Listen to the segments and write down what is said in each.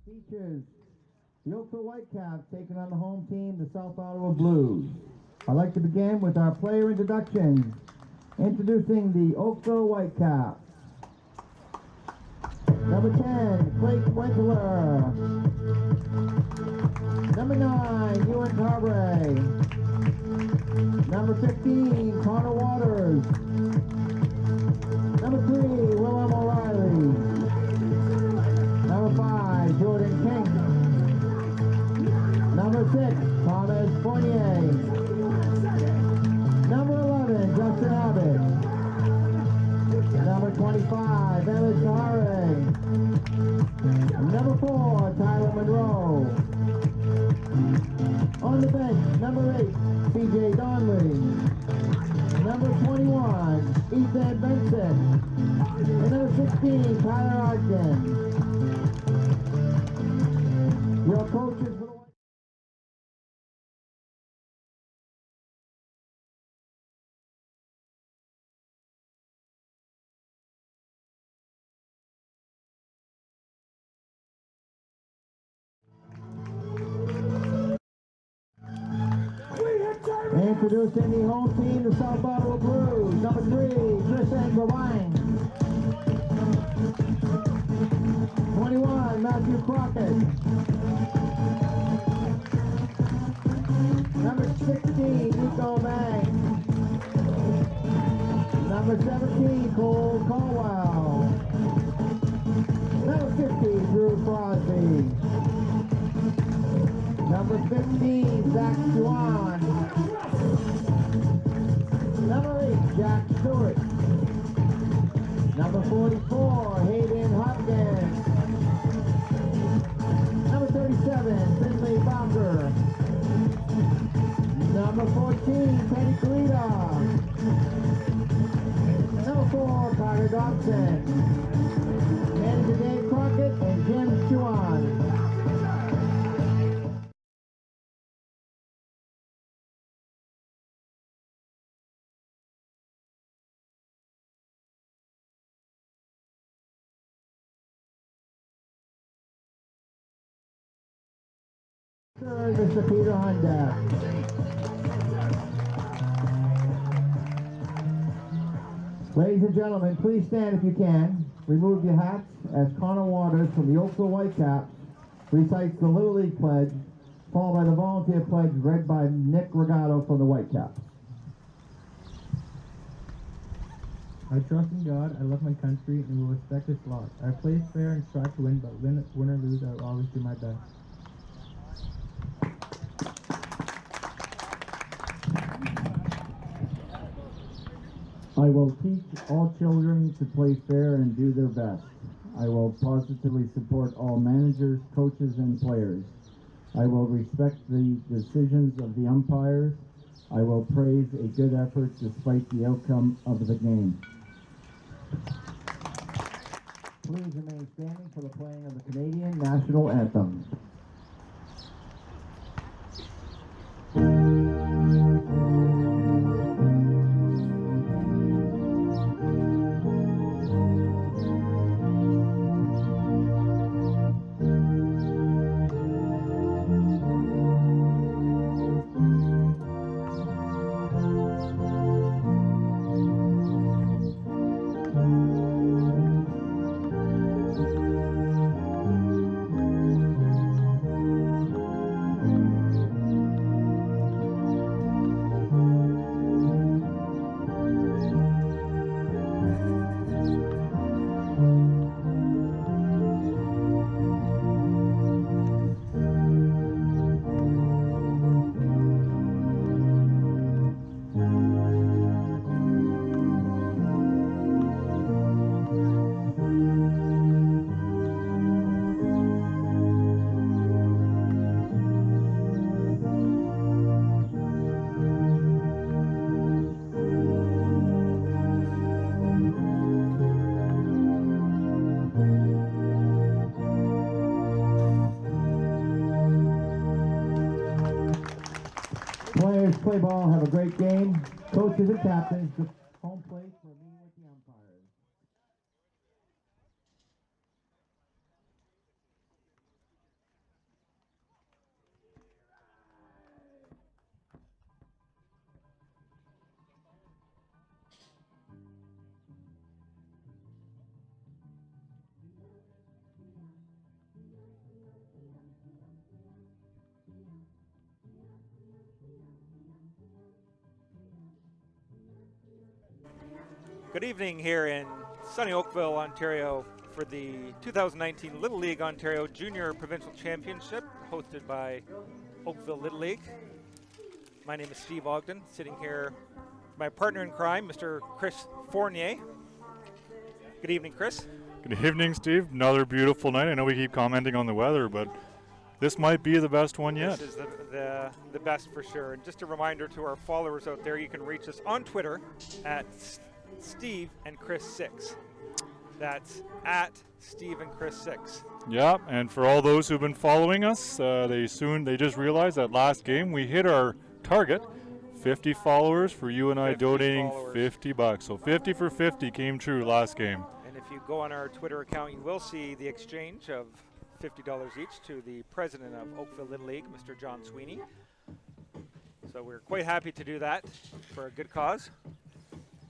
Features the Oakville Whitecaps taking on the home team, the South Ottawa Blues. I'd like to begin with our player introductions. Introducing the Oakville Whitecaps. Number 10, Blake Wentler. Number 9, Ewan Carberry. Number 15, Connor Waters. Number 3, Willem O'Reilly. Number 5, Jordan King. Number 6, Thomas Fournier. Number 11, Justin Abbott. Number 25, Ellis Sahare. Number 4, Tyler Monroe. On the bench, number 8, CJ Donley. Number 21, Ethan Benson. And number 16, Tyler Ogden. Your coaches for the Introducing the home team, the South Ottawa Blues. Number 3, Chris Anglovine. 21, Matthew Crockett. Number 16, Nico Mang. Number 17, Cole Caldwell. Number 50, Drew Crosby. Number 15, Zach Juan. Number 8, Jack Stewart. Number 44, Hayden Hopkins. Number 37, Finley Bowker. Number 14, Teddy Kalita. Number 4, Carter Dobson. Manager Dave Crockett and Jim Chuan. Mr. Peter Honda. Ladies and gentlemen, please stand if you can. Remove your hats as Connor Waters from the Oakville Whitecaps recites the Little League Pledge, followed by the Volunteer Pledge read by Nick Regato from the Whitecaps. I trust in God, I love my country, and will respect its laws. I play fair and strive to win, but win or lose, I will always do my best. I will teach all children to play fair and do their best. I will positively support all managers, coaches, and players. I will respect the decisions of the umpires. I will praise a good effort despite the outcome of the game. Please remain standing for the playing of the Canadian National Anthem. Players play ball, have a great game. Coaches and captains, the home plate for a meeting with the umpires. Good evening here in sunny Oakville, Ontario for the 2019 Little League Ontario Junior Provincial Championship hosted by Oakville Little League. My name is Steve Ogden, sitting here with my partner in crime, Mr. Chris Fournier. Good evening, Chris. Good evening, Steve. Another beautiful night. I know we keep commenting on the weather, but this might be the best one yet. This is the best for sure. And just a reminder to our followers out there, you can reach us on Twitter at Steve and Chris 6. That's at Steve and Chris 6. Yeah, and for all those who've been following us, they just realized that last game we hit our target. 50 followers for you and I donating $50. So 50 for 50 came true last game. And if you go on our Twitter account, you will see the exchange of $50 each to the president of Oakville Little League, Mr. John Sweeney. So we're quite happy to do that for a good cause.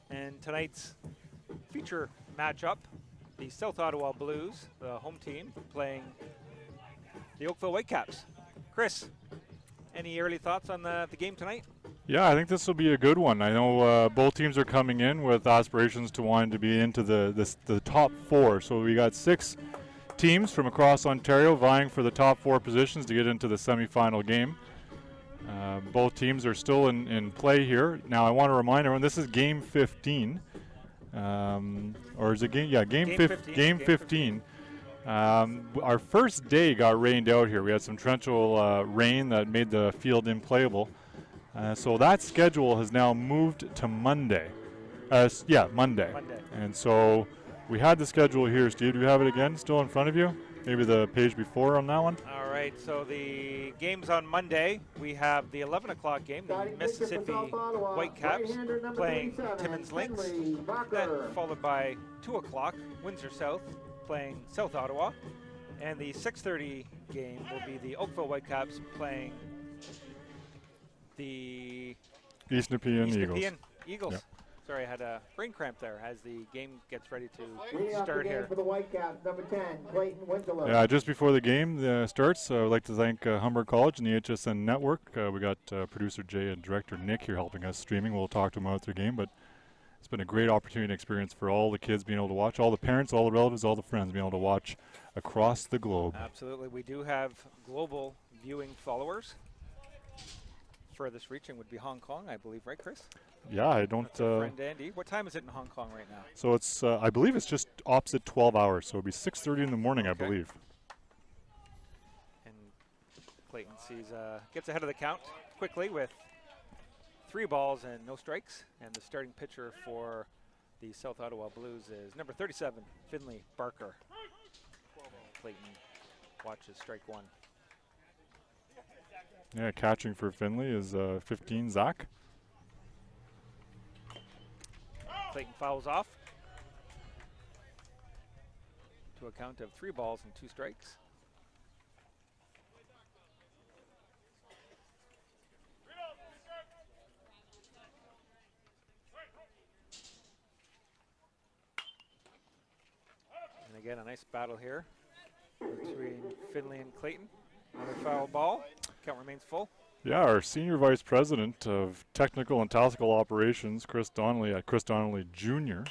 And tonight's feature matchup, the South Ottawa Blues, the home team, playing the Oakville Whitecaps. Chris, any early thoughts on the game tonight? Yeah, I think this will be a good one. I know both teams are coming in with aspirations to wanting to be into the top 4. So we got 6 teams from across Ontario vying for the top 4 positions to get into the semifinal game. Both teams are still in play here. Now I want to remind everyone this is game 15. Or is it game? Yeah, game 15. Our first day got rained out here. We had some torrential rain that made the field unplayable. So that schedule has now moved to Monday. Monday. And so we had the schedule here, Steve. Do you have it again still in front of you? Maybe the page before on that one? All right, so the game's on Monday. We have the 11 o'clock game, the Mississippi Whitecaps playing Timmins Lynx. Then followed by 2 o'clock, Windsor South playing South Ottawa. And the 6:30 game will be the Oakville Whitecaps playing the East Nepean Eagles. Yep. Sorry, I had a brain cramp there as the game gets ready to start here. For the Whitecaps, number 10, Clayton Winslow. Yeah, just before the game starts, I'd like to thank Humber College and the HSN Network. We got producer Jay and director Nick here helping us streaming. We'll talk to them about their game, but it's been a great opportunity and experience for all the kids being able to watch, all the parents, all the relatives, all the friends being able to watch across the globe. Absolutely. We do have global viewing followers. Furthest reaching would be Hong Kong, I believe, right, Chris? Yeah, I don't. Friend Andy. What time is it in Hong Kong right now? So it's, I believe it's just opposite 12 hours, so it'll be 6:30 in the morning, okay. I believe. And Clayton gets ahead of the count quickly with 3 balls and no strikes. And the starting pitcher for the South Ottawa Blues is number 37, Finley Barker. Clayton watches strike 1. Yeah, catching for Finley is 15, Zach. Clayton fouls off to a count of 3 balls and 2 strikes. And again, a nice battle here between Finley and Clayton. Another foul ball. Count remains full. Yeah, our Senior Vice President of Technical and Tactical Operations, Chris Donnelly Jr.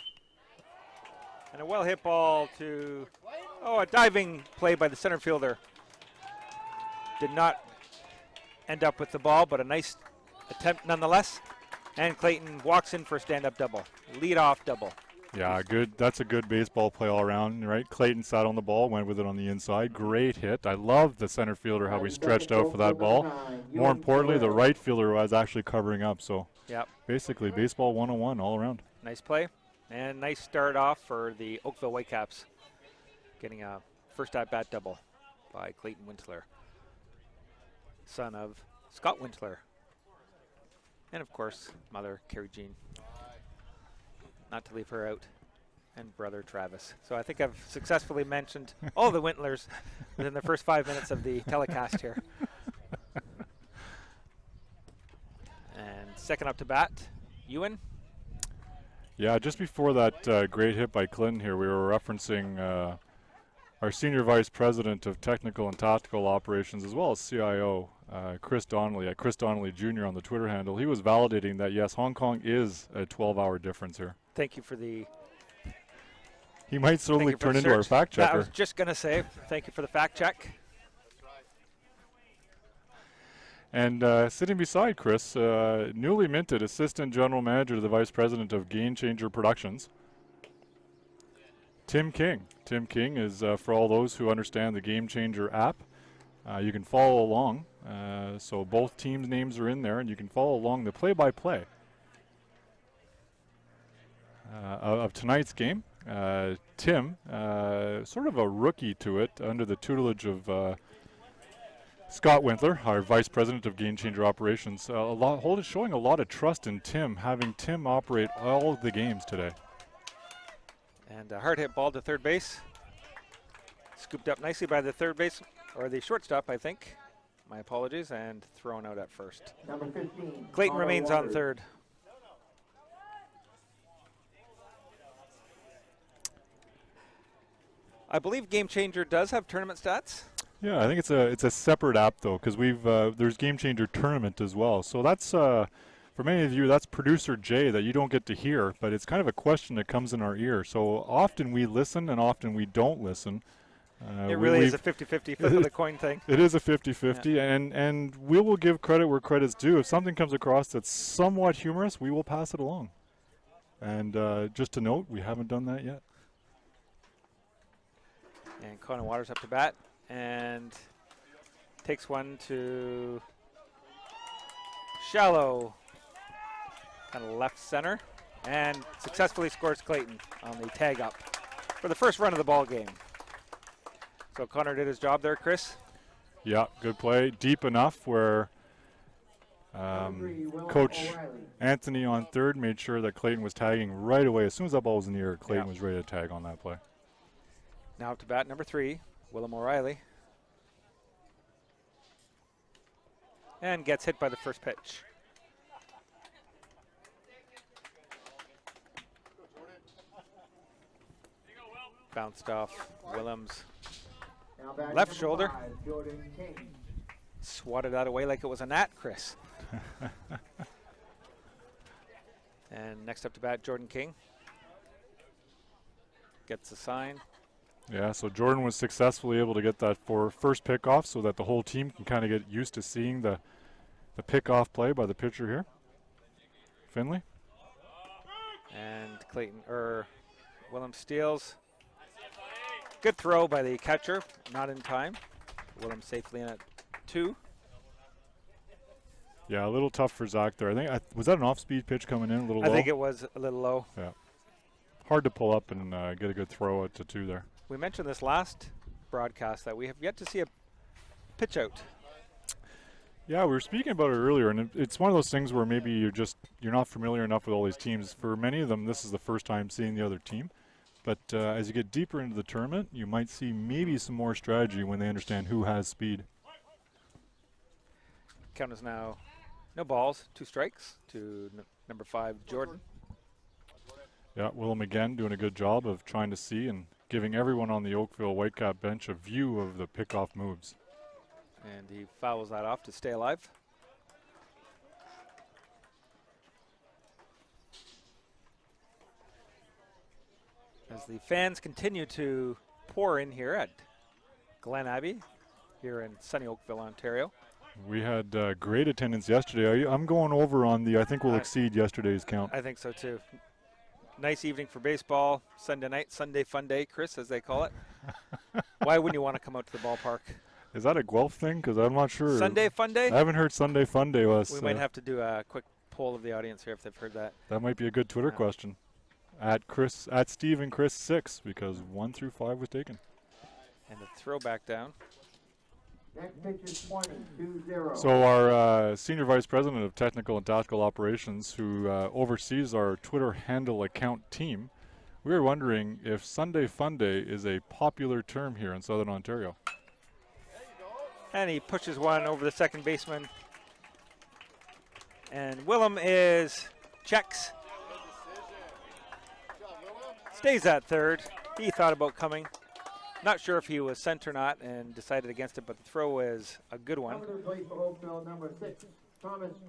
And a well-hit ball to, a diving play by the center fielder. Did not end up with the ball, but a nice attempt nonetheless. And Clayton walks in for a stand-up double, lead-off double. Yeah, good. That's a good baseball play all around, right? Clayton sat on the ball, went with it on the inside. Great hit. I love the center fielder, how he stretched out for that ball. More importantly, the right fielder was actually covering up. So yep. Basically, baseball 101 all around. Nice play. And nice start off for the Oakville Whitecaps. Getting a first at-bat double by Clayton Winsler, son of Scott Winsler. And, of course, mother, Carrie Jean. Not to leave her out, and brother Travis. So I think I've successfully mentioned all the Wintlers within the first 5 minutes of the telecast here. And second up to bat, Ewan. Yeah, just before that great hit by Clinton here, we were referencing our Senior Vice President of Technical and Tactical Operations as well as CIO, Chris Donnelly, at Chris Donnelly Jr. on the Twitter handle. He was validating that, yes, Hong Kong is a 12-hour difference here. Thank you for the... He might certainly turn into our fact checker. I was just going to say, thank you for the fact check. And sitting beside Chris, newly minted Assistant General Manager to the Vice President of Game Changer Productions, Tim King. Tim King is, for all those who understand the Game Changer app, you can follow along. So both teams' names are in there, and you can follow along the play-by-play of tonight's game. Tim, sort of a rookie to it, under the tutelage of Scott Wintler, our Vice President of Game Changer Operations, showing a lot of trust in Tim, having Tim operate all of the games today. And a hard hit ball to third base. Scooped up nicely by the third base, or the shortstop, I think. My apologies, and thrown out at first. Number 15. Clayton remains on third. I believe Game Changer does have tournament stats. Yeah, I think it's a separate app though, because there's Game Changer Tournament as well. So that's for many of you, that's producer Jay that you don't get to hear, but it's kind of a question that comes in our ear. So often we listen and often we don't listen. It really is a 50-50 flip of the coin thing. It is a 50-50, and we will give credit where credit's due. If something comes across that's somewhat humorous, we will pass it along. And just to note, we haven't done that yet. And Connor Waters up to bat and takes one to shallow, kind of left center, and successfully scores Clayton on the tag up for the first run of the ball game. So Connor did his job there, Chris. Yeah, good play. Deep enough where Coach Anthony on third made sure that Clayton was tagging right away. As soon as that ball was in the air, Clayton was ready to tag on that play. Now up to bat number 3, Willem O'Reilly. And gets hit by the first pitch. Bounced off Willem's left shoulder. Swatted that away like it was a gnat, Chris. And next up to bat, Jordan King. Gets a sign. Yeah, so Jordan was successfully able to get that for first pickoff so that the whole team can kind of get used to seeing the pickoff play by the pitcher here. Finley. And Willem steals. Good throw by the catcher, not in time. Willem safely in at 2. Yeah, a little tough for Zach there. Was that an off-speed pitch coming in a little low? I think it was a little low. Yeah. Hard to pull up and get a good throw out to 2 there. We mentioned this last broadcast that we have yet to see a pitch out. Yeah, we were speaking about it earlier, and it's one of those things where maybe you're not familiar enough with all these teams. For many of them, this is the first time seeing the other team. But as you get deeper into the tournament, you might see maybe some more strategy when they understand who has speed. Count is now no balls, 2 strikes to number 5, Jordan. Yeah, Willem again doing a good job of trying to see and giving everyone on the Oakville Whitecap bench a view of the pickoff moves. And he fouls that off to stay alive. As the fans continue to pour in here at Glen Abbey, here in sunny Oakville, Ontario. We had great attendance yesterday. I'm going over on I think we'll exceed yesterday's count. I think so too. Nice evening for baseball. Sunday night, Sunday fun day, Chris, as they call it. Why wouldn't you want to come out to the ballpark? Is that a Guelph thing? Because I'm not sure. Sunday fun day? I haven't heard Sunday fun day. We might have to do a quick poll of the audience here if they've heard that. That might be a good Twitter question. At Steve and Chris 6, because 1 through 5 was taken. And the throw back down. Next pitch is 20, 2-0. So our Senior Vice President of Technical and Tactical Operations, who oversees our Twitter handle account team, we were wondering if Sunday Fun Day is a popular term here in Southern Ontario. And he pushes one over the second baseman. And Willem checks. Stays at third. He thought about coming. Not sure if he was sent or not and decided against it, but the throw is a good one.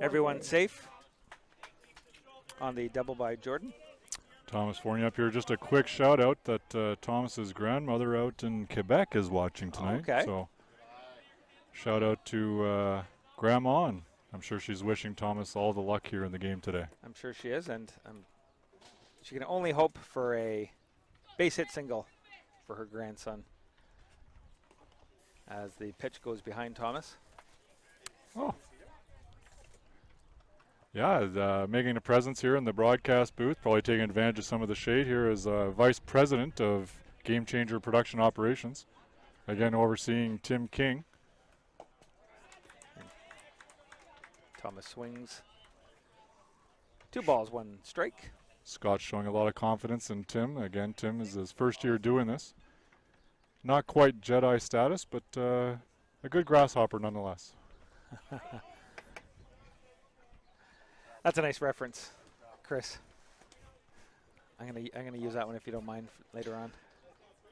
Everyone safe on the double by Jordan. Thomas Fournier up here. Just a quick shout out that Thomas's grandmother out in Quebec is watching tonight. Okay. So shout out to Grandma, and I'm sure she's wishing Thomas all the luck here in the game today. I'm sure she is, and she can only hope for a base hit single for her grandson as the pitch goes behind Thomas. Oh. Yeah, making a presence here in the broadcast booth, probably taking advantage of some of the shade here is Vice President of Game Changer Production Operations. Again, overseeing Tim King. Thomas swings. 2 balls, 1 strike. Scott's showing a lot of confidence in Tim. Again, Tim is his first year doing this. Not quite Jedi status, but a good grasshopper nonetheless. That's a nice reference, Chris. I'm gonna use that one if you don't mind later on.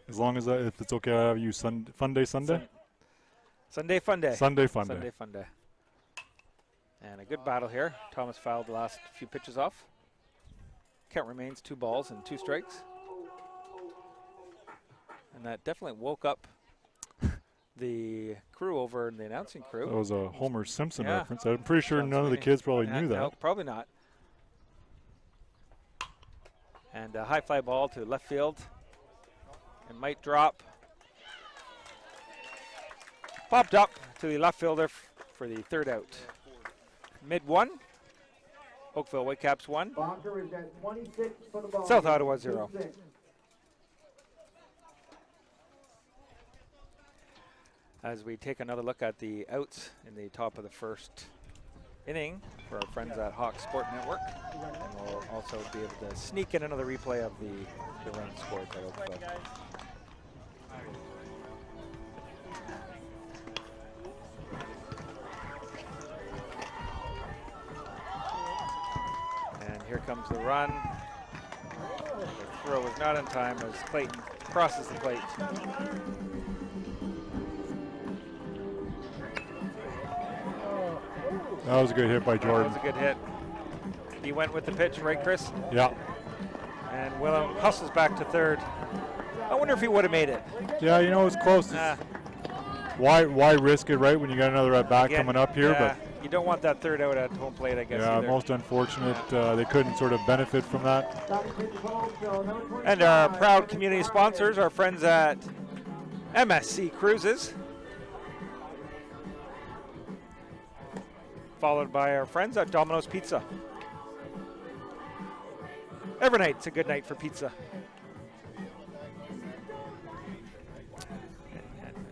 As long as if it's okay, I'll have you Fun Day Sunday. Sunday Fun Day. Sunday Fun Day. Sunday Fun Day. And a good battle here. Thomas fouled the last few pitches off. Count remains 2 balls and 2 strikes. And that definitely woke up the crew over in the announcing crew. That was a Homer Simpson reference. I'm pretty sure none of the kids probably knew that. No, probably not. And a high fly ball to left field. It might drop. Popped up to the left fielder for the 3rd out. Mid 1. Oakville Whitecaps 1. South Ottawa 0. As we take another look at the outs in the top of the 1st inning for our friends at Hawk Sport Network. And we'll also be able to sneak in another replay of the runs scored by Oakville. And here comes the run. The throw is not in time as Clayton crosses the plate. That was a good hit by Jordan. That was a good hit. He went with the pitch, right, Chris? Yeah. And Willem hustles back to 3rd. I wonder if he would have made it. Yeah, you know, it's close. Why risk it, right, when you got another at bat coming up here? Yeah, but you don't want that 3rd out at home plate, I guess. Yeah, either. most unfortunate. They couldn't sort of benefit from that. And our proud community sponsors, our friends at MSC Cruises. Followed by our friends at Domino's Pizza. Every night's a good night for pizza.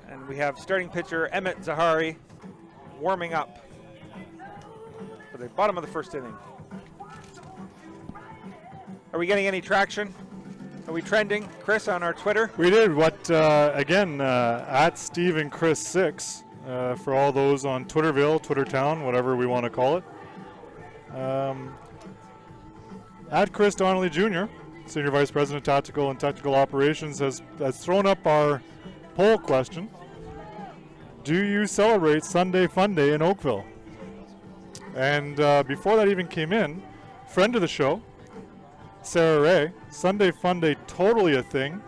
And we have starting pitcher Emmett Zahari warming up for the bottom of the 1st inning. Are we getting any traction? Are we trending, Chris, on our Twitter? We did. Again, at Steve and Chris 6. For all those on Twitterville, Twittertown, whatever we want to call it. At Chris Donnelly Jr., Senior Vice President, Tactical and Technical Operations, has thrown up our poll question. Do you celebrate Sunday Fun Day in Oakville? And before that even came in, friend of the show, Sarah Ray, Sunday Fun Day totally a thing.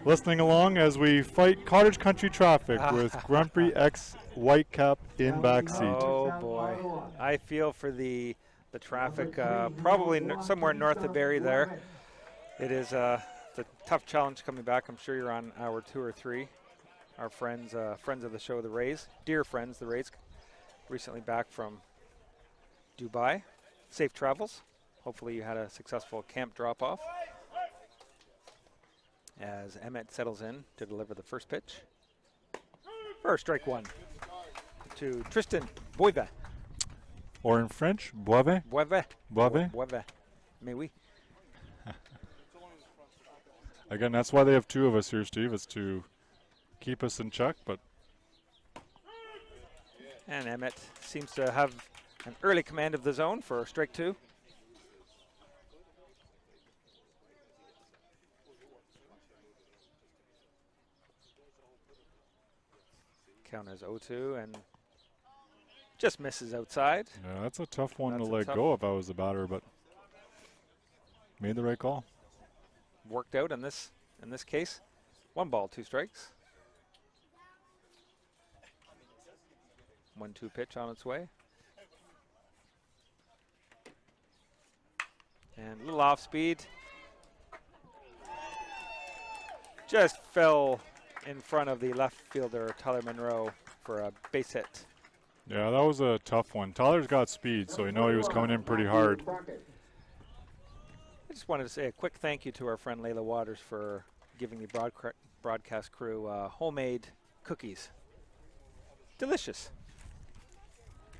Listening along as we fight cottage country traffic with Grumpy X Whitecap in backseat. Oh boy, I feel for the traffic, probably somewhere north of Barrie there. It is a tough challenge coming back. I'm sure you're on hour 2 or 3. Our friends of the show, the Rays, dear friends, the Rays, recently back from Dubai. Safe travels. Hopefully you had a successful camp drop-off. As Emmett settles in to deliver the first pitch. For strike 1 to Tristan Boivet. Or in French, Boivet. Boivet. Boivet. Boivet. Mais oui. Again, that's why they have 2 of us here, Steve, is to keep us in check. But And Emmett seems to have an early command of the zone for strike 2. Count as 0-2 and just misses outside. Yeah, that's a tough one That's to a let tough go if I was the batter, but made the right call. Worked out in this case. 1 ball, 2 strikes. 1-2 pitch on its way. And a little off speed. Just fell in front of the left fielder, Tyler Monroe, for a base hit. Yeah, that was a tough one. Tyler's got speed, so you know he was coming in pretty hard. I just wanted to say a quick thank you to our friend Layla Waters for giving the broadcast crew homemade cookies. Delicious.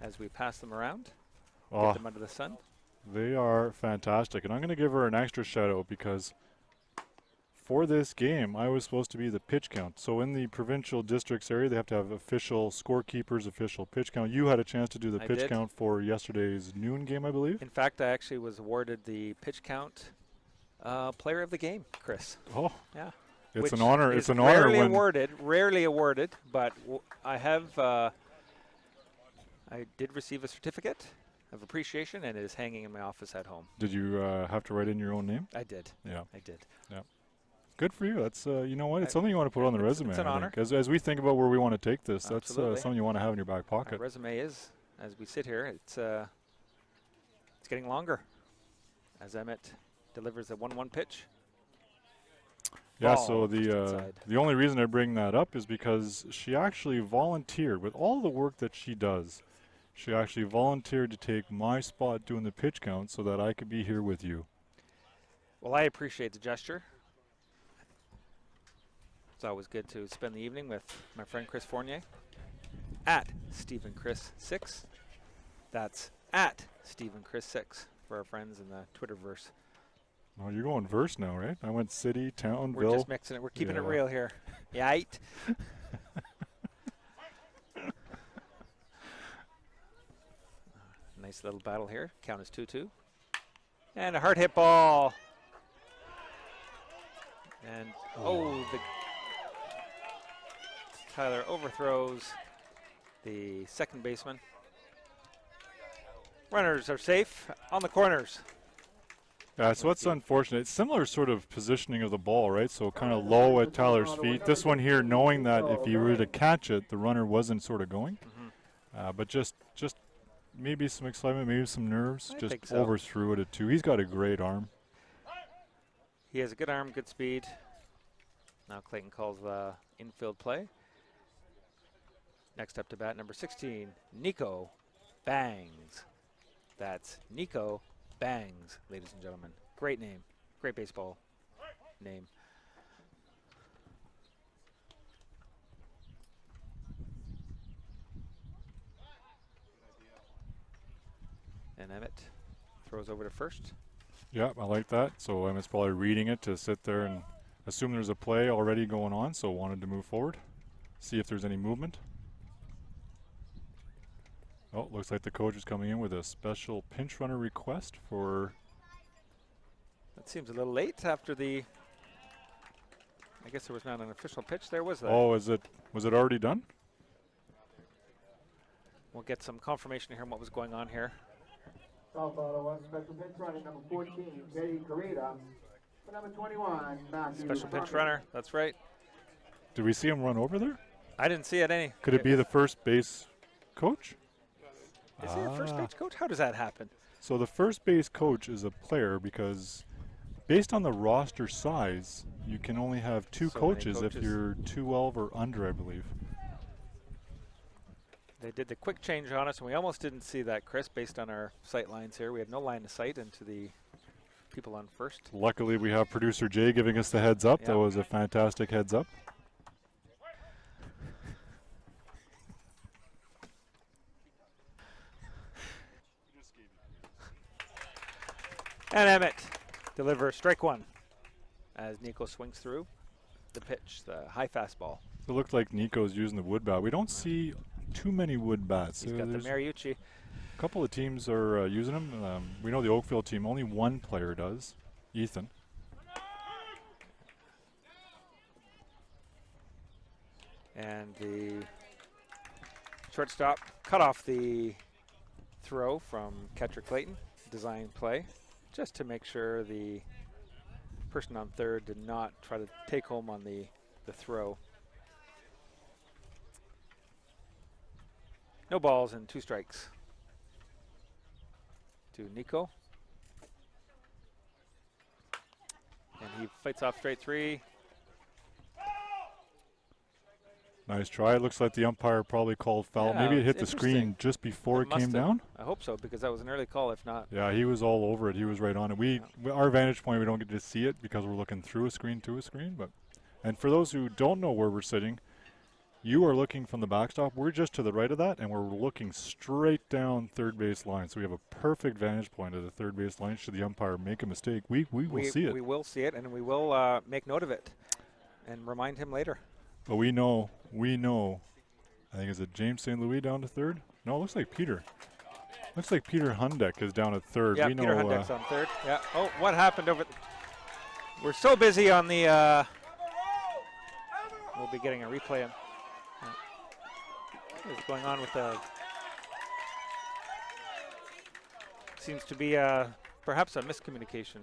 As we pass them around, get them under the sun. They are fantastic, and I'm going to give her an extra shout out because for this game, I was supposed to be the pitch count. So in the provincial districts area, they have to have official scorekeepers, official pitch count. You had a chance to do the pitch count for yesterday's noon game, I believe. In fact, I actually was awarded the pitch count player of the game, Chris. Oh, yeah, it's an honor. It's an honor. Rarely awarded, but I have. I did receive a certificate of appreciation, and it is hanging in my office at home. Did you have to write in your own name? I did. Yeah, I did. Yeah. Good for you. That's you know what? It's something you want to put on the resume. It's an honor. As we think about where we want to take this, Absolutely. That's something you want to have in your back pocket. My resume is, as we sit here, it's getting longer. As Emmett delivers a 1-1 pitch. Yeah. Ball So the only reason I bring that up is because she actually volunteered with all the work that she does. She actually volunteered to take my spot doing the pitch count so that I could be here with you. Well, I appreciate the gesture. It's always good to spend the evening with my friend Chris Fournier at StephenChris6. That's at StephenChris6 for our friends in the Twitterverse. Oh, you're going verse now, right? I went city, town, We're just mixing it. We're keeping it real here. Yite. Nice little battle here. Count is 2-2. And a hard hit ball. And Tyler overthrows the second baseman. Runners are safe on the corners. Yeah, so it's unfortunate. It's similar sort of positioning of the ball, right? So kind of low at Tyler's feet. This one here, knowing that if he were to catch it, the runner wasn't sort of going. But just maybe some excitement, maybe some nerves. I just think so. overthrew it at 2. He's got a great arm. He has a good arm, good speed. Now Clayton calls the infield play. Next up to bat, number 16, Nico Bangs. That's Nico Bangs, ladies and gentlemen. Great name. Great baseball name. And Emmett throws over to first. Yeah, I like that. So Emmett's probably reading it to sit there and assume there's a play already going on, so wanted to move forward, see if there's any movement. Oh, looks like the coach is coming in with a special pinch runner request for... That seems a little late after the... I guess there was not an official pitch there, was there? Oh, was it already done? We'll get some confirmation here on what was going on here. South Ottawa, special pinch runner, number 14, Teddy Carita. For number 21, Matthew. Special pinch runner, that's right. Did we see him run over there? I didn't see it any. Could it be the first base coach? Is he the first base coach? How does that happen? So the first base coach is a player because based on the roster size, you can only have two coaches if you're 212 or under, I believe. They did the quick change on us, and we almost didn't see that, Chris, based on our sight lines here. We have no line of sight into the people on first. Luckily, we have producer Jay giving us the heads up. Yep. That was a fantastic heads up. And Emmett delivers strike 1 as Nico swings through the pitch, the high fastball. It looked like Nico's using the wood bat. We don't see too many wood bats. He's got the Mariucci. A couple of teams are using them. We know the Oakville team, only one player does, Ethan. And the Shortstop cut off the throw from catcher Clayton. Design play, just to make sure the person on third did not try to take home on the throw. No balls and 2 strikes to Nico. And he fights off straight 3. Nice try. It looks like the umpire probably called foul. Yeah, Maybe it hit the interesting. screen just before it must came have. down. I hope so, because that was an early call. If not, Yeah, he was all over it. He was right on it. Our vantage point, we don't get to see it because we're looking through a screen to a screen. And for those who don't know where we're sitting, you are looking from the backstop. We're just to the right of that, and we're looking straight down third base line. So we have a perfect vantage point at the third base line. Should the umpire make a mistake, we will see it. We will see it, and we will make note of it and remind him later. But we know. I think, is it James St. Louis down to third? No, it looks like Peter. Looks like Peter Hundeck is down at third. Yeah, we Peter know, Hundeck's on third. Yeah. Oh, what happened over? We're so busy on the. We'll be getting a replay. What is going on with the? Seems to be perhaps a miscommunication.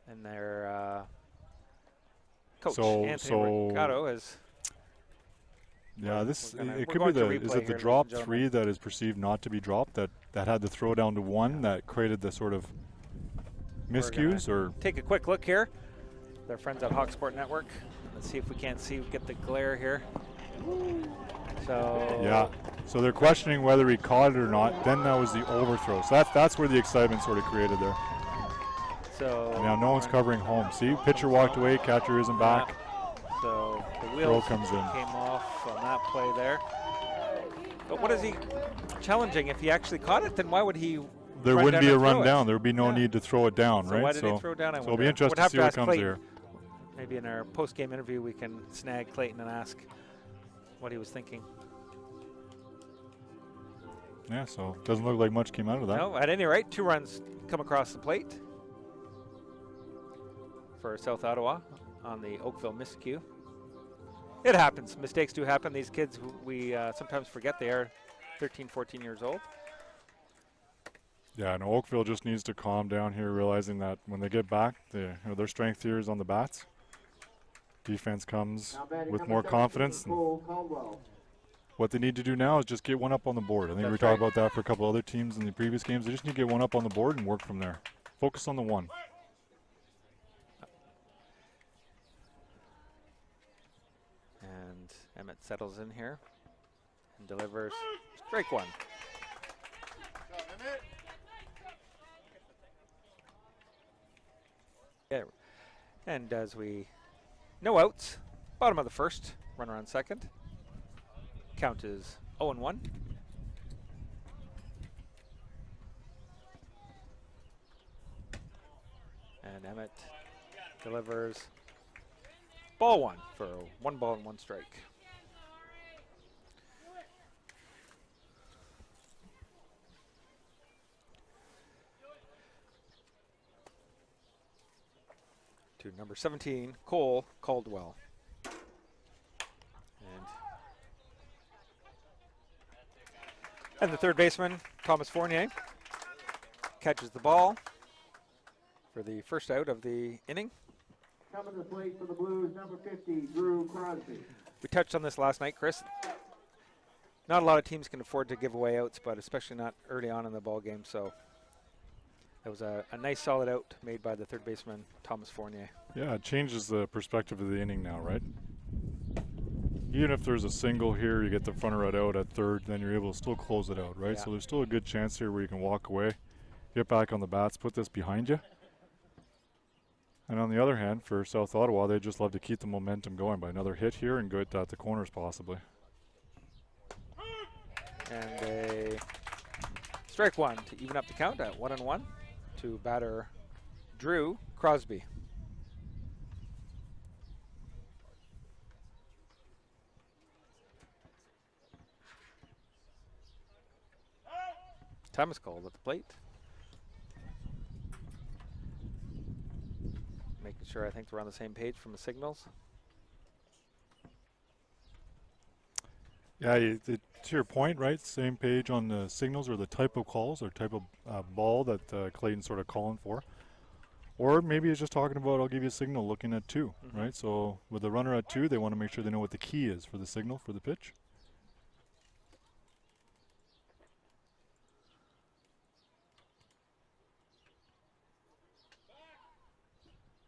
And their coach Anthony Mercado has. Yeah, this we're it could going be to the replay is it the here, drop ladies and 3 that is perceived not to be dropped that had the throw down to 1 that created the sort of miscues or take a quick look here. Their friends at Hawk Sport Network. Let's see if we can't get the glare here. So yeah. So they're questioning whether he caught it or not. Then that was the overthrow. So that's where the excitement sort of created there. So now no one's covering home. See, pitcher walked away, catcher isn't back. So the wheels comes in. Came off on that play there. But what is he challenging? If he actually caught it, then why would he? There wouldn't be a run down. There would be no need to throw it down, so right? Why did he throw it down? So it'll be interesting to see what comes here. Maybe in our post-game interview we can snag Clayton and ask what he was thinking. Yeah, so it doesn't look like much came out of that. No, at any rate, 2 runs come across the plate for South Ottawa on the Oakville miscue. It happens. Mistakes do happen. These kids, we sometimes forget they are 13, 14 years old. Yeah, and Oakville just needs to calm down here, realizing that when they get back, their strength here is on the bats. Defense comes with more confidence. What they need to do now is just get one up on the board. I think we talked about that for a couple other teams in the previous games. They just need to get one up on the board and work from there. Focus on the 1. And Emmett settles in here and delivers strike 1. Yeah. And as no outs, bottom of the first, runner on second. Count is 0-1. And Emmett delivers ball 1 for 1 ball and 1 strike. To number 17, Cole Caldwell. And the third baseman, Thomas Fournier, catches the ball for the first out of the inning. Coming to the plate for the Blues, number 50, Drew Crosby. We touched on this last night, Chris. Not a lot of teams can afford to give away outs, but especially not early on in the ball game. So that was a nice solid out made by the third baseman, Thomas Fournier. Yeah, it changes the perspective of the inning now, right? Even if there's a single here, you get the fronter out at third, then you're able to still close it out, right? Yeah. So there's still a good chance here where you can walk away, get back on the bats, put this behind you. And on the other hand, for South Ottawa, they just love to keep the momentum going by another hit here and go at the corners possibly. And a strike 1 to even up the count at 1-1 to batter Drew Crosby. Time is called at the plate. Making sure I think we're on the same page from the signals. Yeah, to your point, right? Same page on the signals or the type of calls or type of ball that Clayton's sort of calling for. Or maybe it's just talking about, I'll give you a signal looking at 2, right? So with the runner at 2, they want to make sure they know what the key is for the signal for the pitch.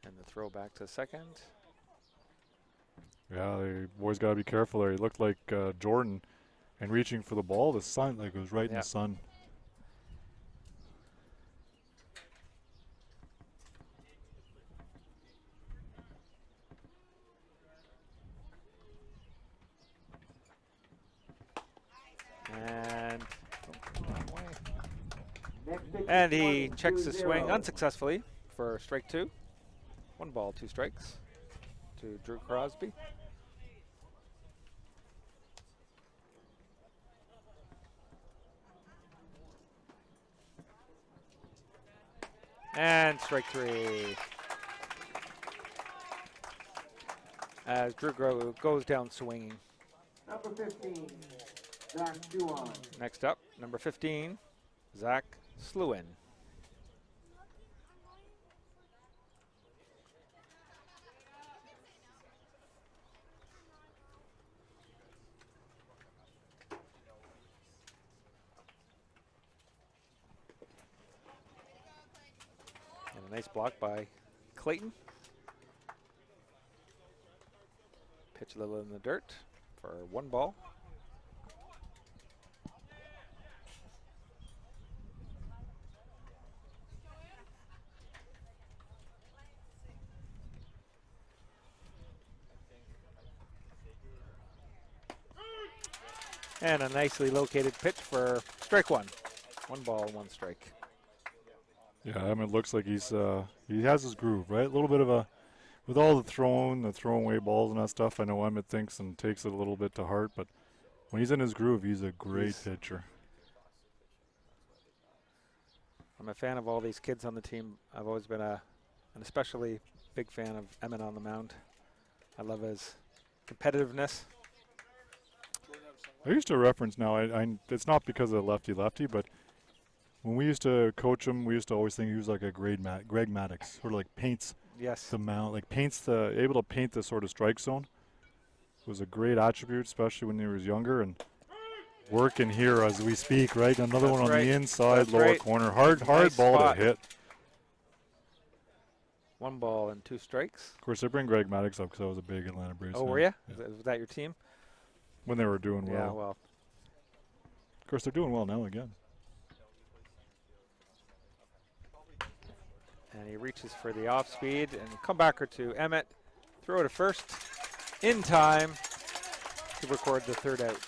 And the throw back to second. Yeah, the boys got to be careful there. He looked like Jordan, and reaching for the ball, the sun, like it was right in the sun. And he checks the swing unsuccessfully for strike 2. 1 ball, 2 strikes to Drew Crosby. And strike 3. As Drew goes down swinging. Number 15, Zach Duan. Next up, number 15, Zach Sluin. And a nice block by Clayton. Pitch a little in the dirt for 1 ball. And a nicely located pitch for strike 1. 1 ball, 1 strike. Yeah, I mean, it looks like he's he has his groove, right? A little bit of a, with all the throwing away balls and that stuff. I know Emmett thinks and takes it a little bit to heart, but when he's in his groove, he's a great pitcher. I'm a fan of all these kids on the team. I've always been an especially big fan of Emmett on the mound. I love his competitiveness. I used to reference now, it's not because of lefty, but when we used to coach him, we used to always think he was like a Greg Maddox, sort of like paints the mound, like able to paint the sort of strike zone. It was a great attribute, especially when he was younger, and working here as we speak, right? Another one on the inside, lower corner, hard nice ball spot to hit. 1 ball and 2 strikes. Of course, I bring Greg Maddox up because I was a big Atlanta Braves fan. Oh, were you? Was that your team? When they were doing well. Yeah, well. Of course, they're doing well now again. And he reaches for the off speed and comebacker to Emmett. Throw to first in time to record the 3rd out.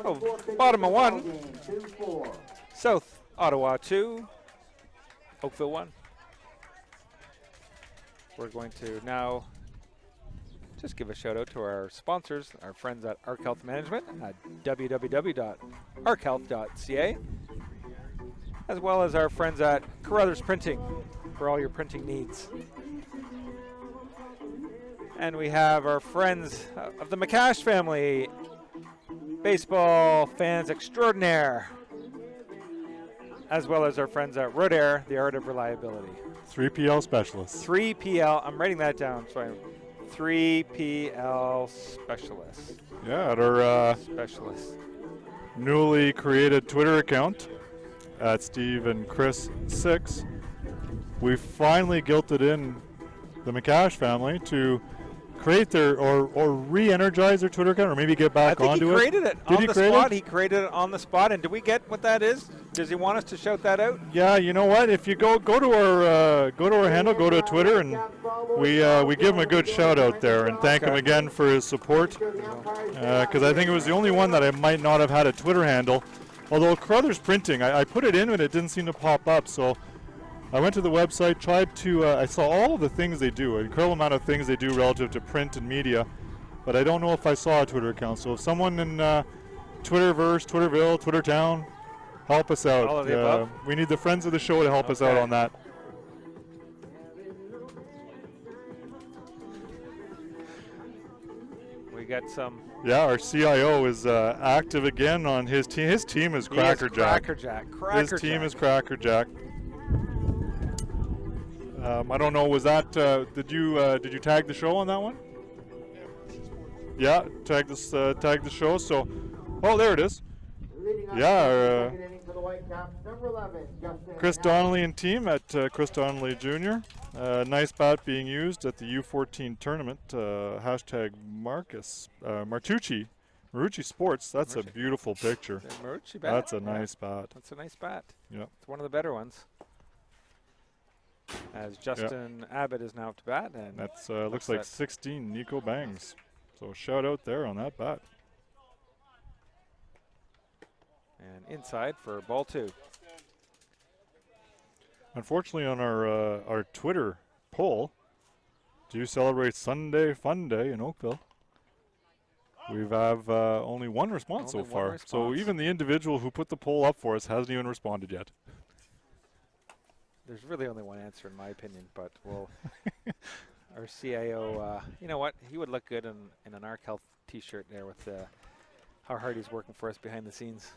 Oh, bottom of 1. South Ottawa 2, Oakville 1. We're going to now just give a shout out to our sponsors, our friends at Arc Health Management at www.archealth.ca, as well as our friends at Carruthers Printing for all your printing needs. And we have our friends of the McCash family, baseball fans extraordinaire, as well as our friends at Rodair, the art of reliability. 3PL specialists. 3PL, I'm writing that down. So 3PL specialists. Yeah, at our specialists. Newly created Twitter account at Steve and Chris 6. We finally guilted in the McCash family to create their or re-energize their Twitter account, or maybe get back onto it. I think he created it on the spot. He created it on the spot. And do we get what that is? Does he want us to shout that out? Yeah, you know what? If you go to our handle, go to Twitter, and we give him a good shout out there and thank him again for his support. Because I think it was the only one that I might not have had a Twitter handle. Although Carruthers Printing, I put it in and it didn't seem to pop up. So I went to the website, tried to, I saw all of the things they do, an incredible amount of things they do relative to print and media, but I don't know if I saw a Twitter account. So if someone in Twitterverse, Twitterville, Twittertown, help us out. All of the above? We need the friends of the show to help us out on that. we got some. Yeah, our CIO is active again on his team. His team is Crackerjack. His team is Crackerjack. I don't know. Was that? Did you tag the show on that one? Yeah, tag the show. So, oh, there it is. Yeah, Number 11, Chris Donnelly and team at Chris Donnelly Jr. Nice bat being used at the U14 tournament. Hashtag Marucci Sports. That's a beautiful picture. Marucci bat. That's a nice bat. That's a nice bat. Yeah. It's one of the better ones. As Justin Abbott is now up to bat, and that's looks like 16 Nico Bangs. So shout out there on that bat. And inside for ball 2. Unfortunately, on our Twitter poll, do you celebrate Sunday Fun Day in Oakville? We have only one response so far. So even the individual who put the poll up for us hasn't even responded yet. There's really only one answer in my opinion, but we'll our CIO, you know what? He would look good in an Arc Health t-shirt there with how hard he's working for us behind the scenes.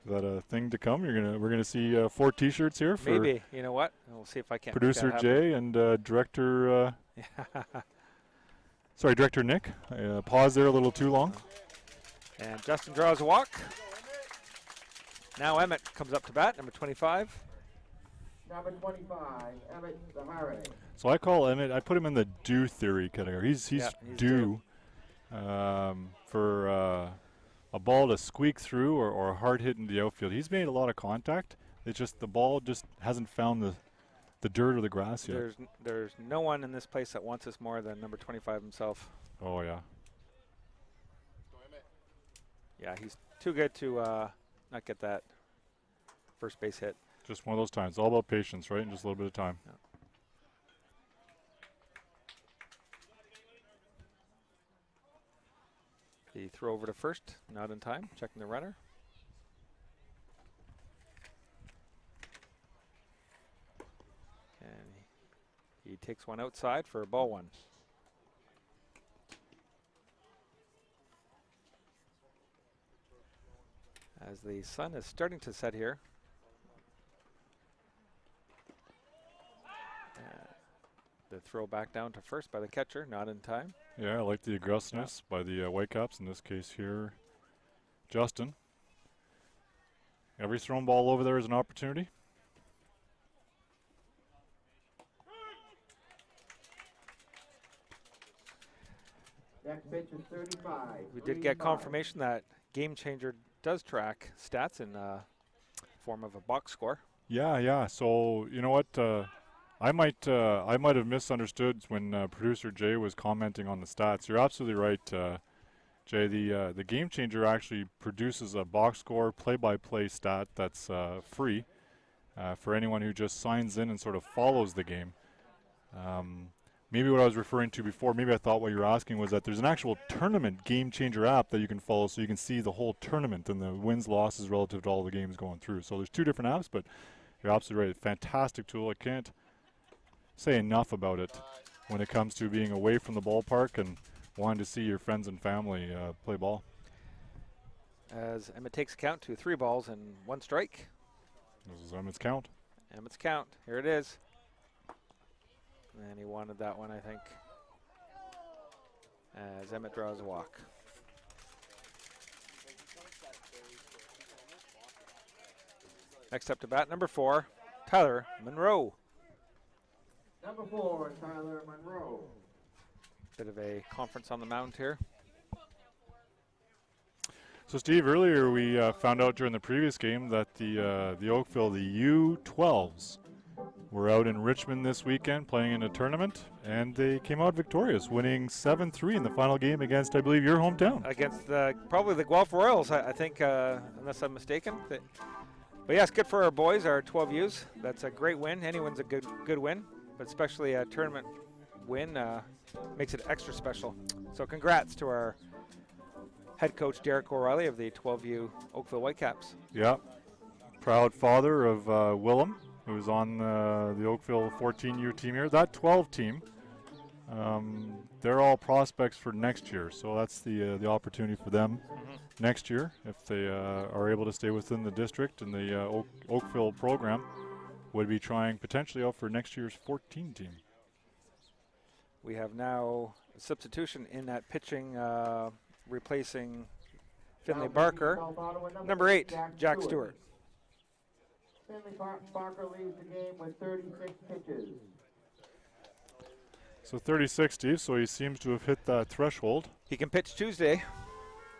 Is that a thing to come? We're gonna see 4 T-shirts here for maybe. You know what? We'll see if I can. Producer Jay and director. Sorry, Director Nick. Pause there a little too long. And Justin draws a walk. Now Emmett comes up to bat, number 25. Number 25, Emmett Zahari. So I call Emmett. I put him in the due theory category. He's due for. A ball to squeak through or a hard hit in the outfield. He's made a lot of contact. It's just the ball just hasn't found the dirt or the grass yet. There's no one in this place that wants this more than number 25 himself. Oh yeah. Yeah, he's too good to not get that first base hit. Just one of those times. It's all about patience, right? And just a little bit of time. Yeah. The throw over to first, not in time, checking the runner. And he takes one outside for ball 1. As the sun is starting to set here. The throw back down to first by the catcher, not in time. Yeah, I like the aggressiveness by the Whitecaps, in this case here, Justin. Every thrown ball over there is an opportunity. Next pitch is 35. We did get confirmation that Game Changer does track stats in form of a box score. Yeah. So you know what? I might have misunderstood when producer Jay was commenting on the stats. You're absolutely right, Jay. The Game Changer actually produces a box score play-by-play stat that's free for anyone who just signs in and sort of follows the game. Maybe what I was referring to before, maybe I thought what you were asking was that there's an actual tournament Game Changer app that you can follow, so you can see the whole tournament and the wins, losses relative to all the games going through. So there's 2 different apps, but you're absolutely right. Fantastic tool. I can't say enough about it when it comes to being away from the ballpark and wanting to see your friends and family play ball. As Emmett takes count to 3 balls and 1 strike. This is Emmett's count. Emmett's count. Here it is. And he wanted that one, I think. As Emmett draws a walk. Next up to bat, number 4, Tyler Monroe. Number 4, Tyler Monroe. Bit of a conference on the mound here. So Steve, earlier we found out during the previous game that the Oakville, the U12s, were out in Richmond this weekend playing in a tournament, and they came out victorious, winning 7-3 in the final game against, I believe, your hometown. Against probably the Guelph Royals, I think, unless I'm mistaken. But yes, good for our boys, our 12Us. That's a great win. Any win's a good win, but especially a tournament win makes it extra special. So congrats to our head coach, Derek O'Reilly of the 12U Oakville Whitecaps. Yeah, proud father of Willem, who's on the Oakville 14U team here. That 12 team they're all prospects for next year, so that's the opportunity for them next year if they are able to stay within the district and the Oakville program. Would be trying potentially out for next year's 14 team. We have now a substitution in that pitching, replacing Finley Barker. Number 8, Jack Stewart. Finley Barker leads the game with 36 pitches. So 36, Steve, so he seems to have hit that threshold. He can pitch Tuesday,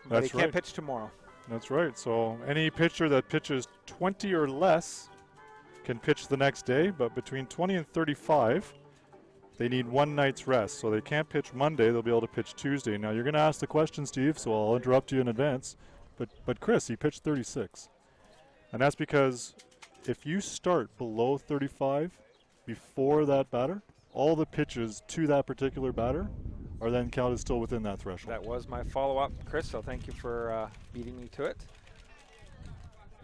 but That's he can't right. pitch tomorrow. That's right. So any pitcher that pitches 20 or less can pitch the next day, but between 20 and 35, they need one night's rest. So they can't pitch Monday, they'll be able to pitch Tuesday. Now you're going to ask the question, Steve, so I'll interrupt you in advance. But Chris, he pitched 36. And that's because if you start below 35 before that batter, all the pitches to that particular batter are then counted still within that threshold. That was my follow-up, Chris, so thank you for beating me to it.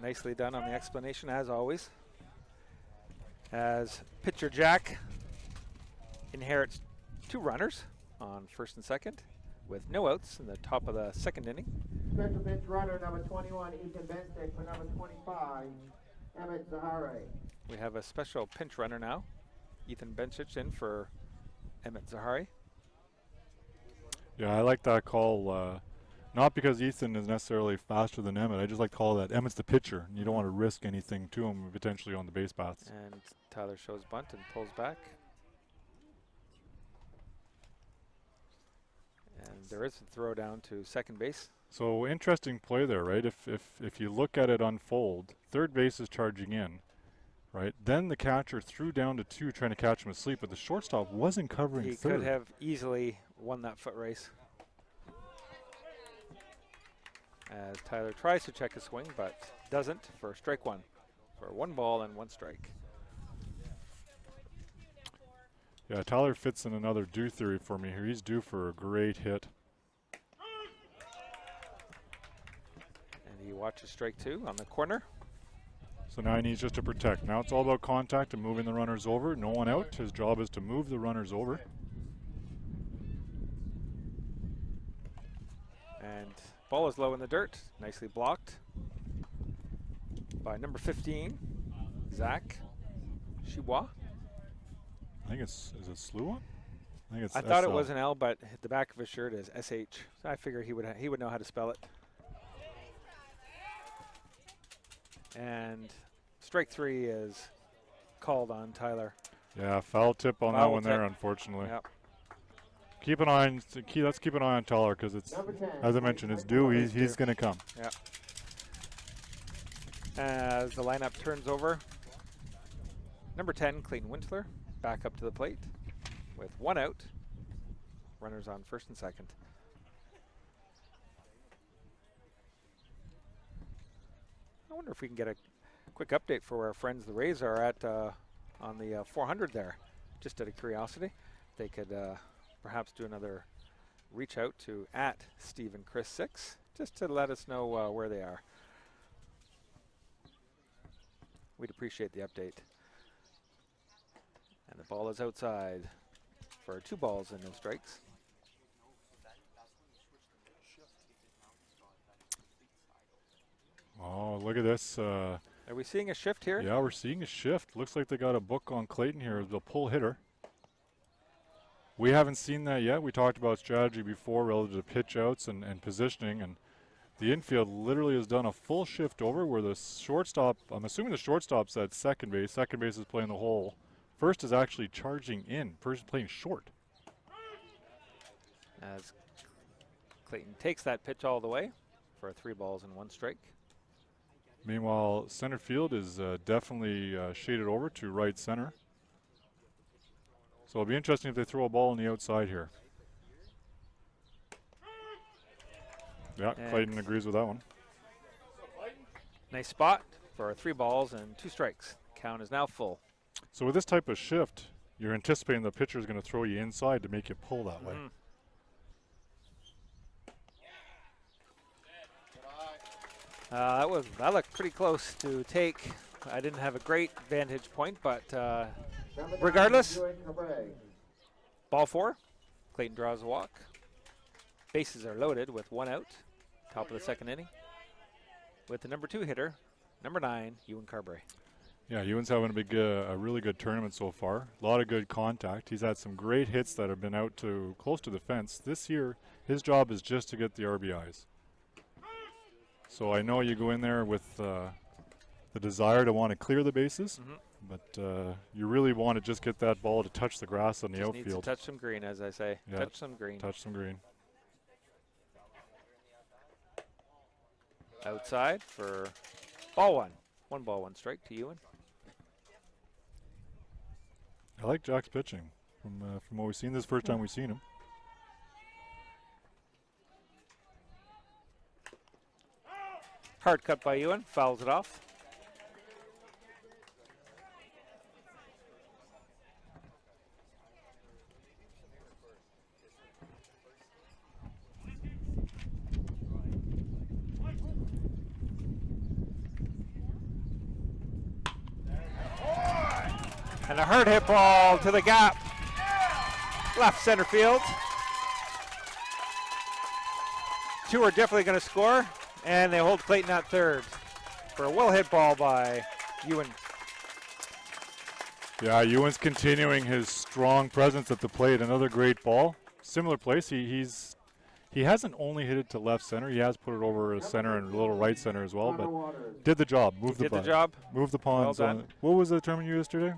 Nicely done on the explanation, as always. As pitcher Jack inherits 2 runners on first and second with no outs in the top of the second inning. Special pitch runner number 21, Ethan Benstick, for number 25, Emmett Zahari. We have a special pinch runner now. Ethan Benčić in for Emmett Zahari. Yeah, I like that call. Not because Ethan is necessarily faster than Emmett. I just like to call that Emmett's the pitcher. And you don't want to risk anything to him potentially on the base paths. And Tyler shows bunt and pulls back. And there is a throw down to second base. So interesting play there, right? If you look at it unfold, third base is charging in, right? Then the catcher threw down to 2 trying to catch him asleep, but the shortstop wasn't covering He third. could have easily won that foot race. As Tyler tries to check his swing, but doesn't for strike 1. For 1 ball and 1 strike. Yeah, Tyler fits in another due theory for me here. He's due for a great hit. And he watches strike 2 on the corner. So now he needs just to protect. Now it's all about contact and moving the runners over. No one out. His job is to move the runners over. And ball is low in the dirt. Nicely blocked by number 15, Zach Shiwa. I think it's, is it Slua? I think it's I thought it SL. was an L, but the back of his shirt is SH. So I figured he would know how to spell it. And strike 3 is called on Tyler. Yeah, foul tip on that Foul one there, tip. unfortunately. Yep. Keep an eye on, let's keep an eye on Tyler because it's, Number 10, as I mentioned, it's due. He's going to come. Yeah. As the lineup turns over, number 10, Clayton Wintler, back up to the plate with 1 out. Runners on first and second. I wonder if we can get a quick update for where our friends the Rays are at on the 400 there. Just out of curiosity, they could perhaps do another reach out to @StephenChris6 just to let us know where they are. We'd appreciate the update. And the ball is outside for 2 balls and no strikes. Oh, look at this. Are we seeing a shift here? Yeah, we're seeing a shift. Looks like they got a book on Clayton here as the pull hitter. We haven't seen that yet. We talked about strategy before relative to pitch outs and positioning, and the infield literally has done a full shift over where the shortstop, I'm assuming the shortstop's at second base. Second base is playing the hole. First is actually charging in. First is playing short. As Clayton takes that pitch all the way for 3 balls and 1 strike. Meanwhile, center field is definitely shaded over to right center. So it'll be interesting if they throw a ball on the outside here. Yeah, And Clayton agrees with that one. Nice spot for 3 balls and 2 strikes. Count is now full. So with this type of shift, you're anticipating the pitcher is going to throw you inside to make you pull that way. That looked pretty close to take. I didn't have a great vantage point, but Number 9, regardless, Joey Cabrera. ball 4. Clayton draws a walk. Bases are loaded with 1 out. Top of the second inning. With the number 2 hitter, number 9, Ewan Carberry. Yeah, Ewan's having a really good tournament so far. A lot of good contact. He's had some great hits that have been out to close to the fence. This year, his job is just to get the RBIs. So I know you go in there with the desire to want to clear the bases, but you really want to just get that ball to touch the grass on the outfield. Needs to touch some green, as I say. Yeah, touch some green. Touch some green. Outside for ball 1. 1 ball, 1 strike to Ewan. I like Jack's pitching from what we've seen this first time we've seen him. Hard cut by Ewan, fouls it off. And a hard hit ball to the gap. Left center field. 2 are definitely going to score, and they hold Clayton at third for a well hit ball by Ewan. Yeah, Ewan's continuing his strong presence at the plate. Another great ball. Similar place. He hasn't only hit it to left center. He has put it over center and a little right center as well, but did the job. Moved the Did the job. Moved the ponds. Well done. What was the term you used yesterday?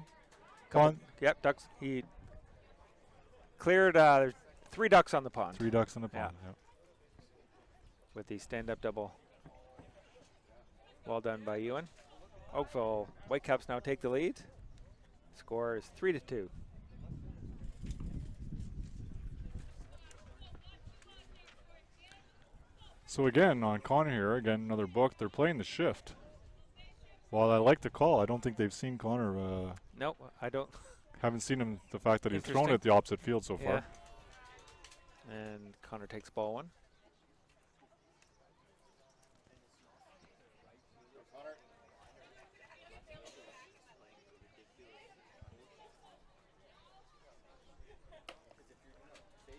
Yep, ducks. He cleared. There's 3 ducks on the pond. 3 ducks in the pond. Yeah. Yep. With the stand-up double. Well done by Ewan. Oakville Whitecaps now take the lead. Score is 3-2. So again, on Connor here, again another book. They're playing the shift. While I like the call, I don't think they've seen Connor. Nope, I don't. Haven't seen him. The fact that he's thrown it at the opposite field so far. And Connor takes ball 1.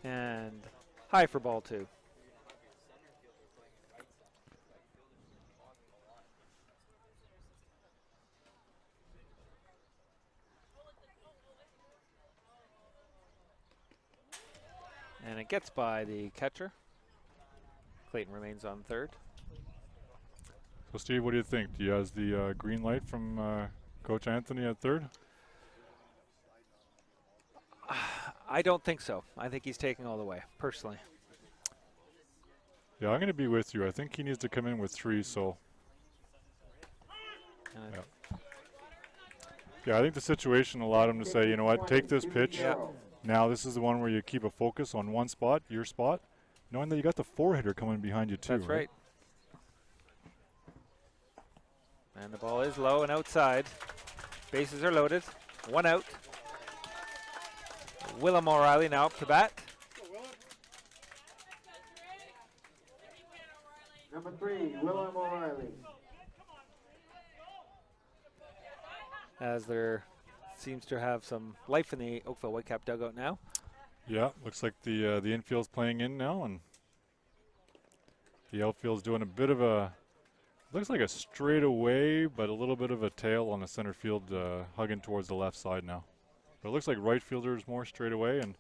And high for ball 2. And it gets by the catcher. Clayton remains on third. So Steve, what do you think? Do you have the green light from Coach Anthony at third? I don't think so. I think he's taking all the way, personally. Yeah, I'm going to be with you. I think he needs to come in with 3, so. Yeah, I think the situation allowed him to say, you know what, take this pitch. Yeah. Now this is the one where you keep a focus on one spot, your spot, knowing that you got the 4-hitter coming behind you too. That's right. And the ball is low and outside. Bases are loaded. 1 out. Willem O'Reilly now up to bat. Number 3, Willem O'Reilly. As there seems to have some life in the Oakville Whitecap dugout now. Yeah, looks like the infield's playing in now, and the outfield's doing a bit of a, looks like a straightaway, but a little bit of a tail on the center field, hugging towards the left side now. But it looks like right fielder is more straightaway, and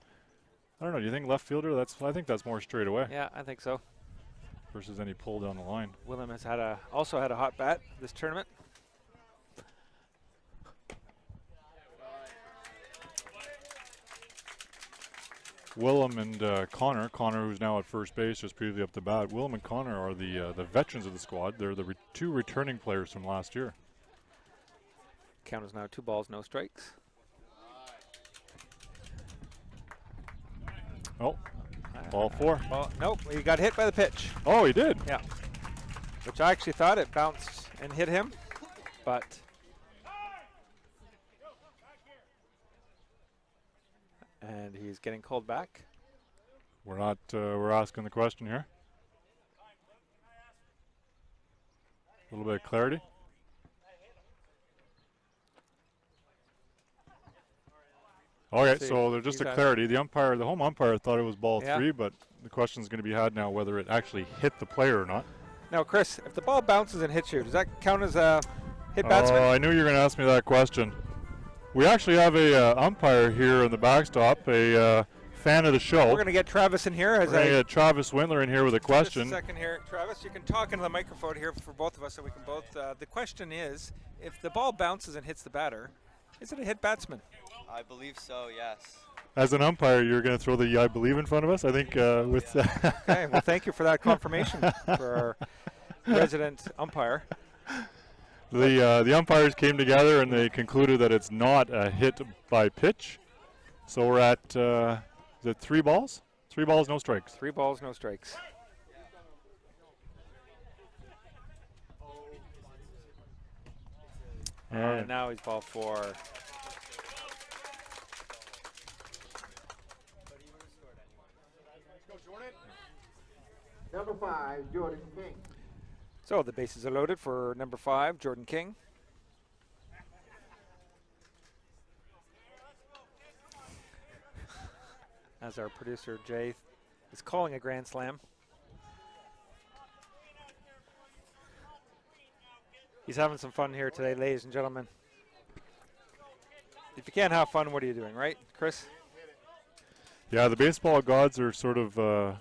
I don't know. Do you think left fielder? I think that's more straightaway. Yeah, I think so. Versus any pull down the line. Willem has also had a hot bat this tournament. Willem and Connor, who's now at first base, just previously up the bat. Willem and Connor are the veterans of the squad. They're the 2 returning players from last year. Count is now 2 balls, no strikes. Oh, ball 4. Nope, he got hit by the pitch. Oh, he did? Yeah. Which I actually thought it bounced and hit him, but and he's getting called back. We're not. We're asking the question here. A little bit of clarity. Okay, See, so there's just he's a at- clarity. The home umpire thought it was ball Yeah. 3, but the question is going to be had now whether it actually hit the player or not. Now, Chris, if the ball bounces and hits you, does that count as a hit batsman? Oh, I knew you were going to ask me that question. We actually have a umpire here in the backstop, a fan of the show. We're going to get Travis in here as We're going to I. get Travis Windler in here with a question. Just a second here, Travis. You can talk into the microphone here for both of us, so we can both. The question is, if the ball bounces and hits the batter, is it a hit batsman? I believe so, yes. As an umpire, you're going to throw the "I believe" in front of us. I think with. Okay. Well, thank you for that confirmation for our resident umpire. The umpires came together and they concluded that it's not a hit by pitch. So we're at is it 3 balls? 3 balls, no strikes. 3 balls, no strikes. And Alright. now he's ball 4. Number 5, Jordan King. So the bases are loaded for number 5, Jordan King. As our producer Jay is calling a grand slam. He's having some fun here today, ladies and gentlemen. If you can't have fun, what are you doing, right, Chris? Yeah, the baseball gods are sort of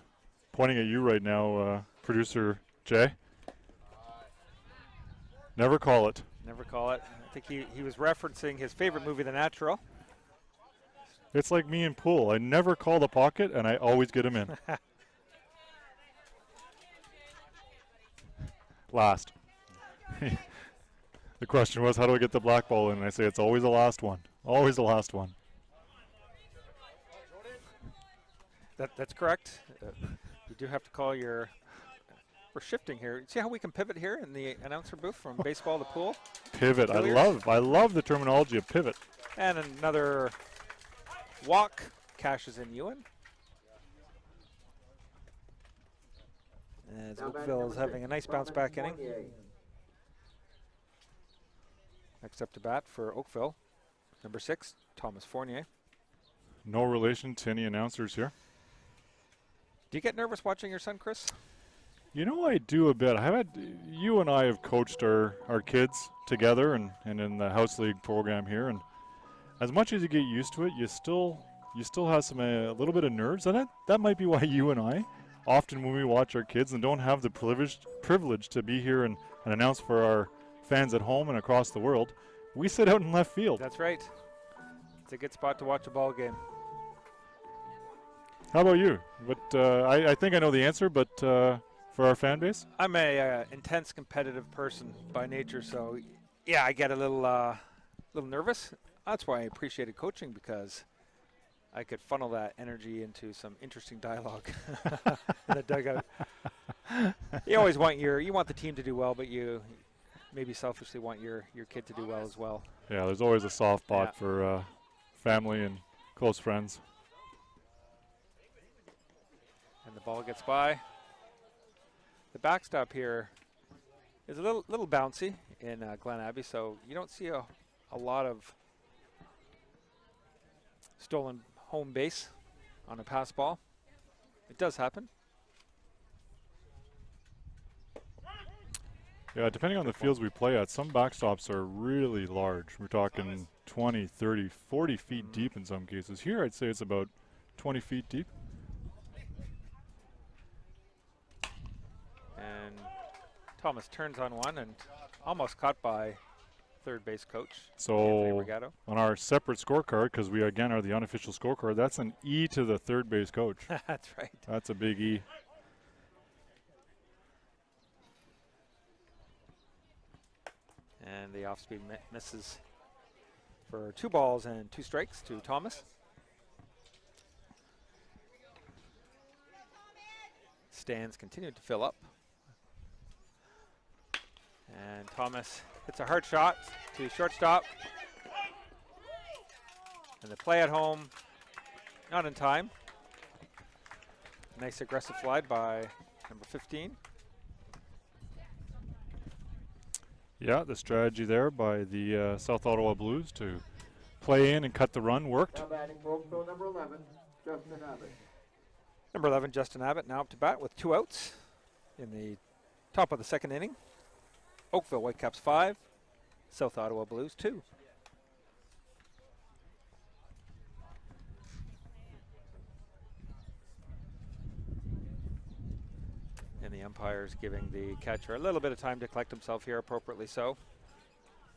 pointing at you right now, producer Jay. Never call it. Never call it. I think he was referencing his favorite movie, The Natural. It's like me in pool. I never call the pocket, and I always get him in. Last. The question was, how do I get the black ball in? And I say, it's always the last one. Always the last one. That's correct. You do have to call your. We're shifting here. See how we can pivot here in the announcer booth from baseball to pool? Pivot. Billiards. I love the terminology of pivot. And another walk cashes in Ewan. As Oakville is having a nice bounce back inning. Next up to bat for Oakville, number 6, Thomas Fournier. No relation to any announcers here. Do you get nervous watching your son, Chris? You know, I do a bit. You and I have coached our kids together and in the house league program here, and as much as you get used to it, you still have a little bit of nerves, and that might be why you and I often, when we watch our kids and don't have the privilege to be here and announce for our fans at home and across the world, we sit out in left field. That's right. It's a good spot to watch a ball game. How about you? But I think I know the answer, but for our fan base? I'm a intense competitive person by nature, so yeah, I get a little nervous. That's why I appreciated coaching, because I could funnel that energy into some interesting dialogue in the dugout. You always want the team to do well, but you maybe selfishly want your kid to do well as well. Yeah, there's always a soft spot for family and close friends. And the ball gets by. The backstop here is a little bouncy in Glen Abbey, so you don't see a lot of stolen home base on a pass ball. It does happen. Yeah, depending on the fields we play at, some backstops are really large. We're talking 20, 30, 40 feet deep in some cases. Here, I'd say it's about 20 feet deep. And Thomas turns on one and almost caught by third base coach. So on our separate scorecard, because we again are the unofficial scorecard, that's an E to the third base coach. That's right. That's a big E. And the off-speed misses for 2 balls and 2 strikes to Thomas. Stands continue to fill up. And Thomas hits a hard shot to shortstop. And the play at home, not in time. Nice aggressive slide by number 15. Yeah, the strategy there by the South Ottawa Blues to play in and cut the run worked. Now batting for Oakville, number 11, Justin Abbott. Number 11, Justin Abbott, now up to bat with 2 outs in the top of the second inning. Oakville Whitecaps 5, South Ottawa Blues 2. And the umpire's giving the catcher a little bit of time to collect himself here, appropriately so,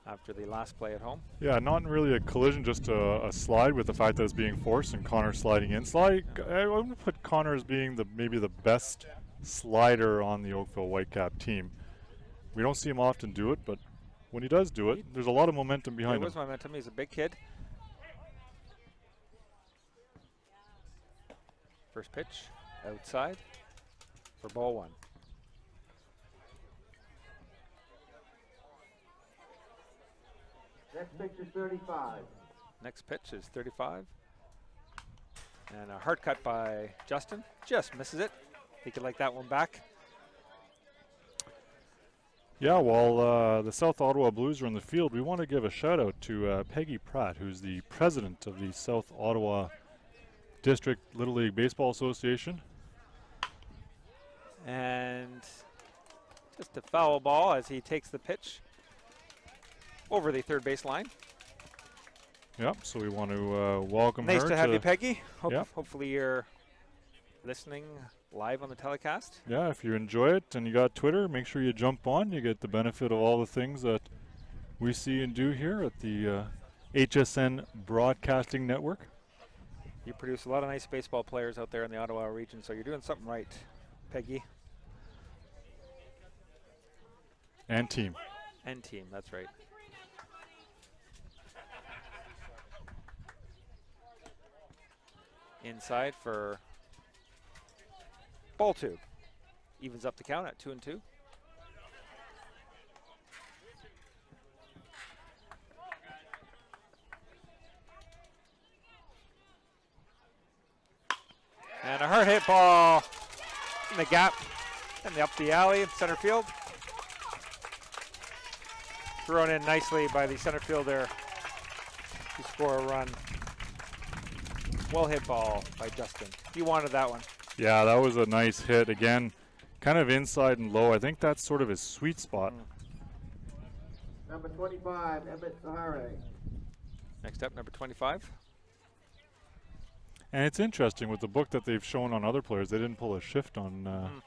after the last play at home. Yeah, not really a collision, just a slide with the fact that it's being forced and Connor sliding in. I would put Connor as being maybe the best slider on the Oakville Whitecap team. We don't see him often do it, but when he does do it, there's a lot of momentum behind him. There was momentum. He's a big kid. First pitch, outside for ball 1. Next pitch is 35. Next pitch is 35. And a hard cut by Justin. Just misses it. He could like that one back. Yeah, while the South Ottawa Blues are in the field, we want to give a shout out to Peggy Pratt, who's the president of the South Ottawa District Little League Baseball Association. And just a foul ball as he takes the pitch over the third base line. Yep, so we want to welcome her. Nice to have you, Peggy. Yep. Hopefully you're listening live on the telecast. Yeah, if you enjoy it and you got Twitter, make sure you jump on. You get the benefit of all the things that we see and do here at the HSN Broadcasting Network. You produce a lot of nice baseball players out there in the Ottawa region, so you're doing something right, Peggy. And team. And team, that's right. Inside for ball 2. Evens up the count at 2-2. And a hard hit ball in the gap and up the alley in center field. Thrown in nicely by the center fielder to score a run. Well hit ball by Justin. You wanted that one. Yeah, that was a nice hit. Again, kind of inside and low. I think that's sort of his sweet spot. Number 25, Emmett Sahare. Next up, number 25. And it's interesting with the book that they've shown on other players, they didn't pull a shift on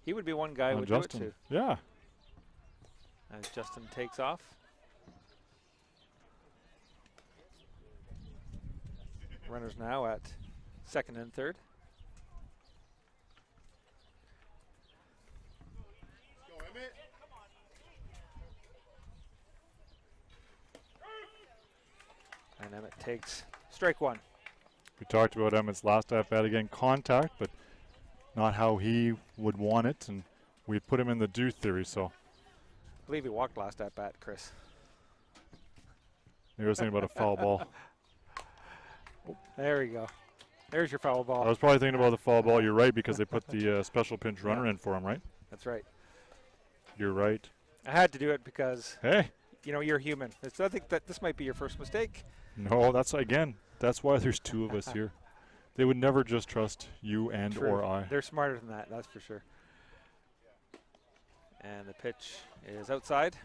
He would be one guy who would Justin. do it too. Yeah. As Justin takes off. Runners now at second and third. And Emmett takes strike 1. We talked about Emmett's last at bat, again, contact, but not how he would want it, and we put him in the do theory, so. I believe he walked last at bat, Chris. Maybe I was thinking about a foul ball. There we go. There's your foul ball. I was probably thinking about the foul ball. You're right, because they put the special pinch runner in for him, right? That's right. You're right. I had to do it because, Hey. you know, you're human. I think that this might be your first mistake. No, that's why there's 2 of us here. They would never just trust you and True. or I. They're smarter than that, that's for sure. And the pitch is outside.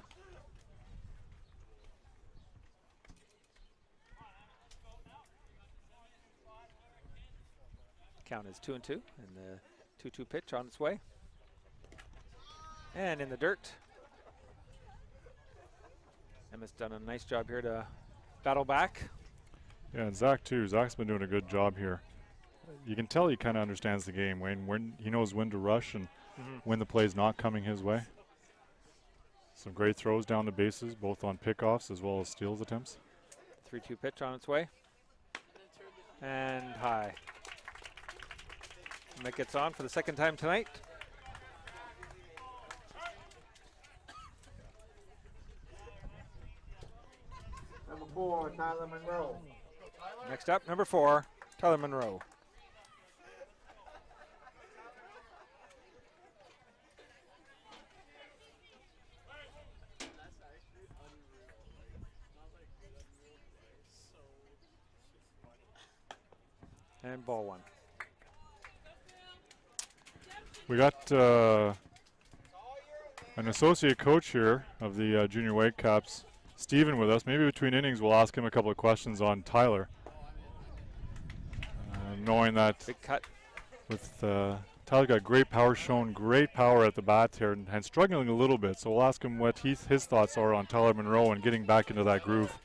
Count is 2-2, and the 2-2 pitch on its way. And in the dirt. Emmett's done a nice job here to battle back. Yeah, and Zach too. Zach's been doing a good job here. You can tell he kind of understands the game. When he knows when to rush and when the play's not coming his way. Some great throws down the bases, both on pickoffs as well as steals attempts. 3-2 pitch on its way. And high. Emmett gets on for the second time tonight. Number 4, Tyler Monroe. Next up, number 4, Tyler Monroe. And ball one. We got an associate coach here of the Junior Whitecaps, Stephen, with us. Maybe between innings we'll ask him a couple of questions on Tyler. Knowing that Big cut. with Tyler got great power, shown great power at the bat here, and struggling a little bit. So we'll ask him what his thoughts are on Tyler Monroe and getting back into that groove.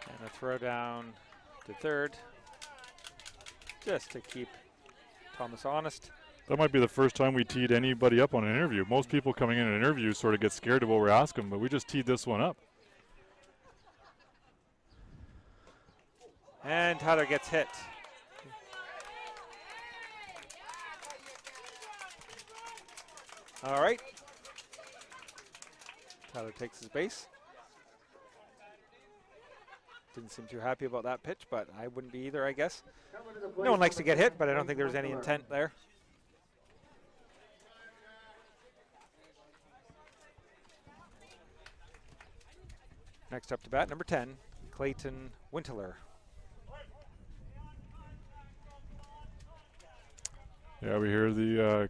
And a throw down to third, just to keep Thomas honest. That might be the first time we teed anybody up on an interview. Most people coming in an interview sort of get scared of what we're asking, but we just teed this one up. And Tyler gets hit. All right. Tyler takes his base. Didn't seem too happy about that pitch, but I wouldn't be either, I guess. No one likes to get hit, but I don't think there was any intent there. Next up to bat, number 10, Clayton Winteler. Yeah, we hear the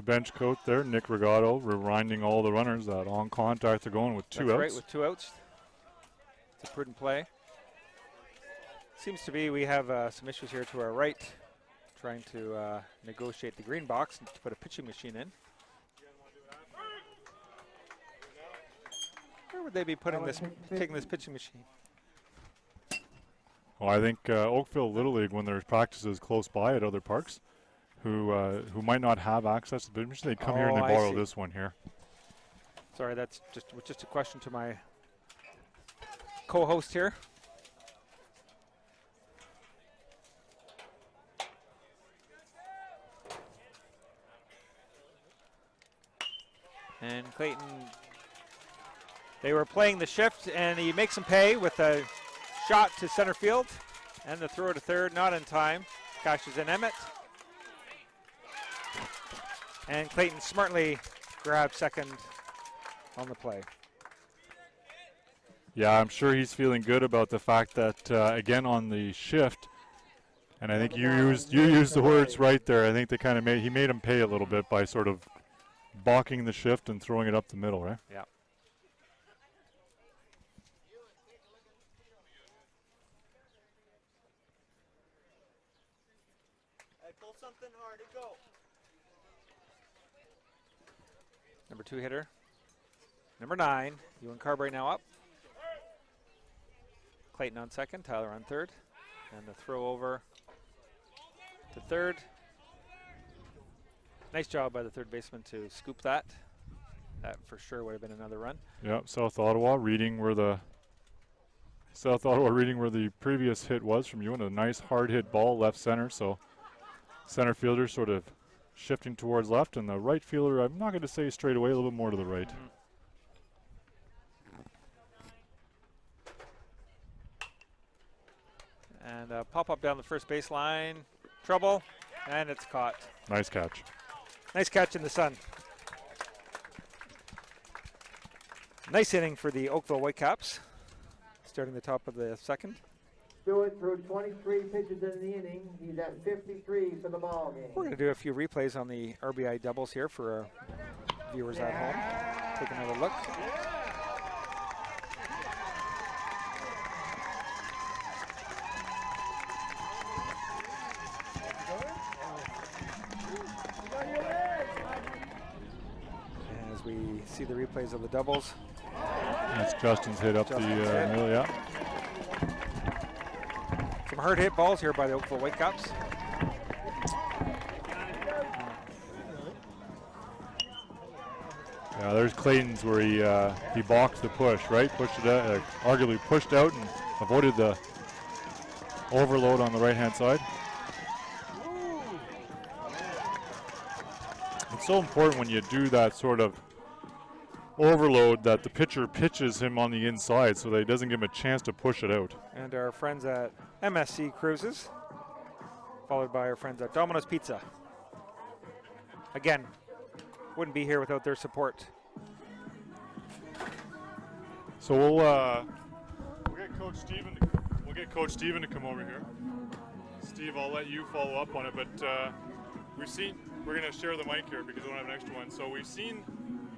bench coach there, Nick Regato, reminding all the runners that on contact they're going with two outs. Right, with 2 outs. It's a prudent play. Seems to be we have some issues here to our right, trying to negotiate the green box and to put a pitching machine in. Where would they be putting this, taking this pitching machine? Well, I think Oakville Little League, when there's practices close by at other parks, who might not have access to the pitching machine, they come here and they borrow this one here. Sorry, that's just a question to my co-host here. And Clayton, they were playing the shift, and he makes him pay with a shot to center field, and the throw to third, not in time. Cashes in Emmett. And Clayton smartly grabs second on the play. Yeah, I'm sure he's feeling good about the fact that, again, on the shift, and I think you used the words right there. I think they kind of he made him pay a little bit by sort of balking the shift and throwing it up the middle, right? Yeah. Pull something hard and go. Number 2 hitter. Number 9, Ewan Carberry now up. Clayton on second, Tyler on third. And the throw over to third. Nice job by the third baseman to scoop that. That for sure would have been another run. Yep, South Ottawa reading where the previous hit was from Ewan. A nice hard hit ball left center, so center fielder sort of shifting towards left, and the right fielder, I'm not going to say straight away, a little bit more to the right. And pop up down the first baseline. Trouble, and it's caught. Nice catch. Nice catch in the sun. Nice inning for the Oakville Whitecaps, starting the top of the second. Stewart threw 23 pitches in the inning. He's at 53 for the ball game. We're going to do a few replays on the RBI doubles here for our viewers at home. Take another look. As we see the replays of the doubles. That's Justin's hit up the middle, yeah. Some hard hit balls here by the Oakville Whitecaps. Yeah, there's Clayton's where he balked the push, right? Pushed it out, arguably pushed out and avoided the overload on the right-hand side. It's so important when you do that sort of overload that the pitcher pitches him on the inside so that he doesn't give him a chance to push it out. And our friends at MSC Cruises, followed by our friends at Domino's Pizza. Again, wouldn't be here without their support. So we'll get Coach Steven. We'll get Coach Steven to come over here. Steve, I'll let you follow up on it, but we've seen. We're going to share the mic here because we don't have an extra one. So we've seen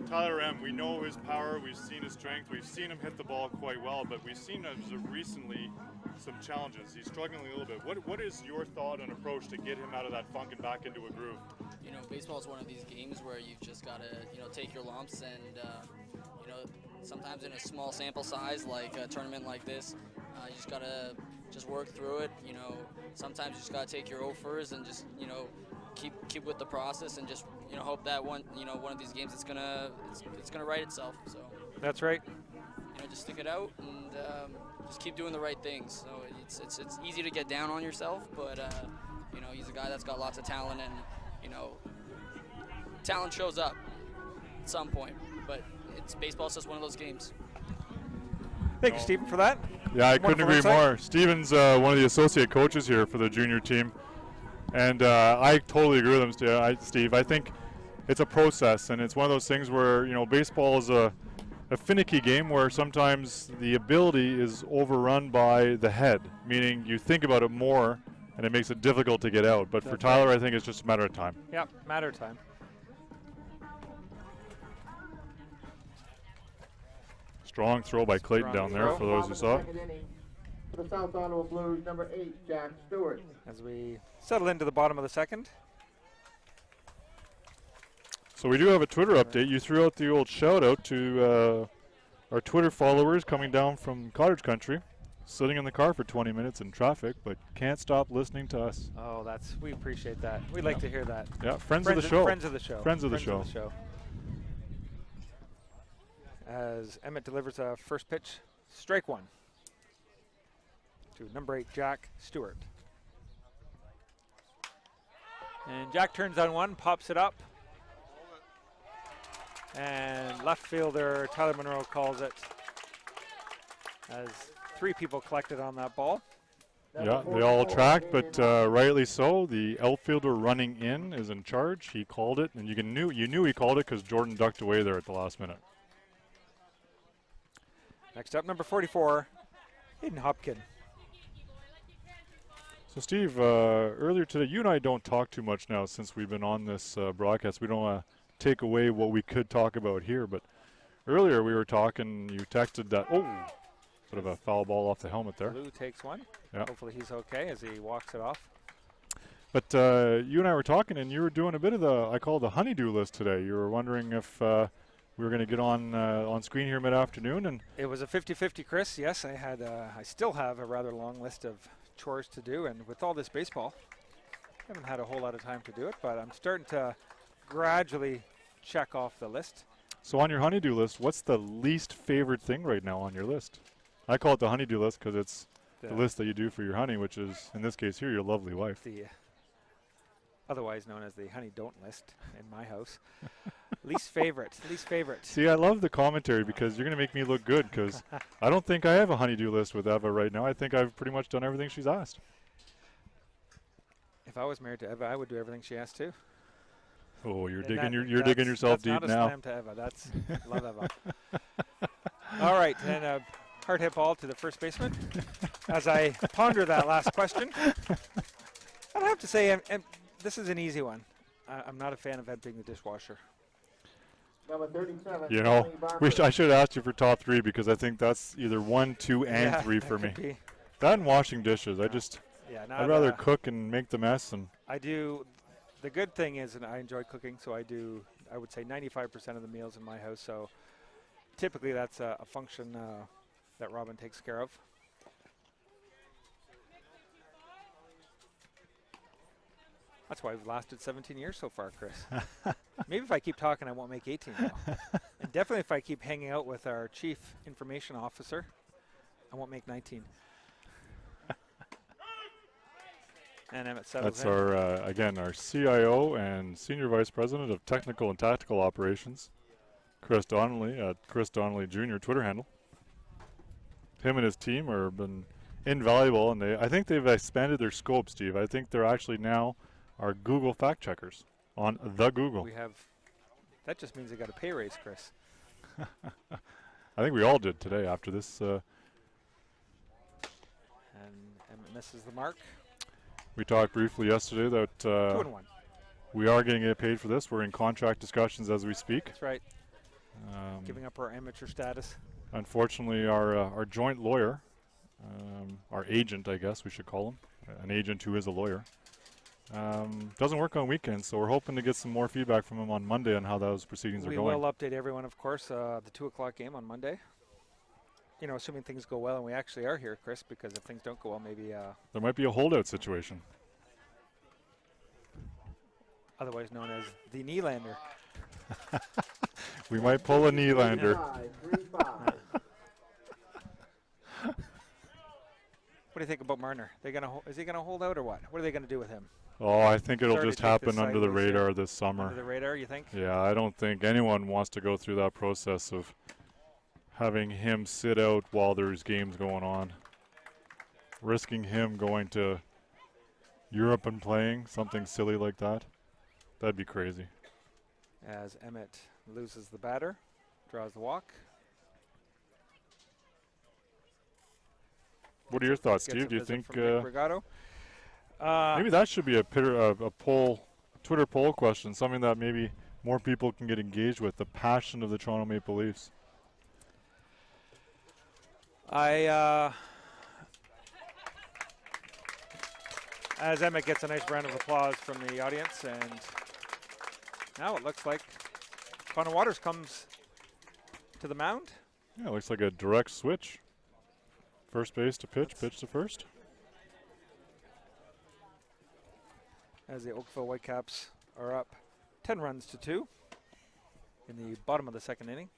Tyler M. We know his power. We've seen his strength. We've seen him hit the ball quite well, but we've seen as of recently some challenges. He's struggling a little bit. What is your thought and approach to get him out of that funk and back into a groove? You know, baseball is one of these games where you've just got to, take your lumps and, sometimes in a small sample size, like a tournament like this, you just got to work through it. Sometimes you just got to take your offers and just, keep with the process and just, hope that one of these games it's gonna right itself. So That's right. Just stick it out and just keep doing the right things. So it's easy to get down on yourself, but he's a guy that's got lots of talent, and talent shows up at some point. But baseball's just one of those games. Thank you, Stephen, for that. Yeah, I couldn't agree insight. more. Steven's one of the associate coaches here for the junior team, and I totally agree with him, Steve. I think it's a process, and it's one of those things where baseball is a finicky game where sometimes the ability is overrun by the head, meaning you think about it more, and it makes it difficult to get out. But for Tyler, I think it's just a matter of time. Yeah, matter of time. Strong throw by Clayton down there for those who saw it. For the South Ottawa Blues, number 8, Jack Stewart. As we settle into the bottom of the second. So we do have a Twitter update. You threw out the old shout out to our Twitter followers coming down from Cottage Country, sitting in the car for 20 minutes in traffic, but can't stop listening to us. Oh, we appreciate that. We like to hear that. Yeah, friends of the show. Friends of the show. Friends of the show. As Emmett delivers a first pitch, strike one to number 8, Jack Stewart. And Jack turns on one, pops it up. And left fielder Tyler Monroe calls it, as 3 people collected on that ball. Yeah, they all tracked, but rightly so. The outfielder running in is in charge. He called it, and you knew he called it because Jordan ducked away there at the last minute. Next up, number 44, Hayden Hopkin. So, Steve, earlier today, you and I don't talk too much now since we've been on this broadcast. We don't want to take away what we could talk about here, but earlier we were talking, you texted that, bit of a foul ball off the helmet there. Blue takes one. Yeah. Hopefully he's okay as he walks it off. But you and I were talking, and you were doing a bit of I call it the honeydew list today. You were wondering if we were going to get on screen here mid-afternoon, and it was a 50-50, Chris. Yes, I still have a rather long list of chores to do, and with all this baseball, I haven't had a whole lot of time to do it, but I'm starting to gradually check off the list. So on your honeydew list, what's the least favorite thing right now on your list? I call it the honeydew list because it's the list that you do for your honey, which is, in this case here, your lovely wife. The otherwise known as the honey don't list in my house. Least favorite. See, I love the commentary because you're going to make me look good because I don't think I have a honeydew list with Eva right now. I think I've pretty much done everything she's asked. If I was married to Eva, I would do everything she asked to. Oh, you're digging yourself deep now. That's not a slam to Eva. That's love Eva. All right, and a hard hit ball to the first baseman. As I ponder that last question, I'd have to say, and this is an easy one. I'm not a fan of emptying the dishwasher. Number 37. I should have asked you for top 3 because I think that's either 1, 2, and 3 for me. That and washing dishes. I'd rather cook and make the mess. And I do. The good thing is, and I enjoy cooking, so I would say 95% of the meals in my house. So typically that's a function that Robin takes care of. That's why we've lasted 17 years so far, Chris. Maybe if I keep talking, I won't make 18 now. And definitely if I keep hanging out with our chief information officer, I won't make 19. And Emmett settles that's in. our CIO and Senior Vice President of Technical and Tactical Operations, Chris Donnelly, at Chris Donnelly Jr. Twitter handle. Him and his team have been invaluable, and I think they've expanded their scope, Steve. I think they're actually now our Google fact checkers on the Google. That just means they got a pay raise, Chris. I think we all did today after this. And Emmett misses the mark. We talked briefly yesterday that 2-1. we are getting paid for this. We're in contract discussions as we speak. That's right. Giving up our amateur status. Unfortunately, our joint lawyer, our agent, I guess we should call him, an agent who is a lawyer, doesn't work on weekends. So we're hoping to get some more feedback from him on Monday on how those proceedings are going. We will update everyone, of course, the 2 o'clock game on Monday. You know, assuming things go well, and we actually are here, Chris, because if things don't go well, maybe there might be a holdout situation. Otherwise known as the Nylander. We might pull a Nylander. 3-5. What do you think about Marner? Is he gonna hold out or what? What are they gonna do with him? Oh, I think it'll Sorry to just take this happen under the sideways radar here. this summer. Under the radar, you think? Yeah, I don't think anyone wants to go through that process of having him sit out while there's games going on. Risking him going to Europe and playing something silly like that. That'd be crazy. As Emmett loses the batter, draws the walk. What are your thoughts, Gets Steve? a Do you visit think from Nick Brigado. maybe that should be a poll, Twitter poll question, something that maybe more people can get engaged with, the passion of the Toronto Maple Leafs? As Emmett gets a nice round of applause from the audience, and now it looks like Connor Waters comes to the mound. Yeah, it looks like a direct switch. First base to pitch, pitch to first. As the Oakville Whitecaps are up 10 runs to 2 in the bottom of the second inning.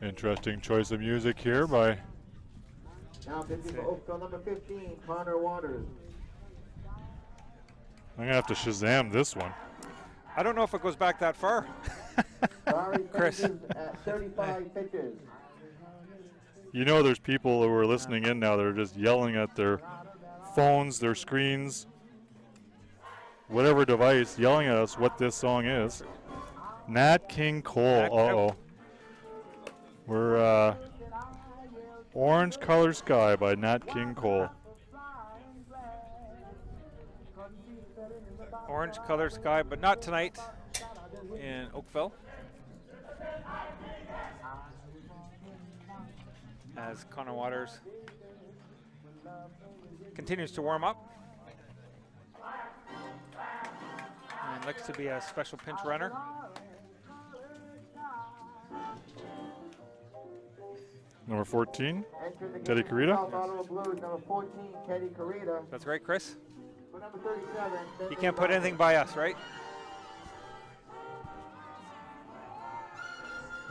Interesting choice of music here by Now pitching for Oakville, number 15, Connor Waters. I'm gonna have to Shazam this one. I don't know if it goes back that far. Barry Chris. finishes at 35 pitches. You know there's people who are listening in now that are just yelling at their phones, their screens, whatever device, yelling at us what this song is. Nat King Cole. Uh-oh. We're Orange Color Sky by Nat King Cole. Orange color sky, but not tonight in Oakville. As Connor Waters continues to warm up. And looks to be a special pinch runner. Number 14, Entering the Teddy game for Carita. South Ottawa Blues, number 14, Teddy Carita. That's right, Chris. For number 37, You can't put anything by us, right?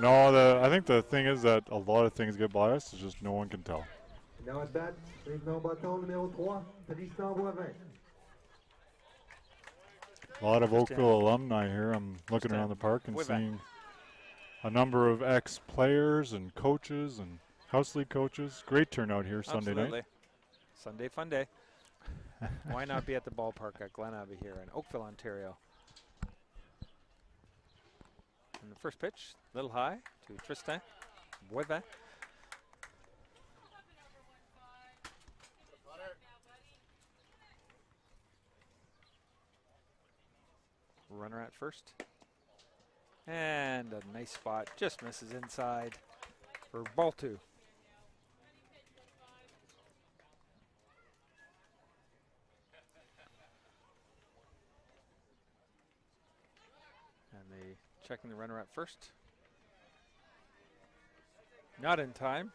No, I think the thing is that a lot of things get by us, it's just no one can tell. Now at bat, président bâton numéro 3, Tristan Boivin. A lot of Oakville alumni here. I'm looking around the park and seeing a number of ex-players and coaches and house league coaches. Great turnout here Sunday night. Sunday fun day. Why not be at the ballpark at Glen Abbey here in Oakville, Ontario? And the first pitch, a little high to Tristan Boivin. Runner at first. And a nice spot, just misses inside for ball 2. And they checking the runner at first. Not in time.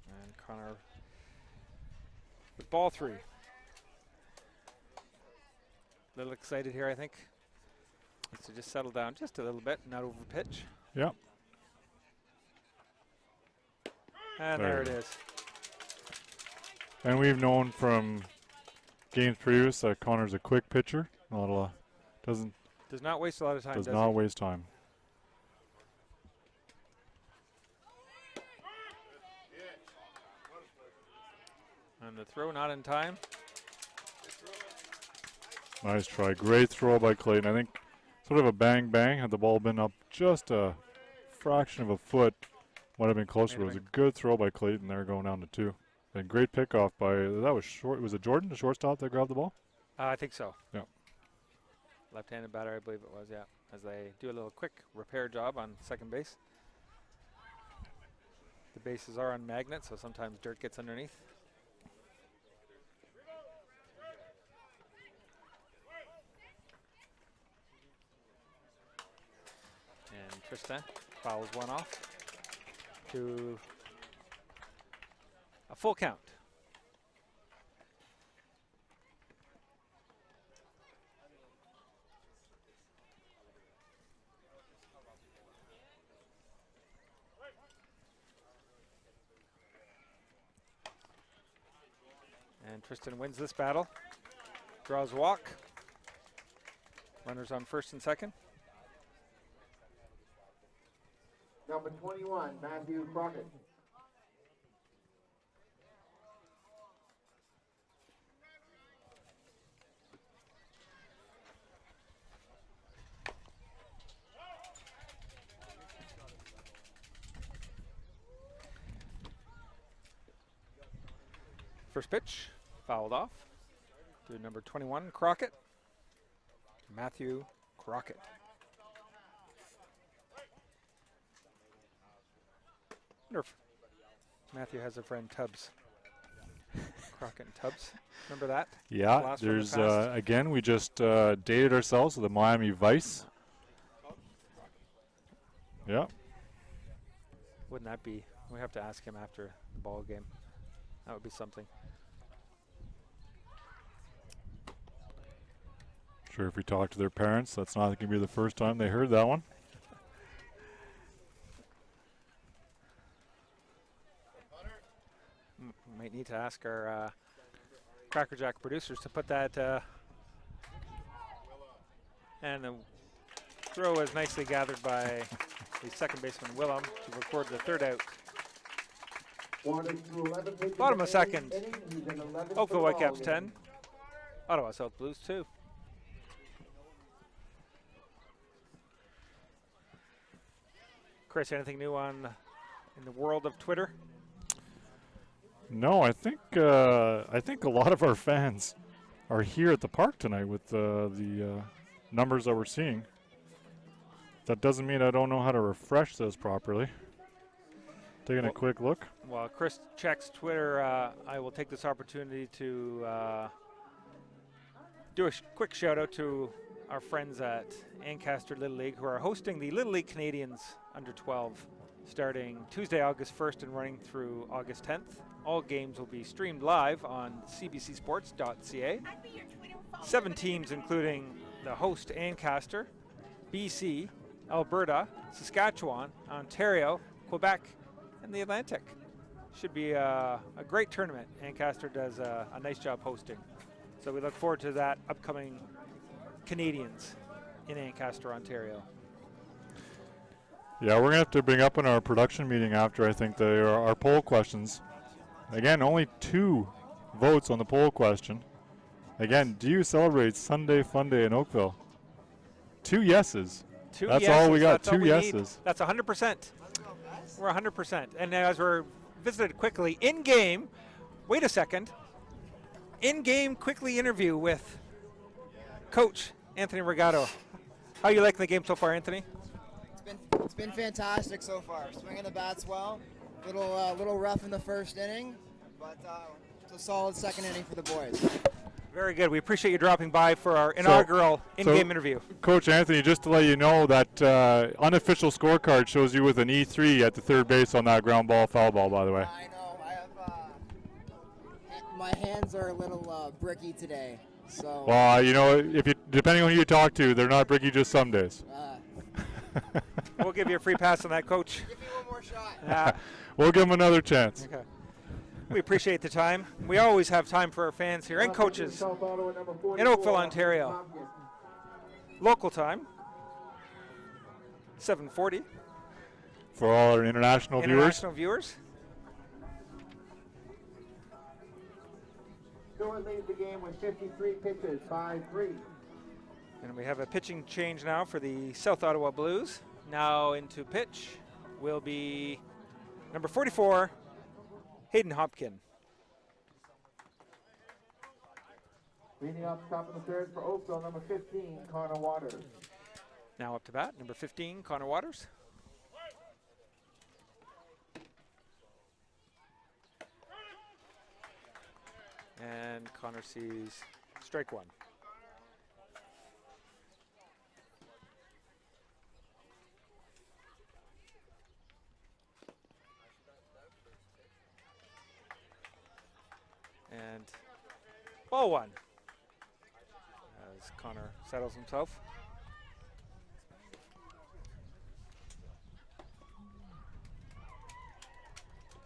And Connor with ball 3. A little excited here, I think. Needs to just settle down just a little bit, not over pitch. Yep. And there it is. And we've known from games previous, Connor's a quick pitcher. Does not waste a lot of time. Does not waste time. And the throw not in time. Nice try. Great throw by Clayton. I think sort of a bang bang. Had the ball been up just a fraction of a foot, might have been closer. But it was a good throw by Clayton there going down to 2. And great pickoff by, that was short. Was it Jordan, the shortstop, that grabbed the ball? I think so. Yeah. Left-handed batter, I believe it was, yeah. As they do a little quick repair job on second base. The bases are on magnets, so sometimes dirt gets underneath. And Tristan fouls one off to a full count. And Tristan wins this battle. Draws a walk. Runners on first and second. Number 21, Matthew Crockett. First pitch, fouled off to number 21, Crockett. Matthew Crockett. Wonder if Matthew has a friend, Tubbs. Crockett and Tubbs. Remember that? Yeah, Blast from the there's, past. again, we just dated ourselves with the Miami Vice. Yeah. Wouldn't that be? We have to ask him after the ball game. That would be something. Sure, if we talk to their parents, that's not going to be the first time they heard that one. Might need to ask our Cracker Jack producers to put that. And the throw is nicely gathered by the second baseman, Willem, to record the third out. Bottom of second. Oakville Whitecaps 10. Ottawa South Blues 2. Chris, anything new in the world of Twitter? No, I think a lot of our fans are here at the park tonight with the numbers that we're seeing. That doesn't mean I don't know how to refresh this properly. Taking a quick look. While Chris checks Twitter, I will take this opportunity to do a quick shout out to our friends at Ancaster Little League, who are hosting the Little League Canadians under 12 starting Tuesday, August 1st and running through August 10th. All games will be streamed live on cbcsports.ca. 7 teams, including the host Ancaster, BC, Alberta, Saskatchewan, Ontario, Quebec, and the Atlantic. Should be a great tournament. Ancaster does a nice job hosting. So we look forward to that upcoming Canadians in Ancaster, Ontario. Yeah, we're going to have to bring up in our production meeting after, I think, our poll questions. Again, only 2 votes on the poll question. Again, do you celebrate Sunday Fun Day in Oakville? 2 yeses. That's yeses. all we got, That's 2 all yeses. need. That's 100%. We're 100%. And as we're visited quickly, in-game, wait a second, in-game quickly interview with Coach Anthony Regato. How you liking the game so far, Anthony? It's been fantastic so far. Swinging the bats well. Little rough in the first inning, but it's a solid second inning for the boys. Very good. We appreciate you dropping by for our inaugural in-game interview. Coach Anthony, just to let you know that unofficial scorecard shows you with an E3 at the third base on that ground ball foul ball, by the way. I know. I have my hands are a little bricky today. So. Well, you know, depending on who you talk to, they're not bricky just some days. We'll give you a free pass on that, Coach. Give me one more shot. We'll give him another chance. Okay. We appreciate the time. We always have time for our fans here and coaches in Oakville, Ontario. Local time, 7:40. For all our international viewers. Stewart leads the game with 53 pitches, 5-3. And we have a pitching change now for the South Ottawa Blues. Now into pitch will be number 44, Hayden Hopkin. Leading up top of the third for Oakville, number 15, Connor Waters. Now up to bat, number 15, Connor Waters. And Connor sees strike one. And ball one as Connor settles himself.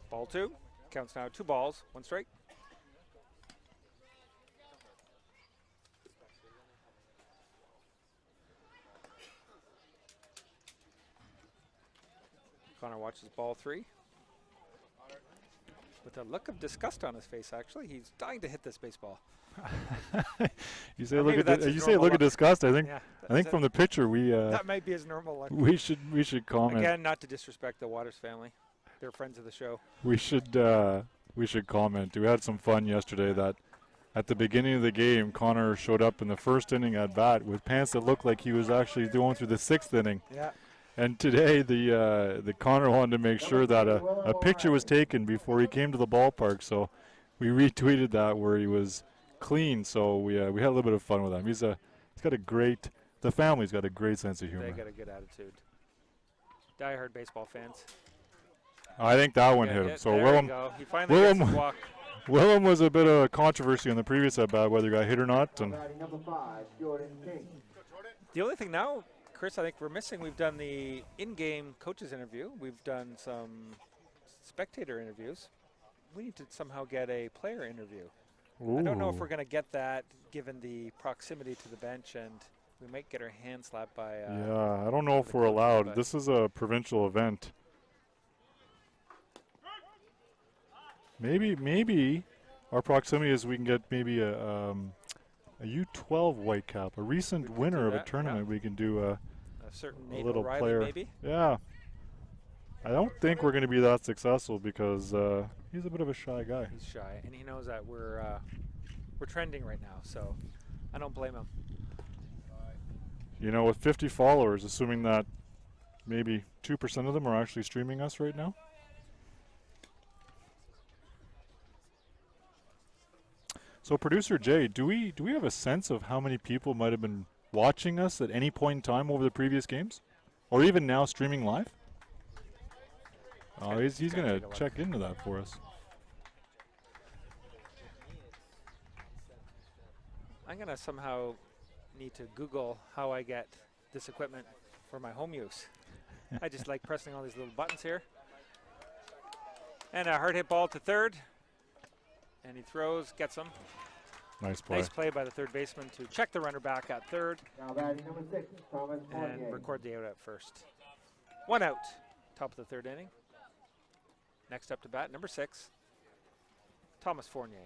Ball two. Counts now 2 balls, 1 strike. Connor watches ball 3 with a look of disgust on his face. Actually, he's dying to hit this baseball. You say look at disgust. I think from the picture that might be his normal look. We should comment. Again, not to disrespect the Waters family. They're friends of the show. We should comment. We had some fun yesterday that at the beginning of the game, Connor showed up in the first inning at bat with pants that looked like he was actually going through the 6th inning. Yeah. And today, the Connor wanted to make sure that a picture was taken before he came to the ballpark. So we retweeted that where he was clean. So we had a little bit of fun with him. He's got a great. The family's got a great sense of humor. They got a good attitude. Die-hard baseball fans. I think that one hit him. So Willem was a bit of a controversy on the previous at bat whether he got hit or not. And the only thing now, Chris, I think we're missing. We've done the in-game coaches interview. We've done some spectator interviews. We need to somehow get a player interview. Ooh. I don't know if we're going to get that given the proximity to the bench, and we might get our hand slapped by. Yeah, I don't know if we're allowed. This is a provincial event. Maybe our proximity is we can get maybe a U12 Whitecap, a recent winner of a tournament. Yeah. We can do a certain little Riley player. Maybe? Yeah. I don't think we're going to be that successful because he's a bit of a shy guy. He's shy, and he knows that we're trending right now, so I don't blame him. You know, with 50 followers, assuming that maybe 2% of them are actually streaming us right now. So, Producer Jay, do we have a sense of how many people might have been watching us at any point in time over the previous games, or even now streaming live? Oh, he's going to check into that for us. I'm going to somehow need to Google how I get this equipment for my home use. I just like pressing all these little buttons here. And a hard hit ball to third. And he throws, gets him. Nice play. Nice play by the third baseman to check the runner back at third. Now batting number 6, Thomas Fournier. And record the out at first. 1 out, top of the 3rd inning. Next up to bat, number 6, Thomas Fournier.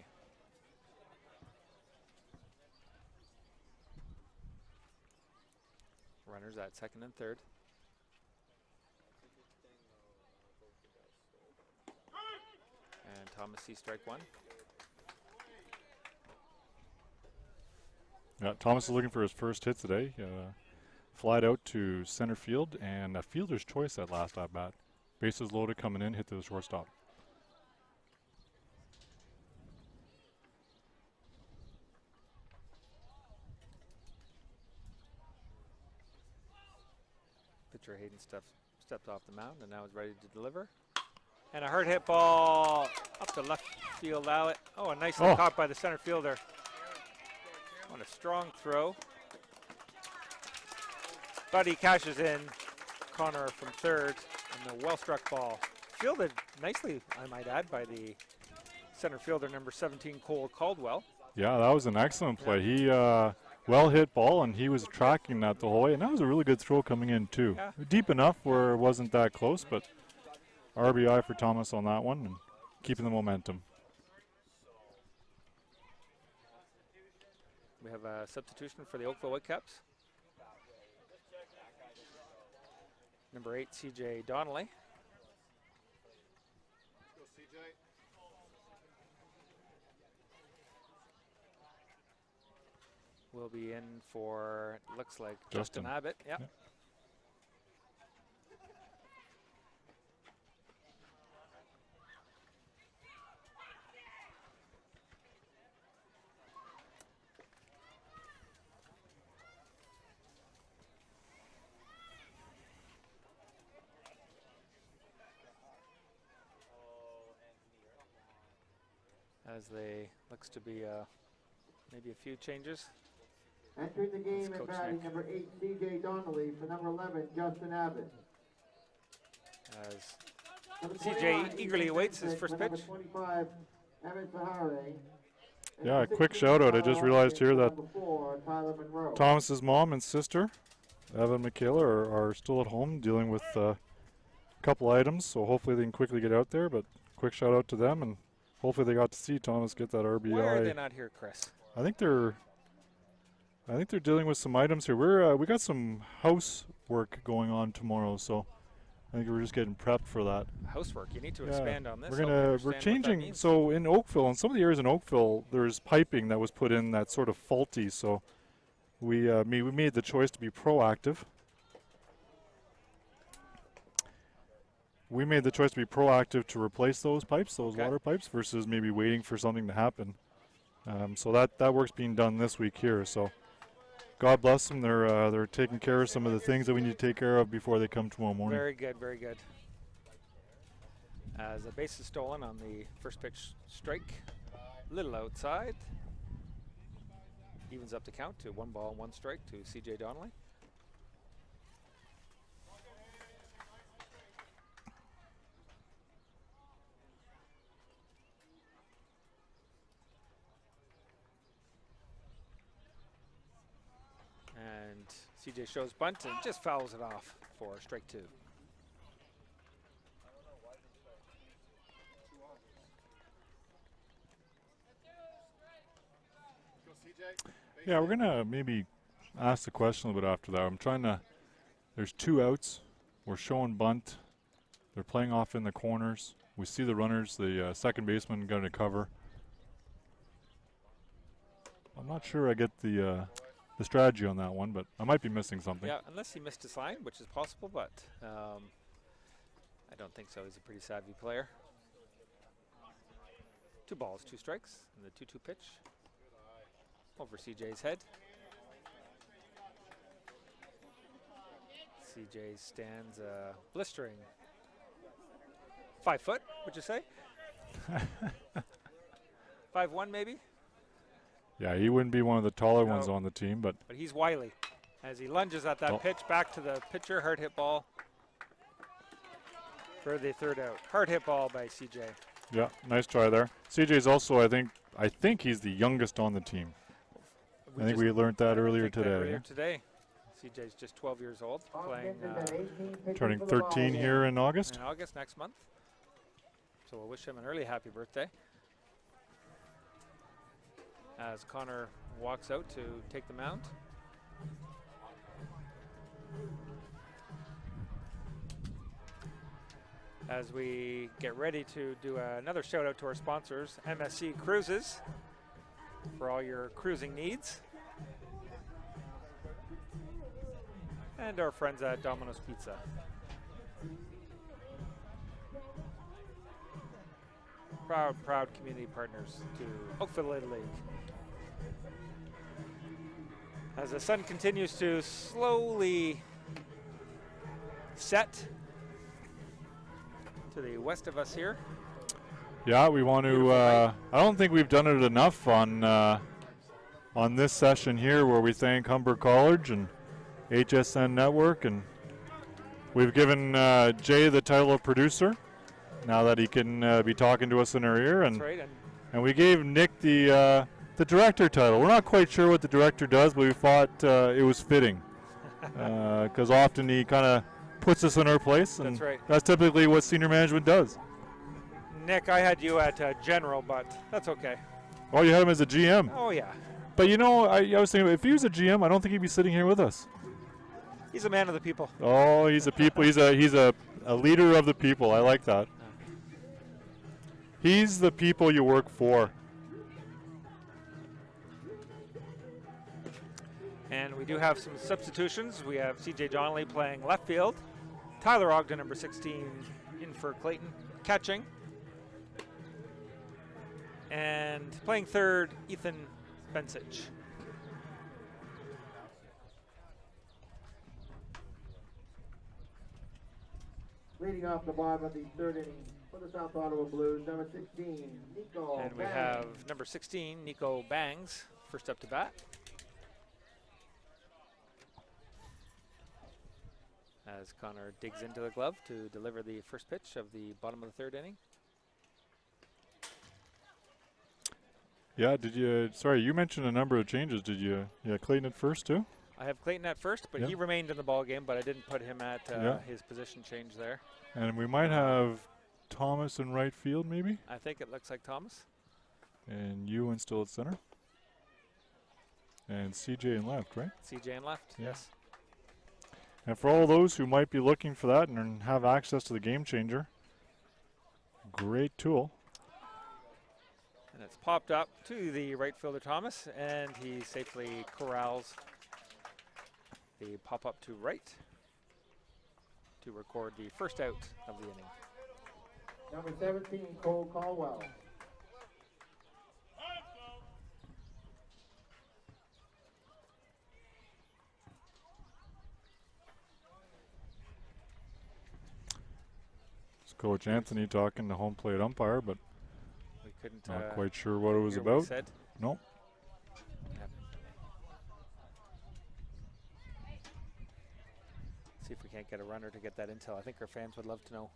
Runners at 2nd and 3rd. And Thomas sees strike 1. Yeah, Thomas is looking for his first hit today. Flied out to center field, and a fielder's choice at last at bat. Bases loaded coming in, hit to the shortstop. Pitcher Hayden stepped off the mound and now is ready to deliver. And a hard hit ball up the left field outlet. Oh, a nicely caught by the center fielder. On a strong throw. But he cashes in. Connor from third, and the well-struck ball. Fielded nicely, I might add, by the center fielder number 17, Cole Caldwell. Yeah, that was an excellent play. He well hit ball, and he was tracking that the whole way, and that was a really good throw coming in too. Yeah. Deep enough where it wasn't that close, but RBI for Thomas on that one and keeping the momentum. We have a substitution for the Oakville Whitecaps. Number 8, CJ Donnelly. Will be in for, looks like, Justin Abbott. Yeah. Yeah. As they, looks to be maybe a few changes. Entering the game That's and Coach batting Nick. number 8, C.J. Donnelly. For number 11, Justin Abbott. As Number CJ 21, eagerly Ethan awaits his Vincent. first For number pitch. 25, Emmett Sahare. And Yeah, number a quick 16, shout out. I Tyler just realized Austin. here For that number 4, Tyler Monroe. Thomas's mom and sister, Evan and Michaela, are still at home dealing with a couple items, so hopefully they can quickly get out there. But quick shout out to them, and hopefully they got to see Thomas get that RBI. Why are they not here, Chris? I think they're dealing with some items here. We got some housework going on tomorrow, so I think we're just getting prepped for that. Housework. You need to Yeah, expand on this. We're Help me we're understand what that changing. means. So in Oakville, in some of the areas in Oakville, there's piping that was put in that's sort of faulty. So we made the choice to be proactive. We made the choice to be proactive to replace those pipes, those Okay. water pipes, versus maybe waiting for something to happen. So that work's being done this week here. So God bless them. They're taking care of some of the things that we need to take care of before they come tomorrow morning. Very good, very good. As a base is stolen on the first pitch strike, little outside. Evens up the count to 1 ball, 1 strike to CJ Donnelly. And CJ shows bunt and just fouls it off for strike 2. Yeah, we're gonna maybe ask the question a little bit after that. I'm trying to. There's 2 outs. We're showing bunt. They're playing off in the corners. We see the runners. The second baseman going to cover. I'm not sure I get the strategy on that one, but I might be missing something. Yeah, unless he missed a sign, which is possible, but I don't think so. He's a pretty savvy player. 2 balls, 2 strikes, and the 2-2 pitch over CJ's head. CJ stands blistering 5 foot, would you say? 5'1" maybe? Yeah, he wouldn't be one of the taller ones No. on the team, but But he's wily as he lunges at that Oh. pitch back to the pitcher. Hard hit ball for the 3rd out. Hard hit ball by CJ. yeah, nice try there. CJ's also, I think he's the youngest on the team. I think we learned that earlier today. Earlier today. CJ's just 12 years old, playing Turning 13 here in August. in August next month. So we'll wish him an early happy birthday. As Connor walks out to take the mound. As we get ready to do another shout out to our sponsors, MSC Cruises, for all your cruising needs. And our friends at Domino's Pizza. Proud community partners to Oakville Little League. As the sun continues to slowly set to the west of us here. Yeah, we want to. Beautiful night. I don't think we've done it enough on this session here, where we thank Humber College and HSN Network, and we've given Jay the title of producer. Now that he can be talking to us in our ear, and That's right, and And we gave Nick the director title. We're not quite sure what the director does, but we thought it was fitting. Because often he kind of puts us in our place. And That's right. That's typically what senior management does. Nick, I had you at general, but that's okay. Oh, you had him as a GM. Oh, yeah. But you know, I was thinking, if he was a GM, I don't think he'd be sitting here with us. He's a man of the people. Oh, he's a people. He's a leader of the people. I like that. He's the people you work for. And we do have some substitutions. We have CJ Donnelly playing left field. Tyler Ogden, number 16, in for Clayton, catching. And playing third, Ethan Bensich. Leading off the bottom of the third inning for the South Ottawa Blues, number 16, Nico And we Bangs. have number 16, Nico Bangs, first up to bat. As Connor digs into the glove to deliver the first pitch of the bottom of the third inning. Yeah, did you, sorry, you mentioned a number of changes. Did you, yeah, Clayton at first too? I have Clayton at first, but Yeah. he remained in the ball game, but I didn't put him at Yeah. his position change there. And we might have Thomas in right field maybe? I think it looks like Thomas. And Ewan still at center? And CJ in left, right? CJ in left, Yeah. yes. And for all those who might be looking for that and have access to the Game Changer, great tool. And it's popped up to the right fielder Thomas, and he safely corrals the pop up to right to record the first out of the inning. Number 17, Cole Caldwell. It's Coach Anthony talking to home plate umpire, but We couldn't not quite sure what it was hear what he about. said. Nope. Yep. See if we can't get a runner to get that intel. I think our fans would love to know.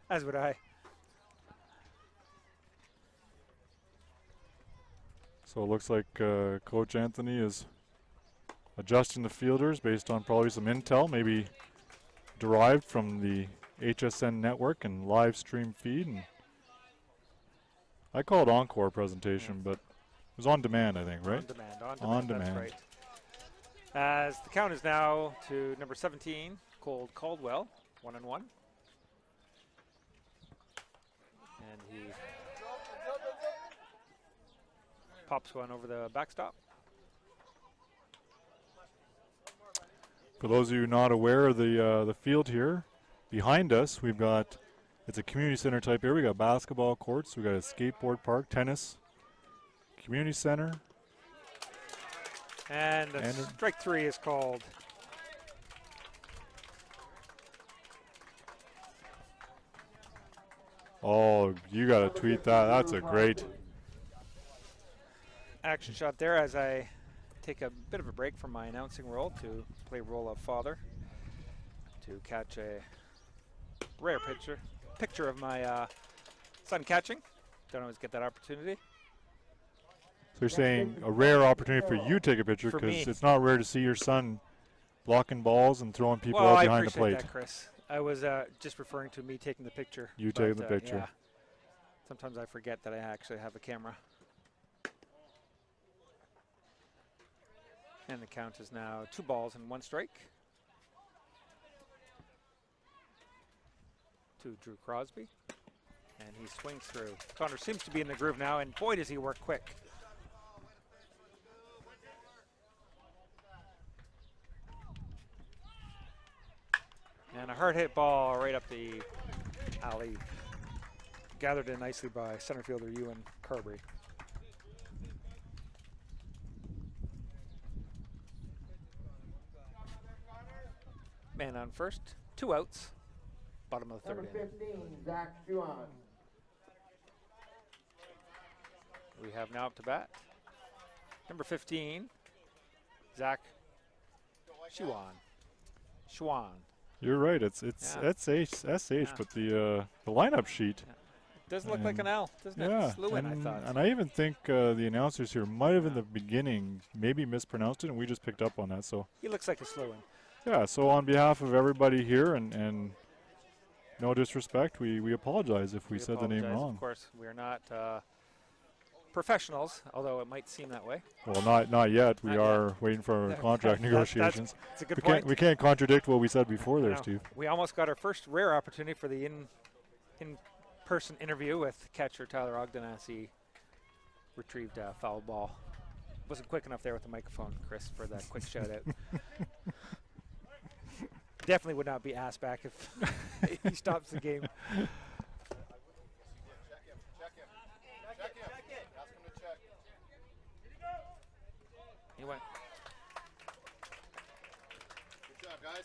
As would I. So it looks like Coach Anthony is adjusting the fielders based on probably some intel, maybe derived from the HSN network and live stream feed. And I call it encore presentation, but it was on demand, I think, right? On demand. On That's demand. right. As the count is now to number 17, Cole Caldwell, 1-1. And he pops one over the backstop. For those of you not aware of the field here, behind us we've got, it's a community center type area. We got basketball courts, we got a skateboard park, tennis, community center. And And strike three is called. Oh, you got to tweet that. That's a great. Action shot there as I take a bit of a break from my announcing role to play role of father to catch a rare picture of my son catching. Don't always get that opportunity. So you're saying a rare opportunity for you to take a picture For me. because it's not rare to see your son blocking balls and throwing people Well, out I behind the appreciate plate. that, Chris. I was just referring to me taking the picture. You but, taking the picture. Yeah. Sometimes I forget that I actually have a camera. And the count is now 2 balls and 1 strike. To Drew Crosby. And he swings through. Connor seems to be in the groove now, and boy, does he work quick. And a hard hit ball right up the alley. Gathered in nicely by center fielder Ewan Carberry. Man on first, 2 outs. Bottom of the Number third inning. 15, Zach Schuon. We have now up to bat. Number 15, Zach Schwan. You're right. It's Yeah. SH, Yeah. but the lineup sheet Doesn't look like an L, doesn't Yeah, it? Slewin, I thought. and I even think the announcers here might have in the beginning maybe mispronounced it, and we just picked up on that. So He looks like a Slewin. yeah, so on behalf of everybody here, and no disrespect, we apologize if we said the name apologize. wrong. Of course, we are not professionals, although it might seem that way. Well, not yet. We Not are yet. waiting for That- contract negotiations. That's a good We point. we can't contradict what we said before I there, know. Steve. We almost got our first rare opportunity for the in-person interview with catcher Tyler Ogden as he retrieved a foul ball. Wasn't quick enough there with the microphone, Chris, for that quick shout out. Definitely would not be asked back if he stops the game. He went. Good job, guys.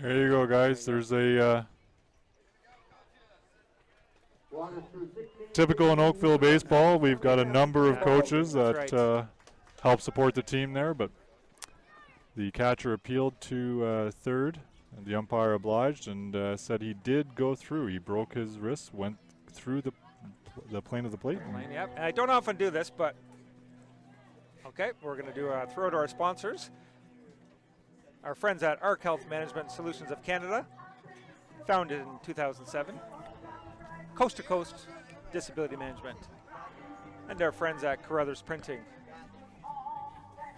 There you go, guys. There's a typical in Oakville baseball. We've got a number of coaches That's that help support the team there, but the catcher appealed to third, and the umpire obliged and said he did go through. He broke his wrist, went through the plane of the plate. Yep. And I don't often do this, but okay, we're going to do a throw to our sponsors. Our friends at Arc Health Management Solutions of Canada, founded in 2007. Coast to Coast Disability Management. And our friends at Carruthers Printing,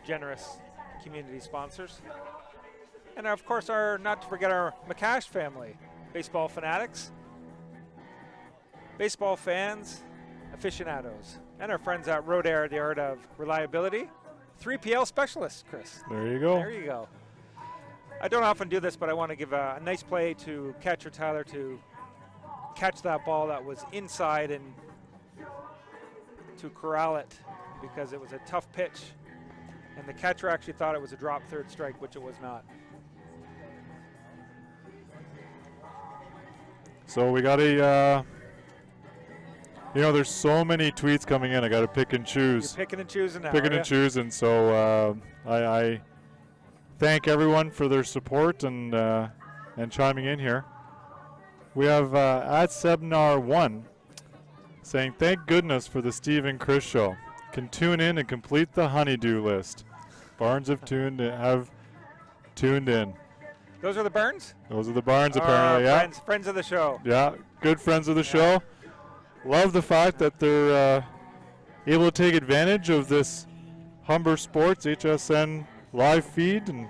generous community sponsors. And of course, not to forget our McCash family, baseball fanatics, baseball fans, aficionados, and our friends at Road Air, the art of reliability, 3PL specialists, Chris. There you go. There you go. I don't often do this, but I want to give a nice play to catcher Tyler to catch that ball that was inside and to corral it because it was a tough pitch. And the catcher actually thought it was a drop third strike, which it was not. So we got a, there's so many tweets coming in. I got to pick and choose. You're picking and choosing now. Picking are and ya? choosing. So I thank everyone for their support and chiming in here. We have at Sebnar1 saying, thank goodness for the Steve and Chris show. Can tune in and complete the honeydew list. Barnes have tuned in. Those are the Burns? Those are the Barnes apparently, yeah. Friends of the show. Yeah, good friends of the show. Love the fact that they're able to take advantage of this Humber Sports HSN live feed and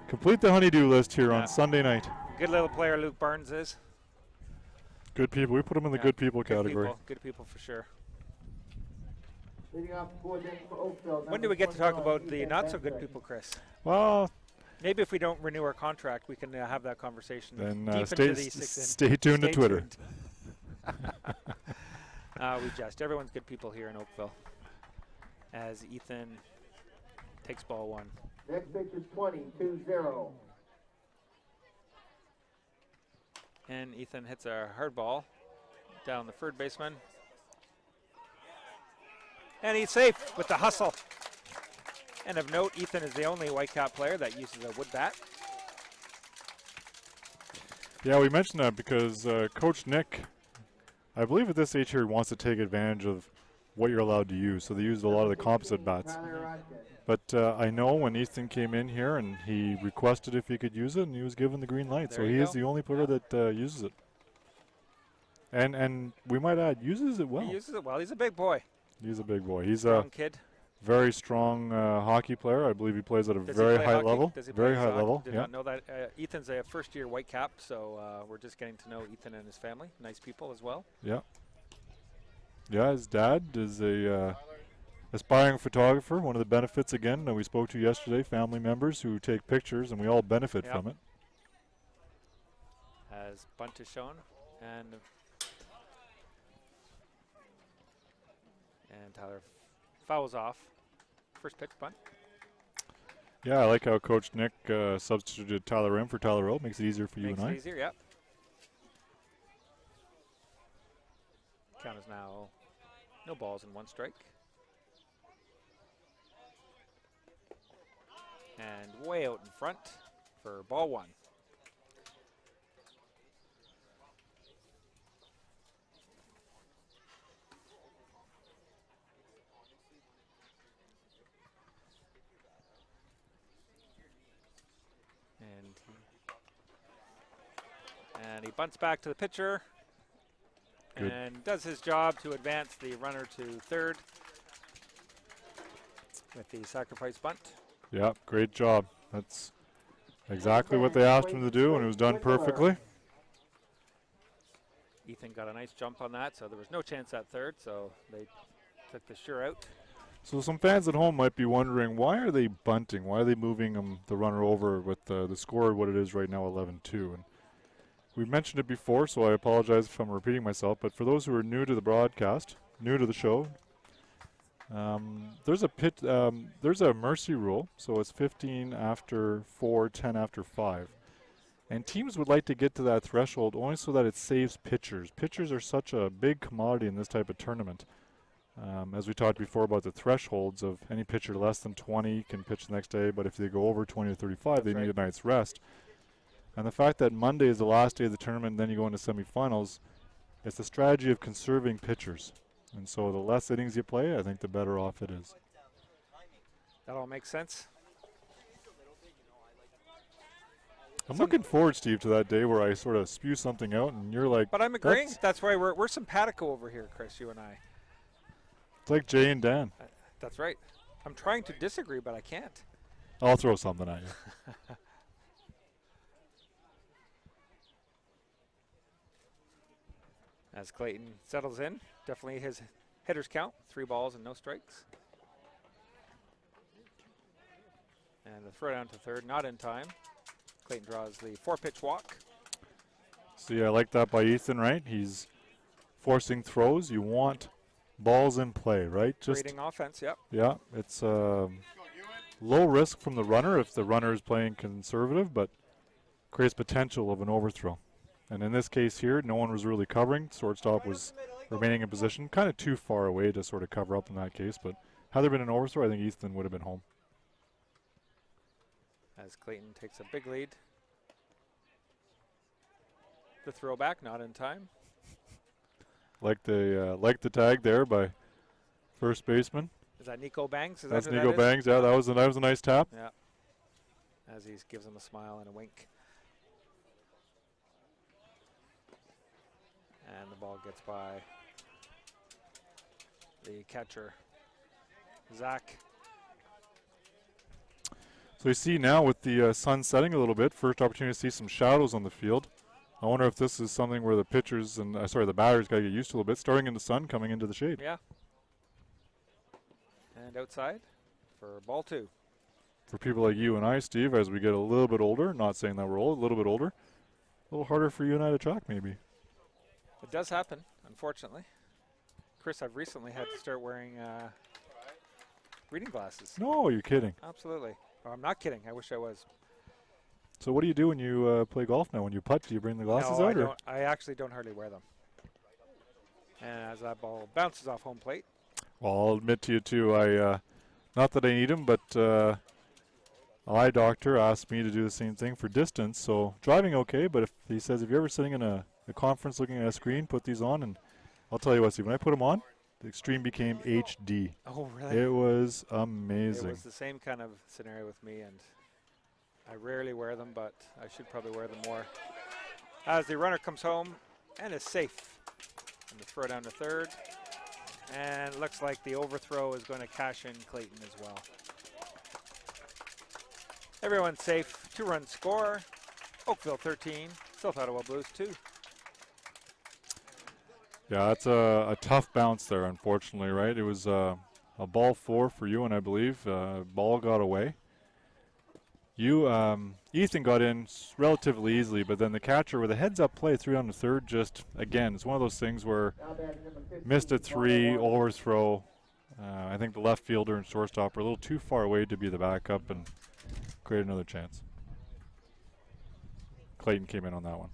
complete the honeydew list here on Sunday night. Good little player Luke Barnes is. Good people. We put them in the good people category. Good people for sure. Leading off the board then for Oakville, When do we get to talk about the not so good people, Chris? Well, maybe if we don't renew our contract, we can have that conversation. then deep stay, into the sixth inning. stay tuned to Twitter. We just. Everyone's good people here in Oakville. As Ethan takes ball one. Next pitch is 20-2-0. And Ethan hits a hard ball down the third baseman. And he's safe with the hustle. And of note, Ethan is the only Whitecap player that uses a wood bat. Yeah, we mentioned that because Coach Nick, I believe at this age here, wants to take advantage of what you're allowed to use. So they used a lot of the composite bats. But I know when Ethan came in here and he requested if he could use it, and he was given the green light. There So you he is go. the only player that uses it. And we might add, uses it well. He uses it well. He's a big boy. He's a big boy. He's Strong a kid. very strong hockey player. I believe he plays at a Does he very play high hockey? level. Does he Very play high soccer? level. Did Yeah. not know that. Ethan's a first-year Whitecap, so we're just getting to know Ethan and his family. Nice people as well. Yeah. Yeah, his dad is a aspiring photographer. One of the benefits, again, that we spoke to yesterday, family members who take pictures, and we all benefit from it. As bunt is shown, and Tyler fouls off. First pitch bunt. Yeah, I like how Coach Nick substituted Tyler in for Tyler O. Makes it easier for you Makes and I. it easier, yep. Count is now no balls and one strike. And way out in front for ball one. And he bunts back to the pitcher. Good. And does his job to advance the runner to third with the sacrifice bunt. Yeah, great job. That's exactly what they asked him to do, and it was done perfectly. Ethan got a nice jump on that, so there was no chance at third, so they took the sure out. So some fans at home might be wondering, why are they bunting? Why are they moving the runner over with the score what it is right now, 11-2? And we've mentioned it before, so I apologize if I'm repeating myself, but for those who are new to the broadcast, new to the show, there's a mercy rule, so it's 15 after 4, 10 after 5. And teams would like to get to that threshold only so that it saves pitchers. Pitchers are such a big commodity in this type of tournament. As we talked before about the thresholds of any pitcher less than 20 can pitch the next day, but if they go over 20 or 35, they need a night's rest. And the fact that Monday is the last day of the tournament, then you go into semifinals, it's the strategy of conserving pitchers. And so the less innings you play, I think the better off it is. That all makes sense. I'm looking forward, Steve, to that day where I sort of spew something out and you're like, but I'm agreeing. That's why we're simpatico over here, Chris, you and I. It's like Jay and Dan. That's right. I'm trying to disagree, but I can't. I'll throw something at you. As Clayton settles in, definitely his hitters count, 3 balls and no strikes. And the throw down to third, not in time. Clayton draws the 4-pitch walk. See, I like that by Ethan, right? He's forcing throws. You want balls in play, right? Just creating offense, yep. Yeah, it's low risk from the runner if the runner is playing conservative, but creates potential of an overthrow. And in this case here, no one was really covering. Shortstop was remaining in position, kind of too far away to sort of cover up in that case. But had there been an overthrow, I think Ethan would have been home. As Clayton takes a big lead. The throwback, not in time. Like the tag there by first baseman. Is that Nico Bangs? That's Nico Bangs. Yeah, that was a nice tap. Yeah. As he gives him a smile and a wink. And the ball gets by the catcher, Zach. So you see now with the sun setting a little bit, first opportunity to see some shadows on the field. I wonder if this is something where the pitchers and the batters got to get used to a little bit, starting in the sun, coming into the shade. Yeah. And outside for ball 2. For people like you and I, Steve, as we get a little bit older, not saying that we're old, a little bit older, a little harder for you and I to track maybe. It does happen, unfortunately. Chris, I've recently had to start wearing reading glasses. No, you're kidding. Absolutely. Oh, I'm not kidding. I wish I was. So what do you do when you play golf now? When you putt, do you bring the glasses out? No, I actually don't hardly wear them. And as that ball bounces off home plate. Well, I'll admit to you, too, I not that I need them, but an eye doctor asked me to do the same thing for distance. So driving okay, but if he says if you're ever sitting in a conference looking at a screen, put these on, and I'll tell you what, Steve, when I put them on, the Extreme became HD. Oh, really? It was amazing. It was the same kind of scenario with me, and I rarely wear them, but I should probably wear them more. As the runner comes home and is safe. And the throw down to third. And it looks like the overthrow is going to cash in Clayton as well. Everyone's safe. 2-run score. Oakville 13. South Ottawa Blues 2. Yeah, that's a tough bounce there, unfortunately, right? It was a ball 4 for you, and I believe ball got away. Ethan got in relatively easily, but then the catcher with a heads-up play 3 on the third, just again, it's one of those things where missed a 3 overthrow. I think the left fielder and shortstop were a little too far away to be the backup and create another chance. Clayton came in on that one.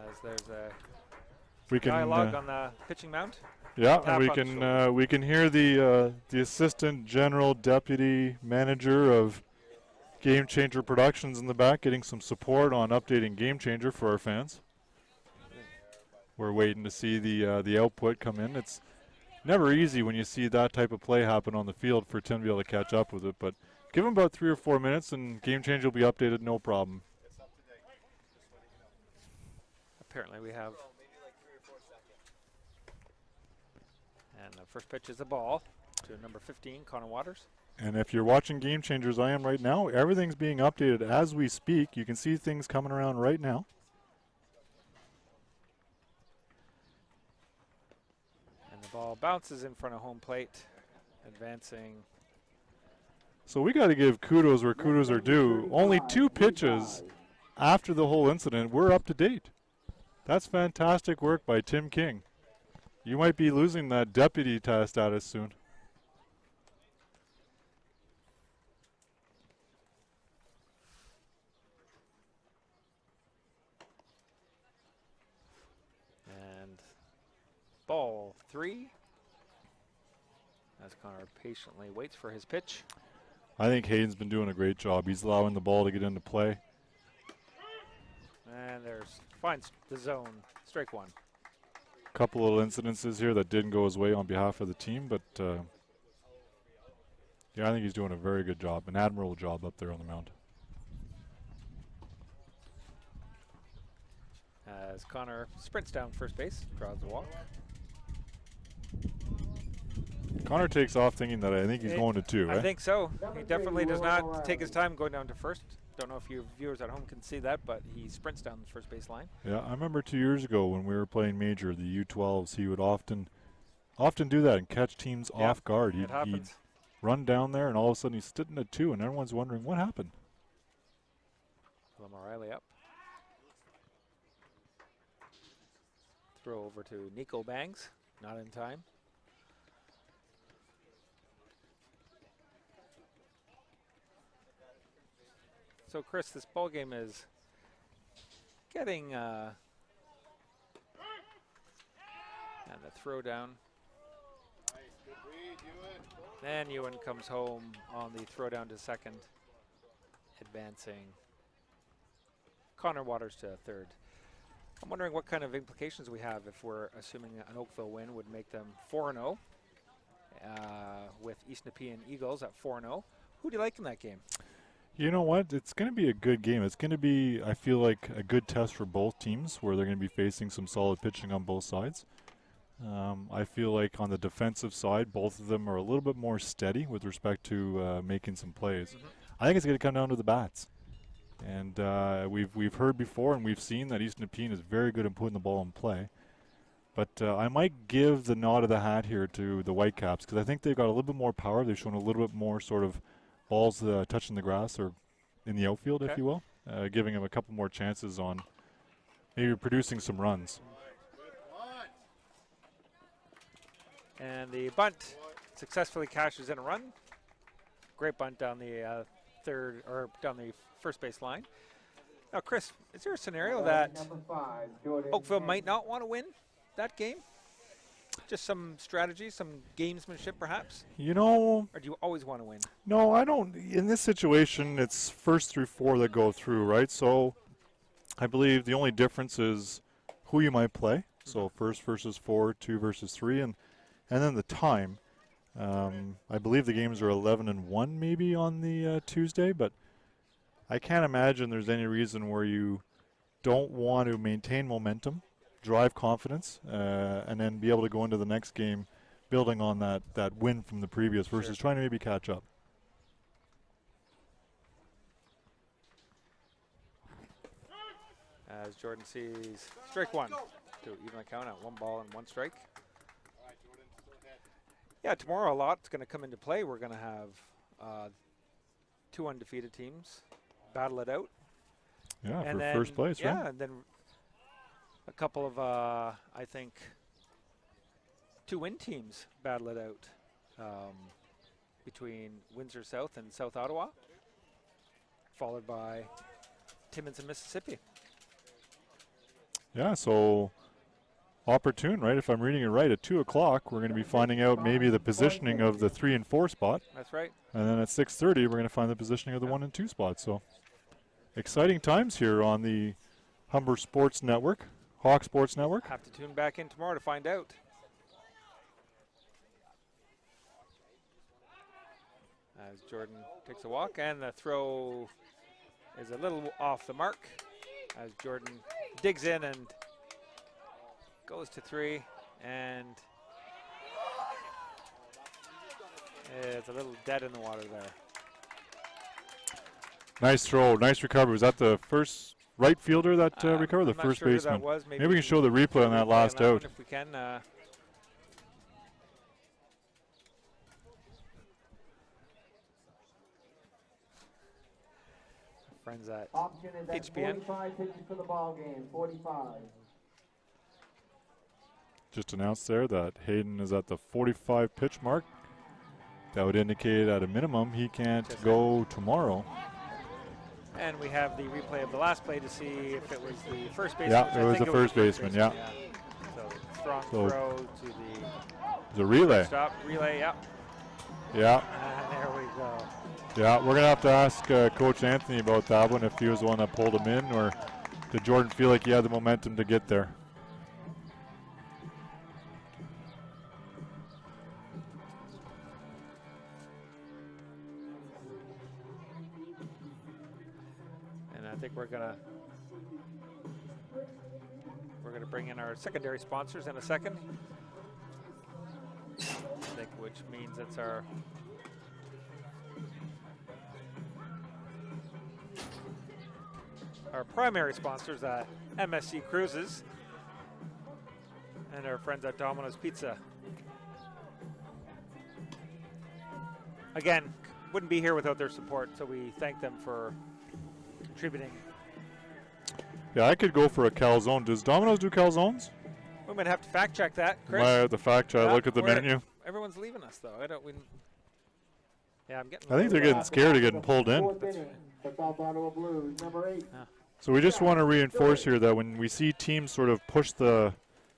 As there's a dialogue on the pitching mound. Yeah, and we can hear the assistant general deputy manager of Game Changer Productions in the back getting some support on updating Game Changer for our fans. We're waiting to see the output come in. It's never easy when you see that type of play happen on the field for Tim to be able to catch up with it. But give him about 3 or 4 minutes, and Game Change will be updated, no problem. Apparently we have. And the first pitch is a ball to number 15, Connor Waters. And if you're watching Game Changers, I am right now, everything's being updated as we speak. You can see things coming around right now. And the ball bounces in front of home plate, advancing. So we got to give kudos where kudos are due. Only 2 pitches after the whole incident, we're up to date. That's fantastic work by Tim King. You might be losing that deputy status soon. And ball 3. As Connor patiently waits for his pitch. I think Hayden's been doing a great job. He's allowing the ball to get into play. And there's finds the zone, strike 1. Couple little incidences here that didn't go his way on behalf of the team, but yeah, I think he's doing a very good job, an admirable job up there on the mound. As Connor sprints down first base, draws the walk. Connor takes off thinking that I think he's going to 2, right? I think so. He definitely does not take his time going down to first. Don't know if you viewers at home can see that, but he sprints down the first base line. Yeah, I remember 2 years ago when we were playing major, the U12s, he would often do that and catch teams off guard. He'd run down there, and all of a sudden he's sitting at 2, and everyone's wondering what happened. Riley up. Throw over to Nico Bangs, not in time. So, Chris, this ball game is getting and the throw down. And Ewan comes home on the throw down to second, advancing Connor Waters to third. I'm wondering what kind of implications we have if we're assuming an Oakville win would make them 4-0 with East Nepean Eagles at 4-0. Who do you like in that game? You know what? It's going to be a good game. It's going to be, I feel like, a good test for both teams where they're going to be facing some solid pitching on both sides. I feel like on the defensive side, both of them are a little bit more steady with respect to making some plays. I think it's going to come down to the bats. And we've heard before and we've seen that East Nepean is very good at putting the ball in play. But I might give the nod of the hat here to the Whitecaps because I think they've got a little bit more power. They've shown a little bit more sort of balls touching the grass or in the outfield, if you will, giving them a couple more chances on maybe producing some runs. And the bunt successfully cashes in a run. Great bunt down the down the first base line. Now, Chris, is there a scenario that Oakville might not want to win that game? Just some strategy, some gamesmanship, perhaps? You know, or do you always want to win? No, I don't. In this situation, it's first through 4 that go through, right? So I believe the only difference is who you might play. So first versus 4, 2 versus 3, and then the time. I believe the games are 11 and 1 maybe on the Tuesday, but I can't imagine there's any reason where you don't want to maintain momentum, drive confidence, and then be able to go into the next game building on that win from the previous versus trying to maybe catch up. As Jordan sees strike 1 to even the count at 1 ball and 1 strike. Yeah, tomorrow a lot's going to come into play. We're going to have 2 undefeated teams battle it out. Yeah, and for then, first place, right? Yeah, and then a couple of, I think, 2 win teams battle it out between Windsor South and South Ottawa, followed by Timmins and Mississippi. Yeah, so opportune, right? If I'm reading it right, at 2 o'clock, we're going to be finding out maybe the positioning of the 3 and 4 spot. That's right. And then at 6:30, we're going to find the positioning of the 1 and 2 spots. So exciting times here on the Humber Sports Network, Hawk Sports Network. Have to tune back in tomorrow to find out. as Jordan takes a walk, and the throw is a little off the mark as Jordan digs in and goes to 3, and it's a little dead in the water there. Nice throw, nice recovery. Was that the first right fielder that recovered, the first sure who baseman? that was. Maybe we can show the replay on that last out. If we can. Friends at Option is at HPN. 45 pitches for the ball game. 45. Just announced there that Hayden is at the 45 pitch mark. That would indicate at a minimum he can't go tomorrow. And we have the replay of the last play to see if it was the first baseman. Yeah, it was the first baseman, yeah. So strong So throw to the relay. stop relay, yeah. Yeah. And there we go. Yeah, we're going to have to ask Coach Anthony about that one, if he was the one that pulled him in, or did Jordan feel like he had the momentum to get there? And I think we're gonna bring in our secondary sponsors in a second. I think, which means it's our primary sponsors at MSC Cruises and our friends at Domino's Pizza. Again, wouldn't be here without their support, so we thank them for contributing. Yeah, I could go for a calzone. Does Domino's do calzones? We might have to fact check that, Chris. Might have to fact check. Yeah, Look at the menu. Everyone's leaving us, though. Yeah, I'm getting. I think they're getting scared of getting pulled in. Ottawa Blues, number 8. So we just want to reinforce here that when we see teams sort of push the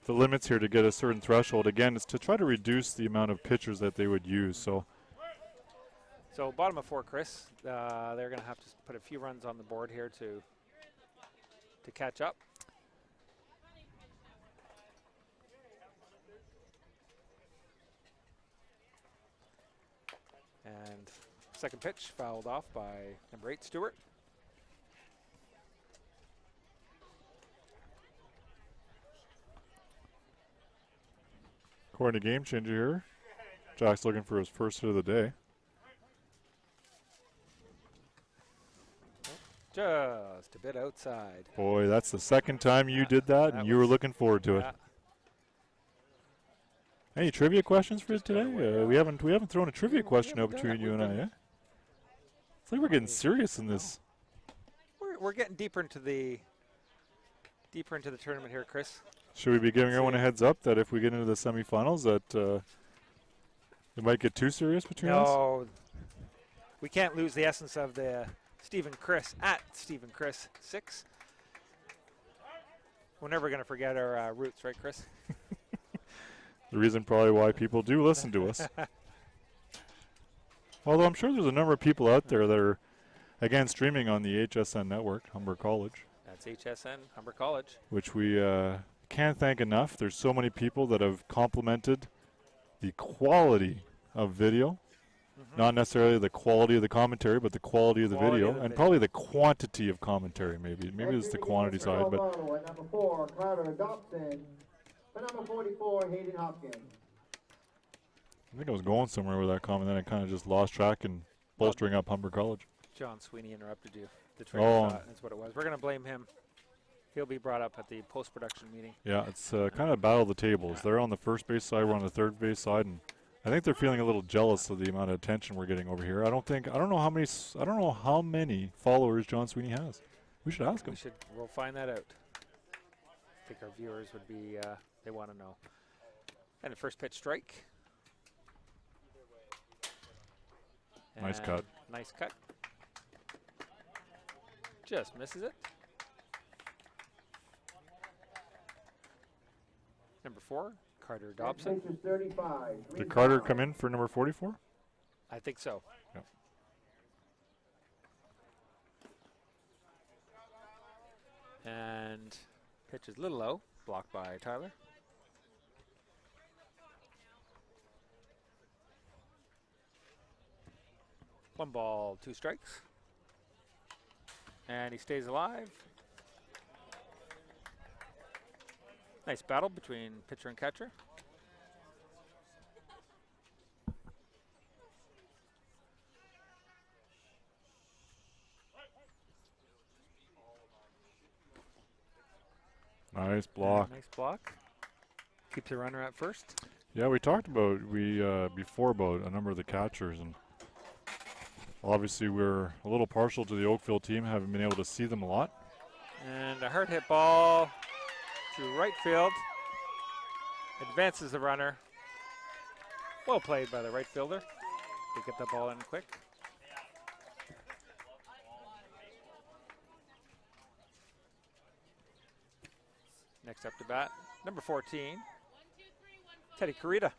limits here to get a certain threshold, again, it's to try to reduce the amount of pitchers that they would use. So bottom of 4, Chris. They're going to have to put a few runs on the board here to catch up. And second pitch fouled off by number 8, Stewart. according to Game Changer here, Jack's looking for his first hit of the day. Just a bit outside. Boy, that's the second time you did that, and you were looking forward to it. Any trivia questions for us today? We haven't thrown a trivia question out between you and I. It's like we're getting serious in this. We're getting deeper into the tournament here, Chris. Should we be giving everyone a heads up that if we get into the semifinals that it might get too serious between us? No, we can't lose the essence of the Stephen Chris at Stephen Chris 6. We're never going to forget our roots, right, Chris? The reason probably why people do listen to us. Although I'm sure there's a number of people out there that are, again, streaming on the HSN network, Humber College. That's HSN, Humber College. Which we can't thank enough. There's so many people that have complimented the quality of video. Not necessarily the quality of the commentary, but the quality of the video, and probably the quantity of commentary. Maybe it's the quantity side, but. Number 4, Carter Dobson. For number 44, Hayden Hopkins. I think I was going somewhere with that comment, then I kind of just lost track and bolstering up Humber College. John Sweeney interrupted you. The trainer thought that's what it was. We're going to blame him. He'll be brought up at the post-production meeting. Yeah, it's kind of battle of the tables. They're on the first base side, we're on the third base side, and I think they're feeling a little jealous of the amount of attention we're getting over here. I don't know how many followers John Sweeney has. We should ask him. We'll find that out. I think our viewers would be they want to know. And the first pitch strike. Nice cut. Nice cut. Just misses it. Number 4, Carter Dobson. 35. Did Carter come in for number 44? I think so. Yep. And pitch is a little low, blocked by Tyler. 1 ball, 2 strikes. And he stays alive. Nice battle between pitcher and catcher. Nice block. Nice block. Keeps the runner at first. Yeah, we talked about before about a number of the catchers, and obviously we're a little partial to the Oakville team, haven't been able to see them a lot. And a hard hit ball to right field. Advances the runner. Well played by the right fielder. They get the ball in quick. Next up to bat, number 14, Teddy Carita.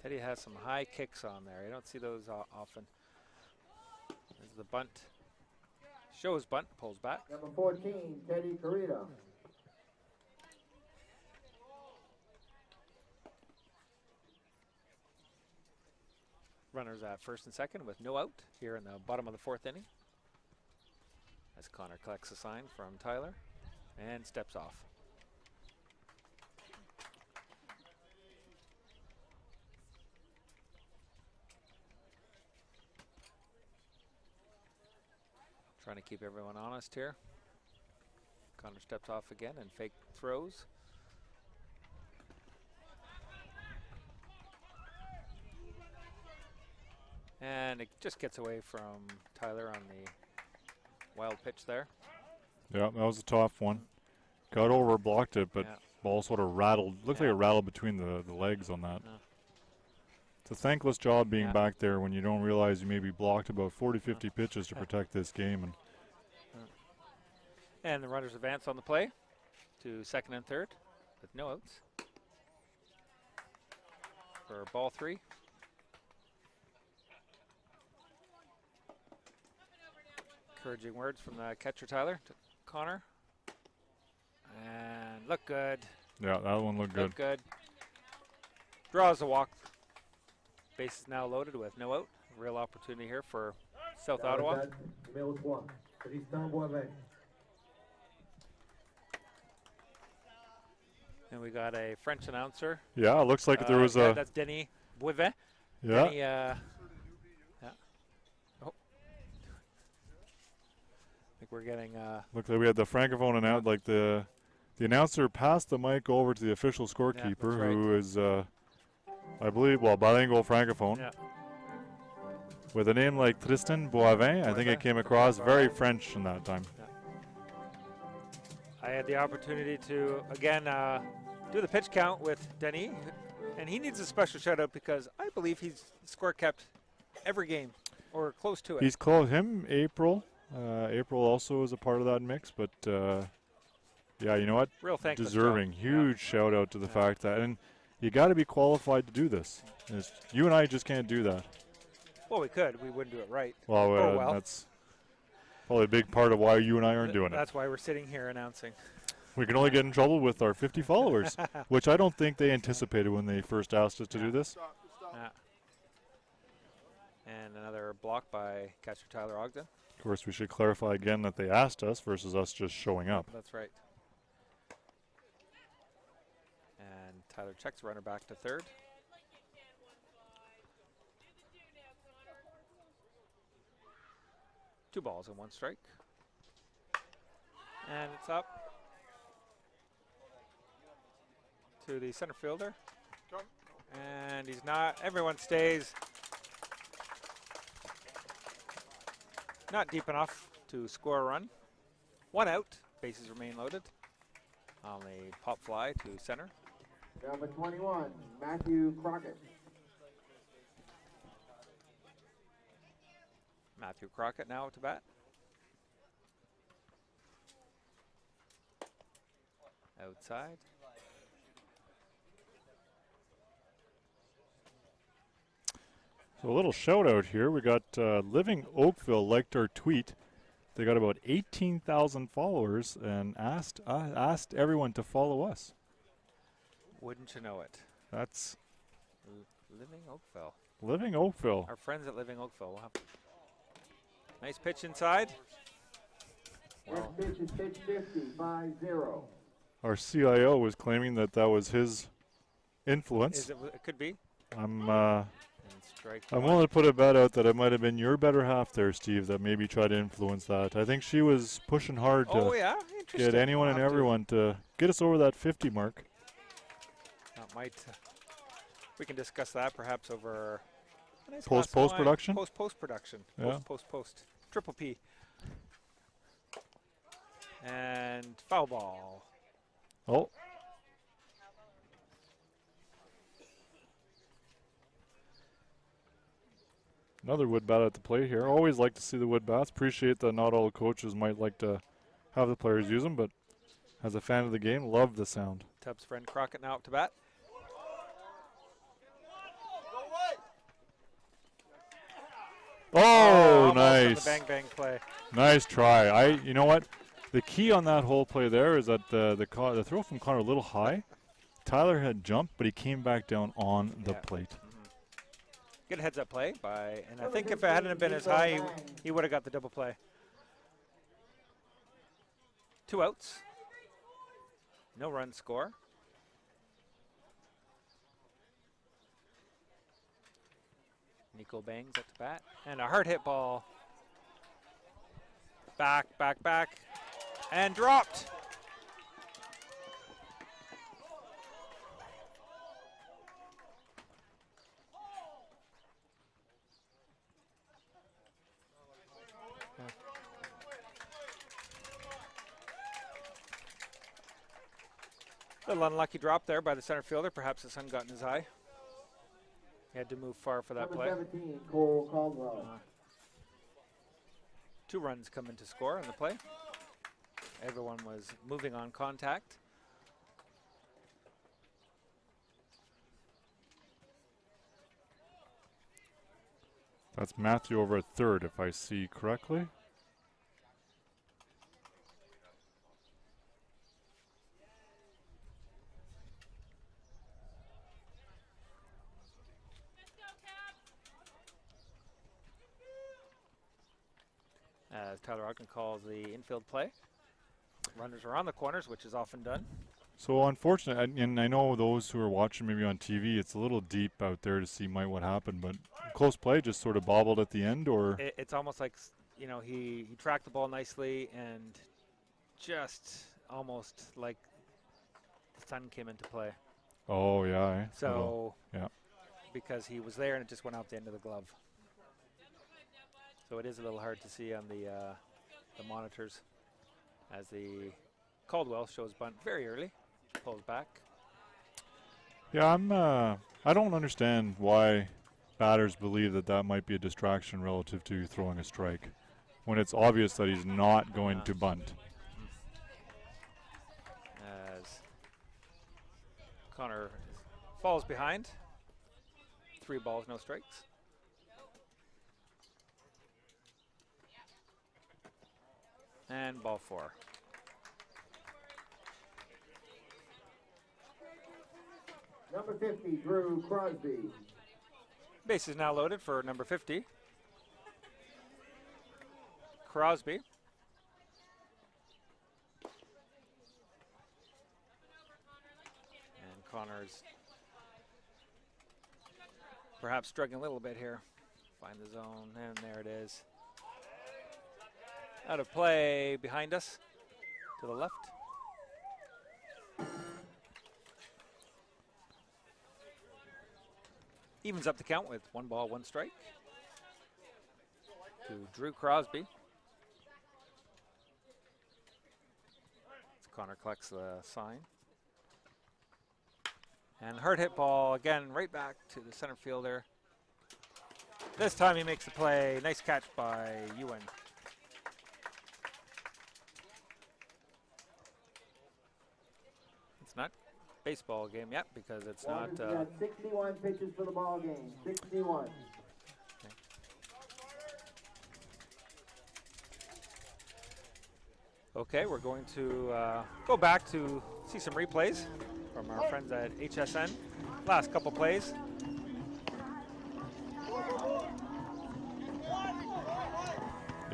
Teddy has some high kicks on there. You don't see those often. There's the bunt. Shows bunt, pulls back. Number 14, Teddy Carita. Runners at first and second with no out here in the bottom of the 4th inning. As Connor collects a sign from Tyler and steps off. Trying to keep everyone honest here. Connor steps off again and fake throws. And it just gets away from Tyler on the wild pitch there. Yeah, that was a tough one. Got over, blocked it, but ball sort of rattled. Looked like it rattled between the legs on that. It's a thankless job being back there when you don't realize you maybe blocked about 40, 50 pitches to protect this game. And the runners advance on the play to second and third with no outs for ball 3. Encouraging words from the catcher Tyler to Connor. And look good. Yeah, that one looked good. Look good. Draws a walk. Base is now loaded with no out. Real opportunity here for South Ottawa. And we got a French announcer. Yeah, it looks like there was a... That's Denis Bouivet. Yeah. Denny, yeah. Oh. I think we're getting... Looked like we had the francophone announced, like the announcer passed the mic over to the official scorekeeper, right. who is, I believe, well, bilingual francophone. Yeah. With a name like Tristan Boivin, I think it came across very French in that time. Yeah. I had the opportunity to, again, do the pitch count with Denis, and he needs a special shout out because I believe he's score kept every game or close to it. He's close. Him, April. April also is a part of that mix, but yeah, you know what? Real thankless deserving. job. Huge shout out to the fact that, and you got to be qualified to do this. You and I just can't do that. Well, we could. We wouldn't do it right. Well, that's probably a big part of why you and I aren't doing it. That's why we're sitting here announcing. We can only get in trouble with our 50 followers, which I don't think they anticipated when they first asked us to do this. Yeah. And another block by catcher Tyler Ogden. Of course, we should clarify again that they asked us versus us just showing up. That's right. And Tyler checks runner back to third. Two balls and one strike. And it's up to the center fielder. And he's not. Everyone stays. Not deep enough to score a run. One out. Bases remain loaded. On the pop fly to center. Number 21, Matthew Crockett. Matthew Crockett now to bat. Outside. So a little shout out here. We got Living Oakville liked our tweet. They got about 18,000 followers and asked everyone to follow us. Wouldn't you know it? That's Living Oakville. Living Oakville. Our friends at Living Oakville. We'll have nice pitch inside. Well, Pitch is pitch 50, 5-0. Our CIO was claiming that that was his influence. it could be. I'm And strike I'm one. willing to put a bet out that it might have been your better half there, Steve, that maybe tried to influence that. I think she was pushing hard to Oh, yeah? Interesting. get anyone We'll and have to- everyone to get us over that 50 mark. That might. We can discuss that perhaps over a nice Post- glass of wine. post-production? Post-production. Yeah. Post. Triple P. And foul ball. Oh, another wood bat at the plate here. Always like to see the wood bats. Appreciate that not all the coaches might like to have the players use them, but as a fan of the game, love the sound. Tubbs' friend Crockett now up to bat. Oh, Almost on nice. the bang bang play. Nice try. You know what? The key on that whole play there is that the throw from Connor a little high. Tyler had jumped, but he came back down on the Yeah. plate. Good heads up play by, and I think if it hadn't been as high, he would have got the double play. 2 outs. No run score. Nico bangs at the bat. And a hard hit ball. Back. And dropped. Little unlucky drop there by the center fielder. Perhaps the sun got in his eye. He had to move far for that Number play. 17, Cole Caldwell. 2 runs come into score on the play. Everyone was moving on contact. That's Matthew over at third, if I see correctly. As Tyler Ogden calls the infield play. Runners are on the corners, which is often done. So unfortunate, and I know those who are watching maybe on TV, it's a little deep out there to see what happened, but close play just sort of bobbled at the end, or It's almost like, he tracked the ball nicely and just almost like the sun came into play. oh yeah. eh? So, yeah. because he was there and it just went out the end of the glove. So it is a little hard to see on the monitors as the Caldwell shows bunt very early, pulls back. Yeah, I don't understand why batters believe that might be a distraction relative to throwing a strike when it's obvious that he's not going to bunt. As Connor falls behind. 3 balls, no strikes. And ball 4. Number 50, Drew Crosby. Base is now loaded for number 50. Crosby. And Connor's perhaps struggling a little bit here. Find the zone, and there it is. Out of play behind us to the left. Evens up the count with 1 ball, 1 strike to Drew Crosby. As Connor collects the sign. And hard hit ball again right back to the center fielder. This time he makes the play. Nice catch by Ewan. It's not baseball game yet because it's not. We've got 61 pitches for the ball game. 61. Okay, we're going to go back to see some replays from our friends at HSN. Last couple plays.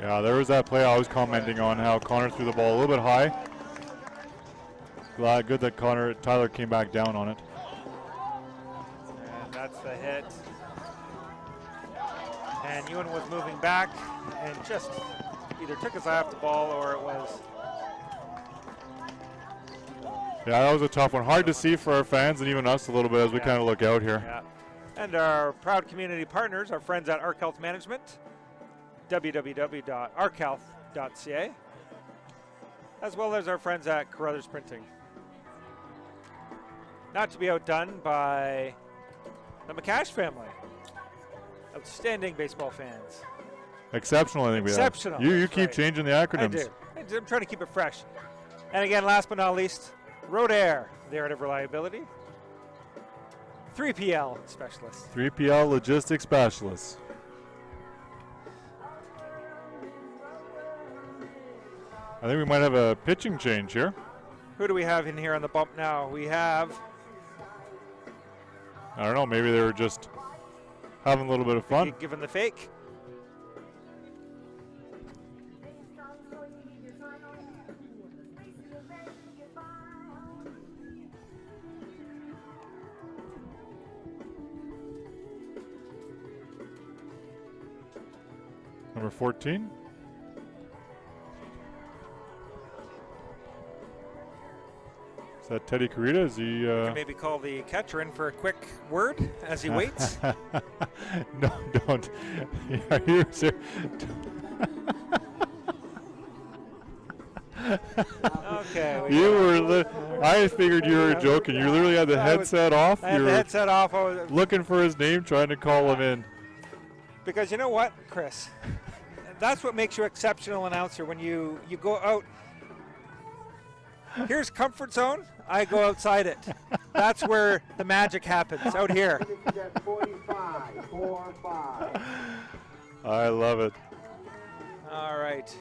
Yeah, there was that play I was commenting on, how Connor threw the ball a little bit high. Good that Tyler came back down on it. And that's the hit. And Ewan was moving back and just either took his eye off the ball or it was. Yeah, that was a tough one. Hard to see for our fans and even us a little bit as we kind of look out here. Yeah. And our proud community partners, our friends at Arc Health Management, www.archealth.ca, as well as our friends at Carruthers Printing. Not to be outdone by the McCash family. Outstanding baseball fans. Exceptional, I think Exceptional. we have. You keep changing the acronyms. I do. I'm trying to keep it fresh. And again, last but not least, Road Air, the art of reliability. 3PL specialist. 3PL logistics specialist. I think we might have a pitching change here. Who do we have in here on the bump now? We have. I don't know, maybe they were just having a little bit of fun. Given the fake. Number 14. Is that Teddy Carita? Is he? You can maybe call the catcher in for a quick word as he waits. No, don't. Yeah, here's it. Okay. You were. I figured you were joking. You literally had the headset off. I had the headset off. I was looking for his name, trying to call him in. Because you know what, Chris? That's what makes you an exceptional announcer. When you go out. Here's comfort zone. I go outside it. That's where the magic happens, out here. 45, 4-5. I love it. All right.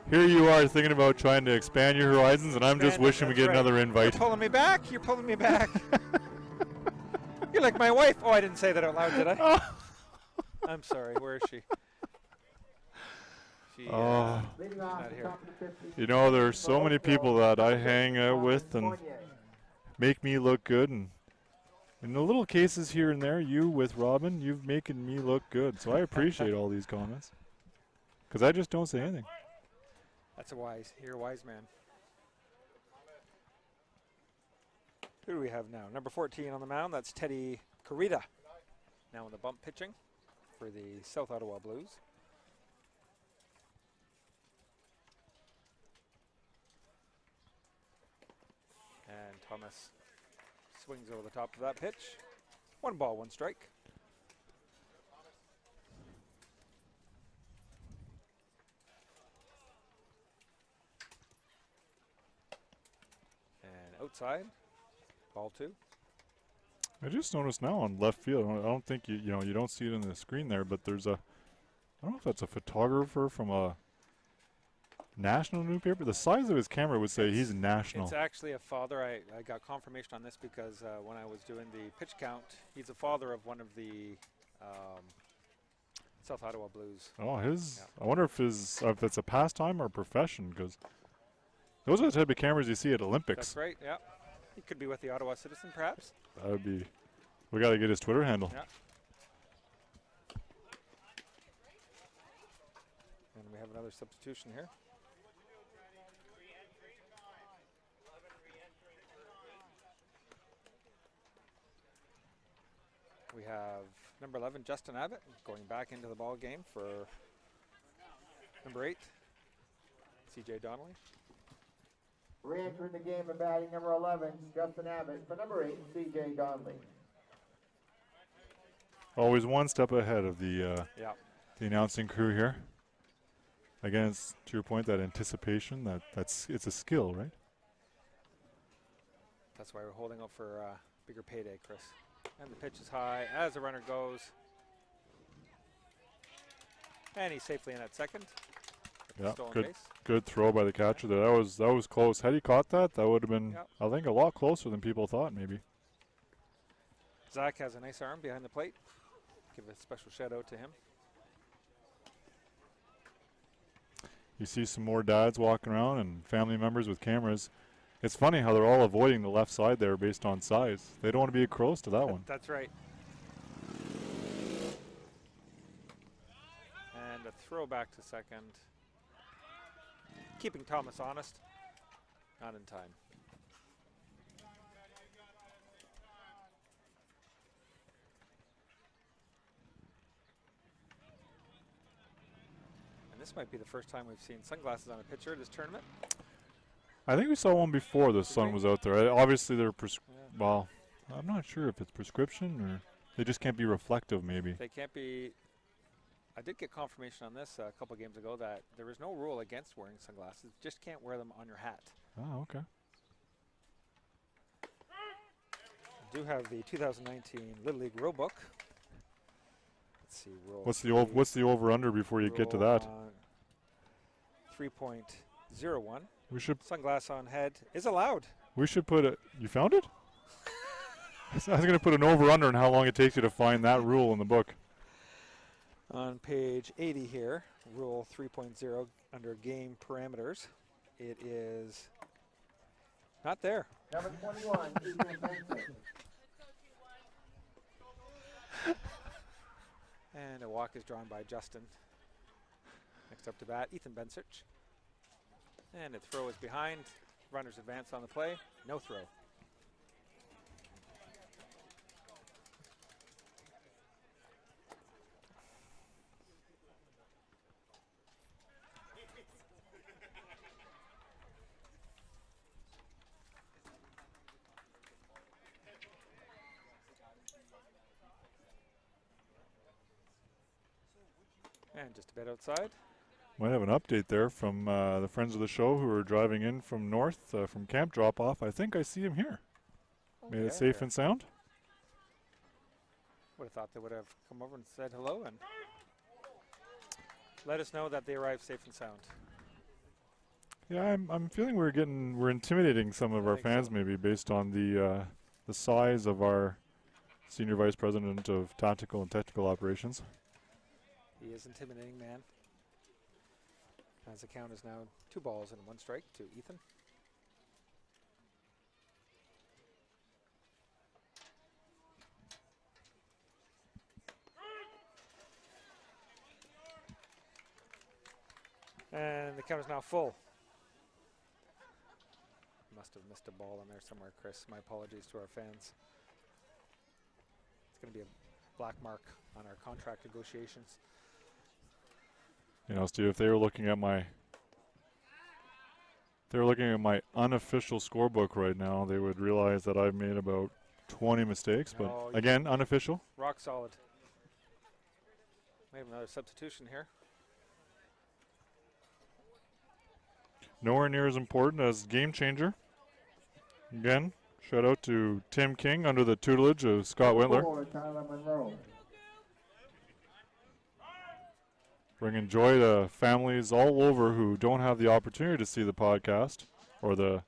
Here you are thinking about trying to expand your horizons, and I'm just wishing we get another invite. You're pulling me back. You're pulling me back. You're like my wife. Oh, I didn't say that out loud, did I? I'm sorry. Where is she? Oh. Not here. You know, there's so many people that I hang out with and make me look good, and in the little cases here and there, you with Robin, you've making me look good. So I appreciate all these comments, because I just don't say anything. You're a wise man. Who do we have now? Number 14 on the mound. That's Teddy Carita. Now in the bump pitching for the South Ottawa Blues. And Thomas swings over the top of that pitch. 1 ball, 1 strike. And outside, ball 2. I just noticed now on left field, I don't think you don't see it on the screen there, but there's I don't know if that's a photographer from a national newspaper. The size of his camera would say he's national. It's actually a father. I got confirmation on this because when I was doing the pitch count, he's a father of one of the South Ottawa Blues. Oh, his. Yeah. I wonder if it's a pastime or a profession, because those are the type of cameras you see at Olympics. That's right. Yeah, he could be with the Ottawa Citizen, perhaps. That would be. We got to get his Twitter handle. Yeah. And we have another substitution here. We have number 11, Justin Abbott, going back into the ball game for number 8, CJ Donnelly. Re-entering the game and batting number 11, Justin Abbott. For number 8, CJ Donnelly. Always one step ahead of the announcing crew here. Again, it's, to your point, that anticipation, it's a skill, right? That's why we're holding out for a bigger payday, Chris. And the pitch is high as the runner goes. And he's safely in at second. Yeah, good throw by the catcher there. That was close. Had he caught that, that would have been, I think, a lot closer than people thought, maybe. Zach has a nice arm behind the plate. Give a special shout out to him. You see some more dads walking around and family members with cameras. It's funny how they're all avoiding the left side there based on size. They don't want to be close to that one. That's right. And a throw back to second. Keeping Thomas honest. Not in time. And this might be the first time we've seen sunglasses on a pitcher this tournament. I think we saw one before the sun was out there. Obviously, they're well, I'm not sure if it's prescription or they just can't be reflective, maybe. They can't be. I did get confirmation on this a couple games ago that there is no rule against wearing sunglasses. Just can't wear them on your hat. Oh, okay. I do have the 2019 Little League rule book. Let's see. Rule What's the over under before you get to that? 3.01. We should. Sunglass on head is allowed. We should put it. You found it? I was going to put an over under on how long it takes you to find that rule in the book. On page 80 here, rule 3.0 under game parameters, it is not there. Number 21, Ethan Benson. And a walk is drawn by Justin. Next up to bat, Ethan Bensich. And a throw is behind. Runners advance on the play. No throw. And just a bit outside. Might have an update there from the friends of the show who are driving in from north from camp drop-off. I think I see him here. Made it safe and sound. Would have thought they would have come over and said hello and let us know that they arrived safe and sound. Yeah, I'm feeling we're intimidating some of our fans so. maybe based on the size of our senior vice president of tactical and technical operations. He is intimidating, man. As the count is now 2 balls and 1 strike to Ethan. And the count is now full. Must have missed a ball in there somewhere, Chris. My apologies to our fans. It's going to be a black mark on our contract negotiations. You know, Steve, if they were looking at my unofficial scorebook right now, they would realize that I've made about 20 mistakes. But again, unofficial. Rock solid. We have another substitution here. Nowhere near as important as game changer. Again, shout out to Tim King under the tutelage of Scott Whitler. Bringing joy to families all over who don't have the opportunity to see the podcast or the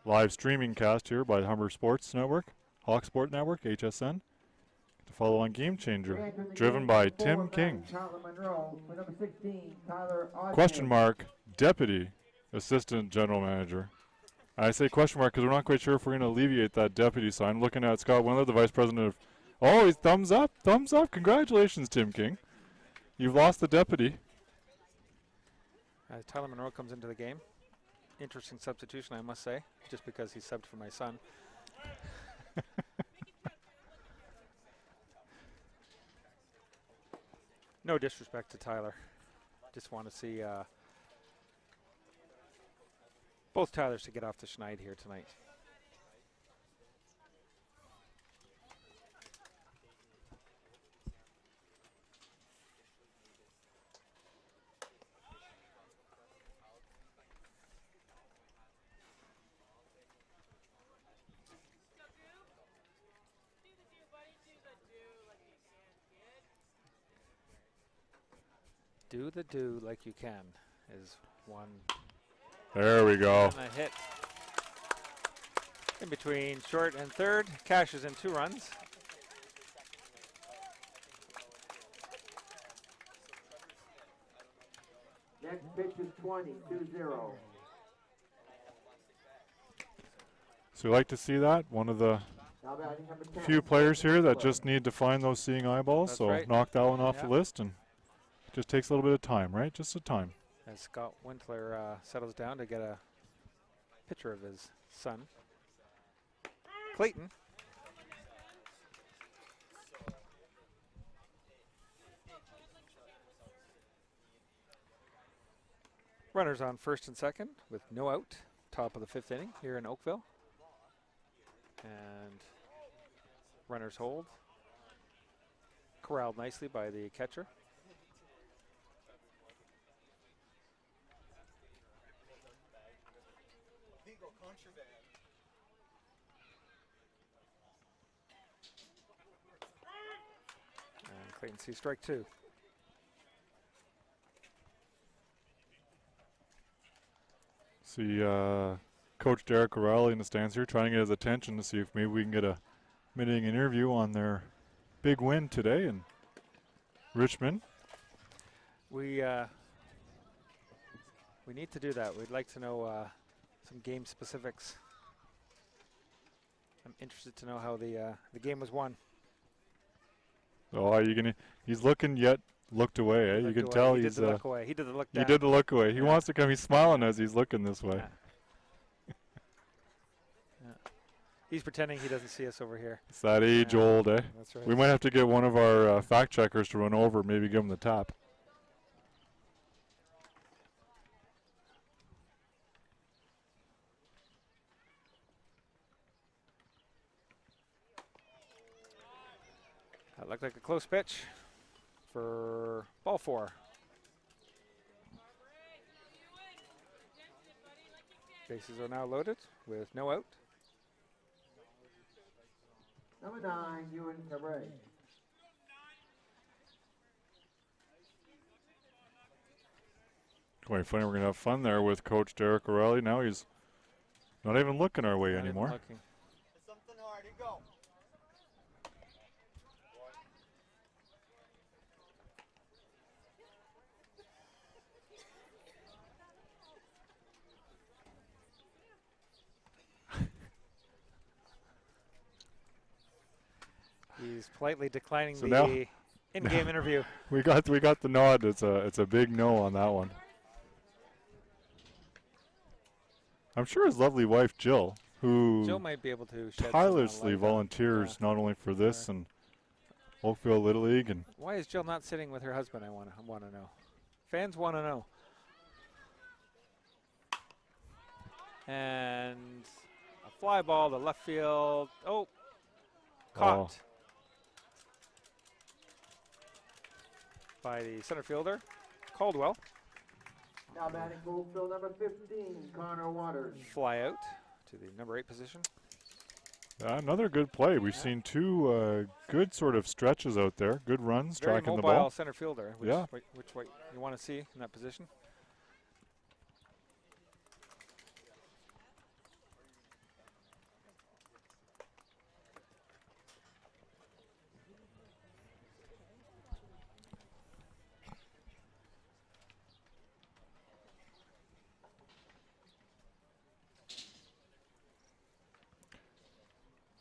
live streaming cast here by the Humber Sports Network, Hawk Sport Network, HSN. To follow on Game Changer, driven by Tim King. Question mark, Deputy Assistant General Manager. I say question mark because we're not quite sure if we're going to alleviate that deputy sign. Looking at Scott Wendler, the Vice President of... Oh, he's thumbs up. Thumbs up. Congratulations, Tim King. You've lost the deputy. As Tyler Monroe comes into the game. Interesting substitution, I must say, just because he subbed for my son. No disrespect to Tyler. Just want to see both Tylers to get off the schneid here tonight. Do the do like you can is one. There we go. And a hit in between short and third. Cashes in 2 runs. Next pitch is 20, 2-0. So we like to see that. One of the Now batting number 10. few players here that just need to find those seeing eyeballs. That's so right. knock that one off Yeah. the list, and it just takes a little bit of time, right? Just a time. As Scott Winkler settles down to get a picture of his son. Clayton. Runners on first and second with no out. Top of the 5th inning here in Oakville. And runners hold. Corralled nicely by the catcher. And Clayton sees strike 2. See Coach Derek O'Reilly in the stands here trying to get his attention to see if maybe we can get a mid-inning interview on their big win today in Richmond. We need to do that. We'd like to know some game specifics. I'm interested to know how the game was won. Oh, are you gonna? He's looking yet looked away. Eh? You can tell he he's. did the look away. He did the look down. He did the look away. He Yeah. wants to come. He's smiling as he's looking this way. Yeah. Yeah. He's pretending he doesn't see us over here. It's that age Yeah, old, eh? That's right. We might have to get one of our fact checkers to run over, maybe give him the tap. That looked like a close pitch for ball 4. Bases are now loaded with no out. Number 9, Ewan Cabrera. Quite funny. We're gonna have fun there with Coach Derek O'Reilly. Now he's not even looking our way Not even anymore. looking. Something hard to go. He's politely declining So now- the in-game interview. We got the nod. It's a big no on that one. I'm sure his lovely wife Jill, who Jill might be able to shed some tirelessly light on- volunteers yeah. not only for this and Oakville Little League, and Why is Jill not sitting with her husband? I want to know. Fans want to know. And a fly ball to left field. Oh, caught by the center fielder, Caldwell. Now batting for Oakville, number 15, Connor Waters. Fly out to the number 8 position. another good play. We've seen two good sort of stretches out there. Good runs, Very tracking the mobile ball. center fielder. Which, Yeah. which way you want to see in that position?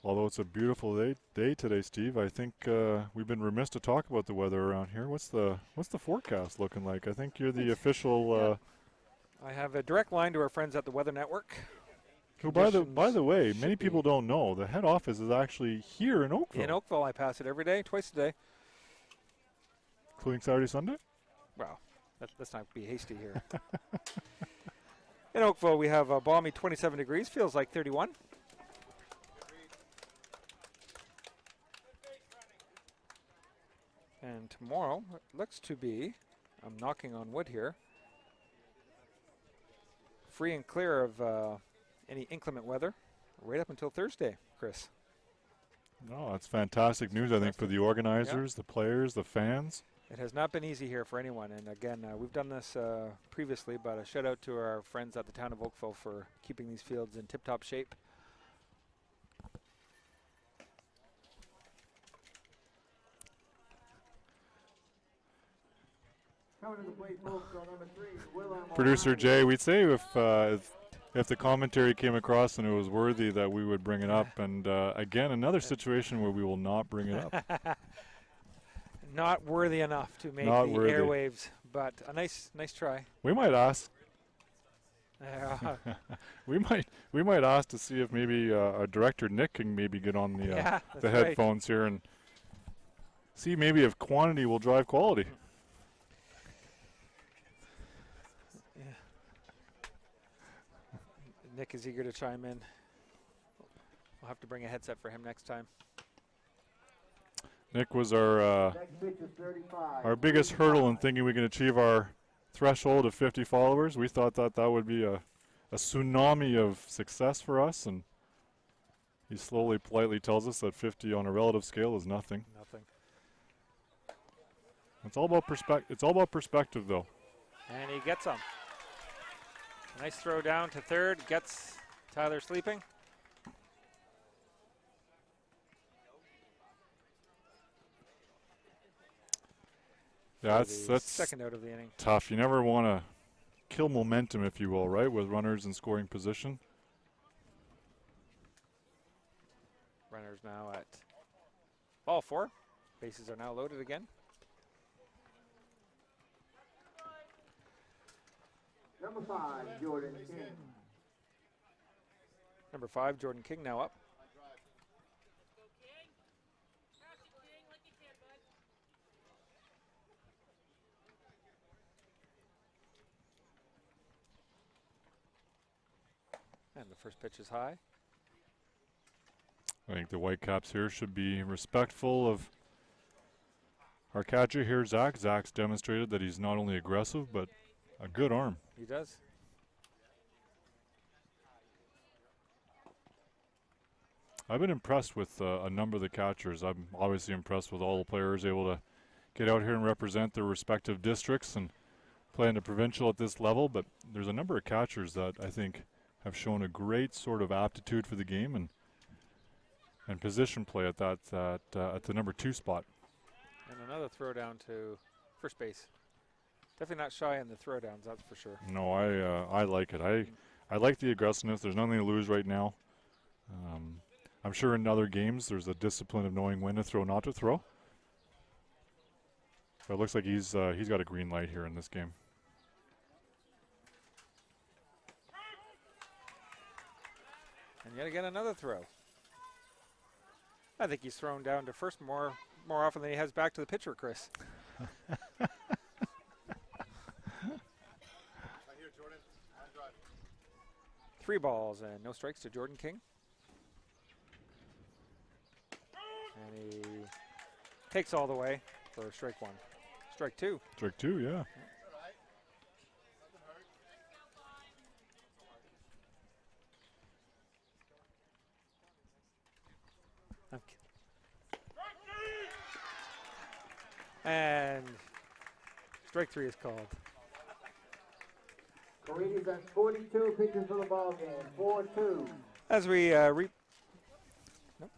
Although it's a beautiful day today, Steve, I think we've been remiss to talk about the weather around here. What's the forecast looking like? I think you're the official. I have a direct line to our friends at the Weather Network. Who, by the Conditions way, should many be- people don't know the head office is actually here in Oakville, In Oakville, I pass it every day, twice a day. including Saturday, Sunday. Wow, let's not be hasty here. In Oakville, we have a balmy 27 degrees, feels like 31. And tomorrow, it looks to be, I'm knocking on wood here, free and clear of any inclement weather right up until Thursday, Chris. No, that's fantastic news, I think, for the organizers, the players, the fans. It has not been easy here for anyone, and again, we've done this previously, but a shout out to our friends at the town of Oakville for keeping these fields in tip-top shape. Producer Jay, we'd say if the commentary came across and it was worthy that we would bring it up. And again, another situation where we will not bring it up. Not worthy enough to make Not the worthy. airwaves, but a nice try. We might ask. Yeah. we might ask to see if maybe our director Nick can maybe get on the Yeah, the that's right. headphones here and see maybe if quantity will drive quality. Yeah. Nick is eager to chime in. We'll have to bring a headset for him next time. Nick was our biggest hurdle in thinking we can achieve our threshold of 50 followers. We thought that would be a tsunami of success for us, and he slowly, politely tells us that 50 on a relative scale is nothing. Nothing. It's all about It's all about perspective, though. And he gets them. Nice throw down to third. Gets Tyler sleeping. Yeah, So that's second out of the inning. tough. You never want to kill momentum, if you will, right, with runners in scoring position. Runners now at ball 4. Bases are now loaded again. Number 5, Jordan King. Number 5, Jordan King now up. And the first pitch is high. I think the Whitecaps here should be respectful of our catcher here, Zach. Zach's demonstrated that he's not only aggressive, but a good arm. He does. I've been impressed with a number of the catchers. I'm obviously impressed with all the players able to get out here and represent their respective districts and play in the provincial at this level, but there's a number of catchers that I think have shown a great sort of aptitude for the game and position play at that at the number 2 spot. And another throw down to first base. Definitely not shy in the throw downs, that's for sure. No, I like it. I like the aggressiveness. There's nothing to lose right now. I'm sure in other games there's a discipline of knowing when to throw, not to throw. But it looks like he's got a green light here in this game. And yet again another throw. I think he's thrown down to first more often than he has back to the pitcher, Chris. 3 balls and no strikes to Jordan King. And he takes all the way for strike 1. Strike 2. Strike 2, yeah. And strike 3 is called. Corinthians at 42 pitches for the ball game. 4-2. As we nope.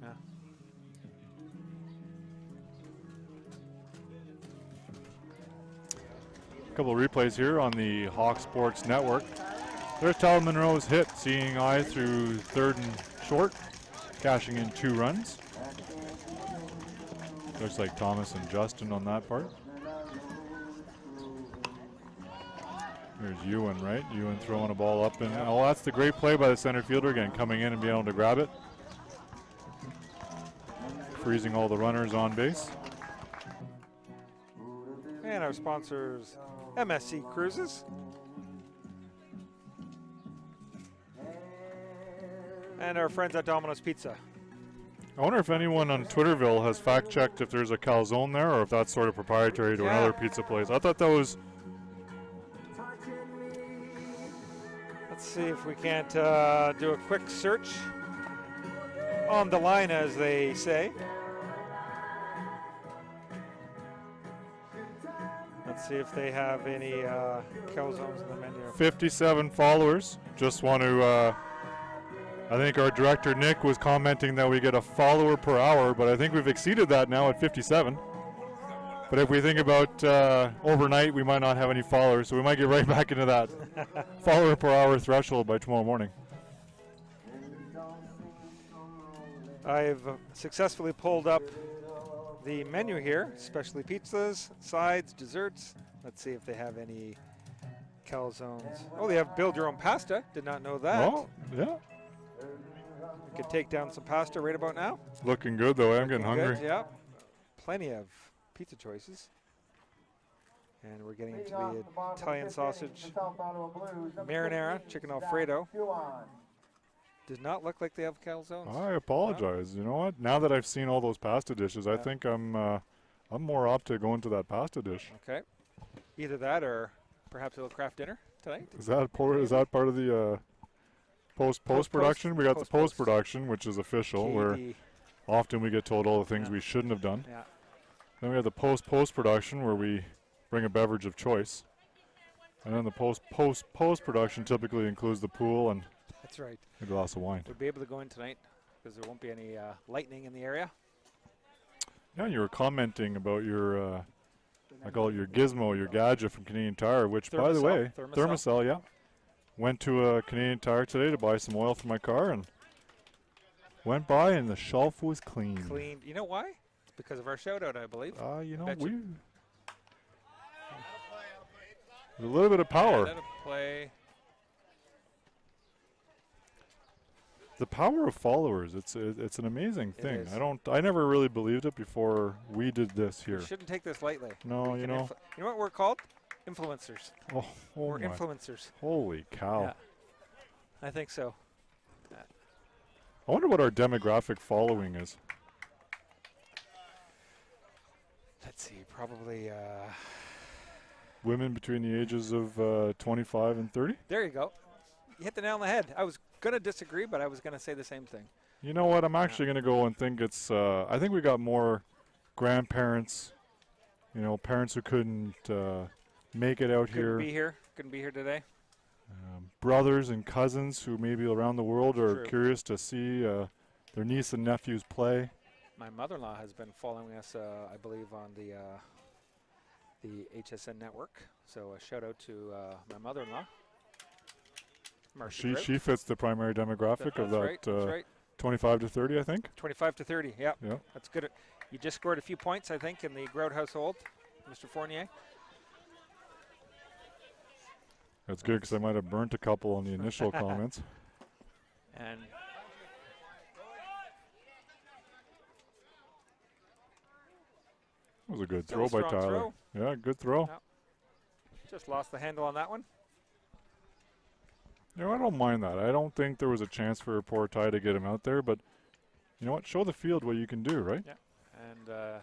Yeah. A couple of replays here on the Hawk Sports Network. There's Tyler Monroe's hit, seeing eye through third and short, cashing in 2 runs. Looks like Thomas and Justin on that part. There's Ewan, right? Ewan throwing a ball up, and oh, that's the great play by the center fielder again, coming in and being able to grab it. Freezing all the runners on base. And our sponsors, MSC Cruises. And our friends at Domino's Pizza. I wonder if anyone on Twitterville has fact-checked if there's a calzone there or if that's sort of proprietary to another pizza place. I thought that was... Let's see if we can't do a quick search on the line, as they say. Let's see if they have any calzones in the menu. 57 followers. Just want to, I think our director Nick was commenting that we get a follower per hour, but I think we've exceeded that now at 57. But if we think about overnight, we might not have any followers, so we might get right back into that follower per hour threshold by tomorrow morning. I've successfully pulled up the menu here, especially pizzas, sides, desserts. Let's see if they have any calzones. Oh, they have build your own pasta. Did not know that. Oh, yeah. We could take down some pasta right about now. Looking good, though. I'm getting hungry. Good, yeah. Plenty of pizza choices. And we're getting into the Italian sausage marinara, chicken Alfredo. Does not look like they have calzones. I apologize. You know what? Now that I've seen all those pasta dishes, I think I'm more up to going to that pasta dish. Okay. Either that or perhaps a little craft dinner tonight. Is that part of the post production? We got the post production, which is official, where often we get told all the things we shouldn't have done. Yeah. Then we have the post production, where we bring a beverage of choice, and then the post production typically includes the pool and that's right. a glass of wine. We'll be able to go in tonight because there won't be any lightning in the area. Yeah, you were commenting about your, I call it your gizmo, your gadget from Canadian Tire, which, by the way, Thermacell, yeah. Went to a Canadian Tire today to buy some oil for my car and went by and the shelf was clean. Clean. You know why? It's because of our shout out, I believe. You know, there's a little bit of power. Let it play. The power of followers, it's an amazing thing. I never really believed it before we did this here. You shouldn't take this lightly. No, you know. You know what we're called? Influencers. We're my. influencers. Holy cow. Yeah. I think so. I wonder what our demographic following is. Let's see, probably women between the ages of 25 and 30. There you go. You hit the nail on the head. I was going to disagree, but I was going to say the same thing. You know what? I'm actually going to go and think it's, I think we got more grandparents, you know, parents who couldn't make it out here. Couldn't be here today. Brothers and cousins who maybe around the world are curious to see their niece and nephews play. My mother-in-law has been following us, I believe, on the HSN network. So a shout out to my mother-in-law. She fits the primary demographic of that 25 to 30, I think. 25 to 30, yeah. Yeah. That's good. You just scored a few points, I think, in the Grout household, Mr. Fournier. That's good because I might have burnt a couple on the initial comments. And that was a good throw by Tyler. Yeah, good throw. Yeah. Just lost the handle on that one. You know, I don't mind that. I don't think there was a chance for a poor Ty to get him out there, but you know what? Show the field what you can do, right? Yeah. And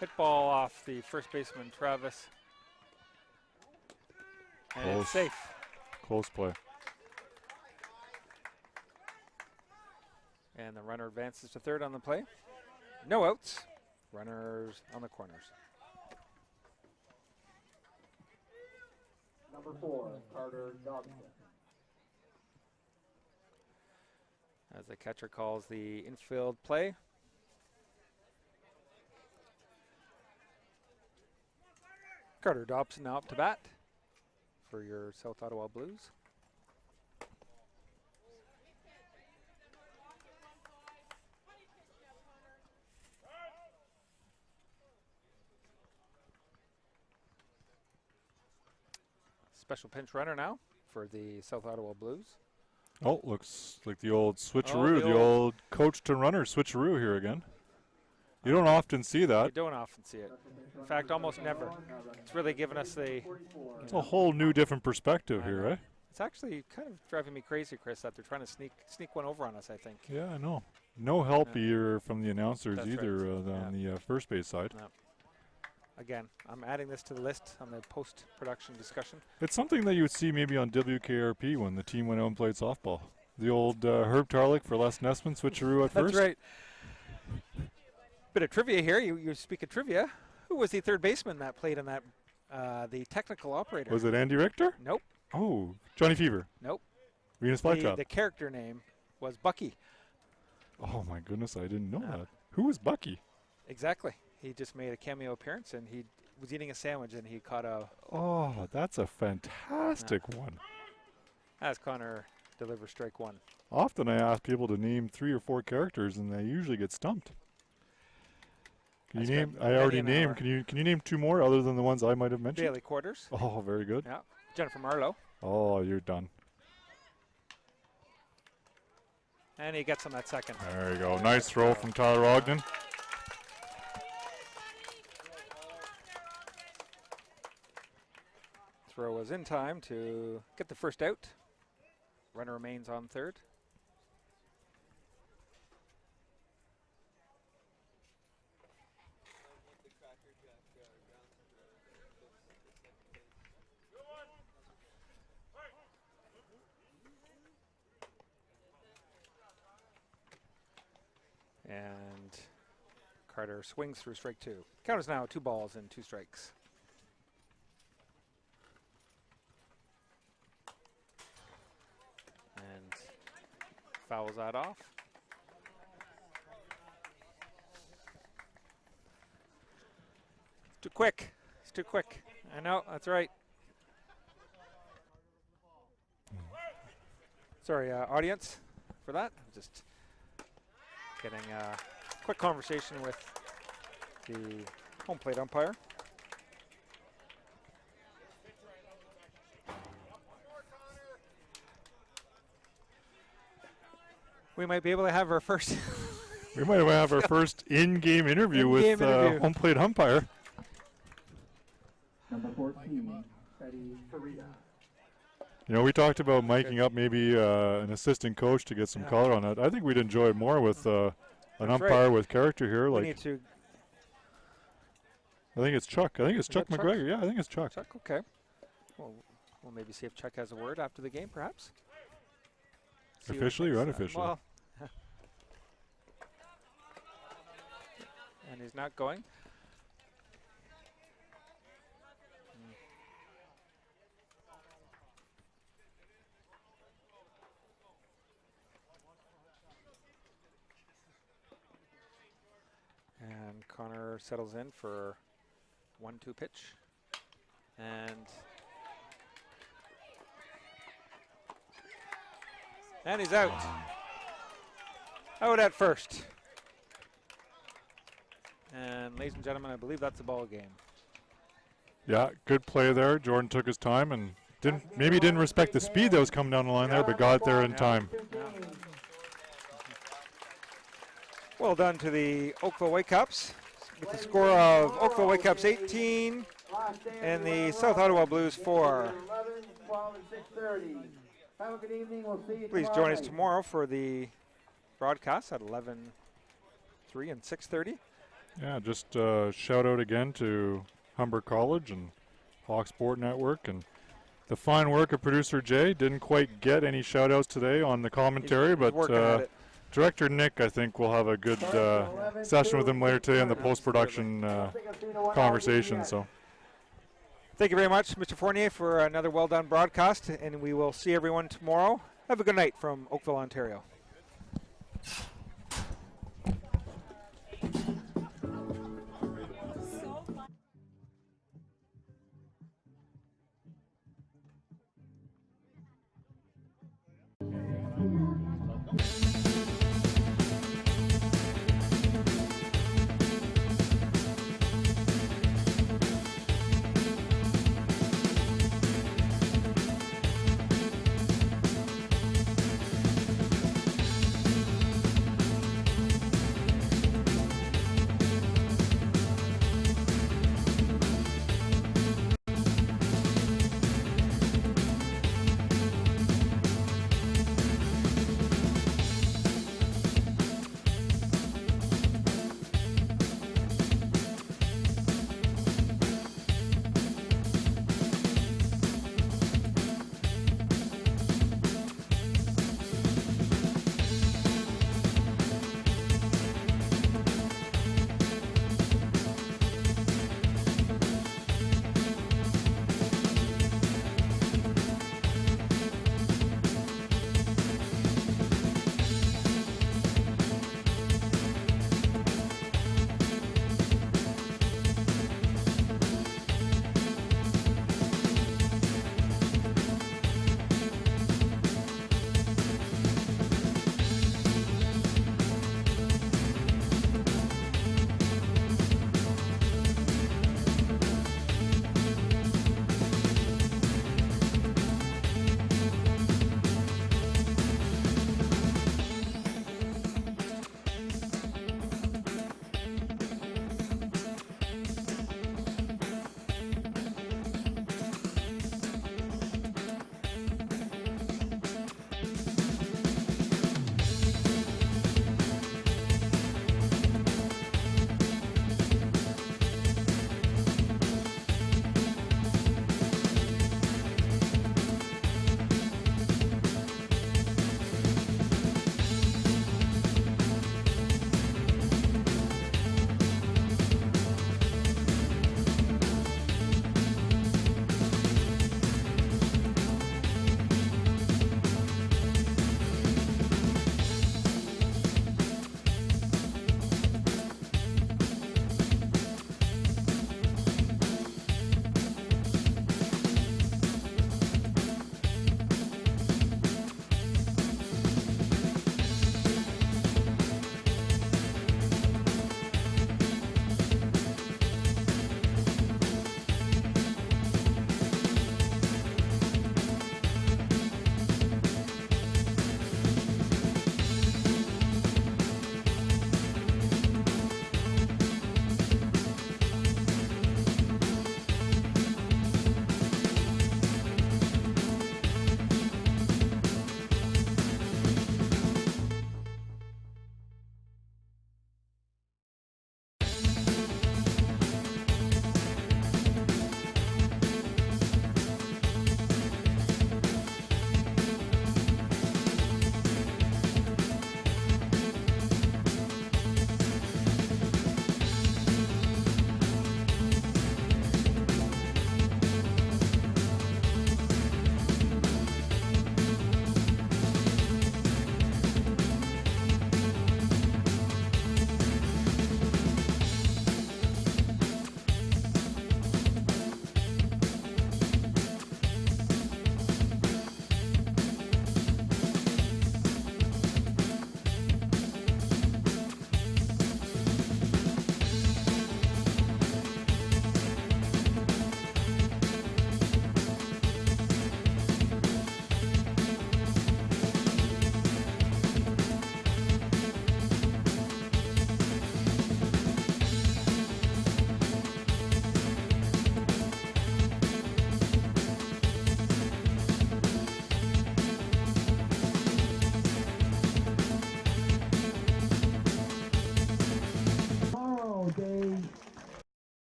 hit ball off the first baseman, Travis. And it's safe. Close play. And the runner advances to third on the play. No outs. Runners on the corners. Number 4, Carter Dobson. As the catcher calls the infield play. Carter Dobson now up to bat for your South Ottawa Blues. Special pinch runner now for the South Ottawa Blues. Oh, looks like the old switcheroo, the old coach to runner switcheroo here again. You don't often see that. You don't often see it. In fact, almost never. It's really given us it's a whole new different perspective here, right? It's actually kind of driving me crazy, Chris, that they're trying to sneak one over on us, I think. Yeah, I know. No help here from the announcers either on the first base side. No. Again, I'm adding this to the list on the post-production discussion. It's something that you would see maybe on WKRP when the team went out and played softball. The old Herb Tarlick for Les Nessman switcheroo at first. That's right. Bit of trivia here. You speak of trivia. Who was the third baseman that played in that The technical operator. Was it Andy Richter? Nope. Oh, Johnny Fever. Nope. Venus Flytrap. The character name was Bucky. Oh my goodness, I didn't know that. Who was Bucky? Exactly. He just made a cameo appearance, and he was eating a sandwich, and he caught a... Oh, that's a fantastic one. As Connor delivers strike one. Often I ask people to name 3 or 4 characters, and they usually get stumped. Can you name? I already named. Can you name 2 more other than the ones I might have mentioned? Bailey Quarters. Oh, very good. Yeah. Jennifer Marlowe. Oh, you're done. And he gets on that second. There you go. Nice throw from Tyler Ogden. Throw was in time to get the first out. Runner remains on third. And Carter swings through strike 2. Count is now 2 balls and 2 strikes. And fouls that off. It's too quick. It's too quick. I know, that's right. Sorry, audience, for that. Just getting a quick conversation with the home plate umpire. We might be able to have our first. We might have our first in-game interview with home plate umpire. Number 14, Eddie Farida. You know, we talked about miking up maybe an assistant coach to get some color on that. I think we'd enjoy it more with an umpire with character here. We like, need to. I think it's Chuck. I think it's Chuck McGregor. Chuck? Yeah, I think it's Chuck. Chuck, okay. Well, we'll maybe see if Chuck has a word after the game, perhaps. Officially or unofficially? Well, and he's not going. And Connor settles in for 1-2 pitch. And he's out. Out at first. And ladies and gentlemen, I believe that's the ball game. Yeah, good play there. Jordan took his time and maybe didn't respect the speed that was coming down the line there, but got there in time. Well done to the Oakville Whitecaps with the score of Oakville Whitecaps 18 and the South Ottawa Blues 4. Have a good evening. We'll see you Please join us tomorrow for the broadcast at 11:03 and 6:30. Yeah, just shout out again to Humber College and Hawk Sport Network and the fine work of producer Jay. Didn't quite get any shout outs today on the commentary, he's but Director Nick, I think, will have a good session with him later today on the post-production conversation. So, thank you very much, Mr. Fournier, for another well-done broadcast, and we will see everyone tomorrow. Have a good night from Oakville, Ontario.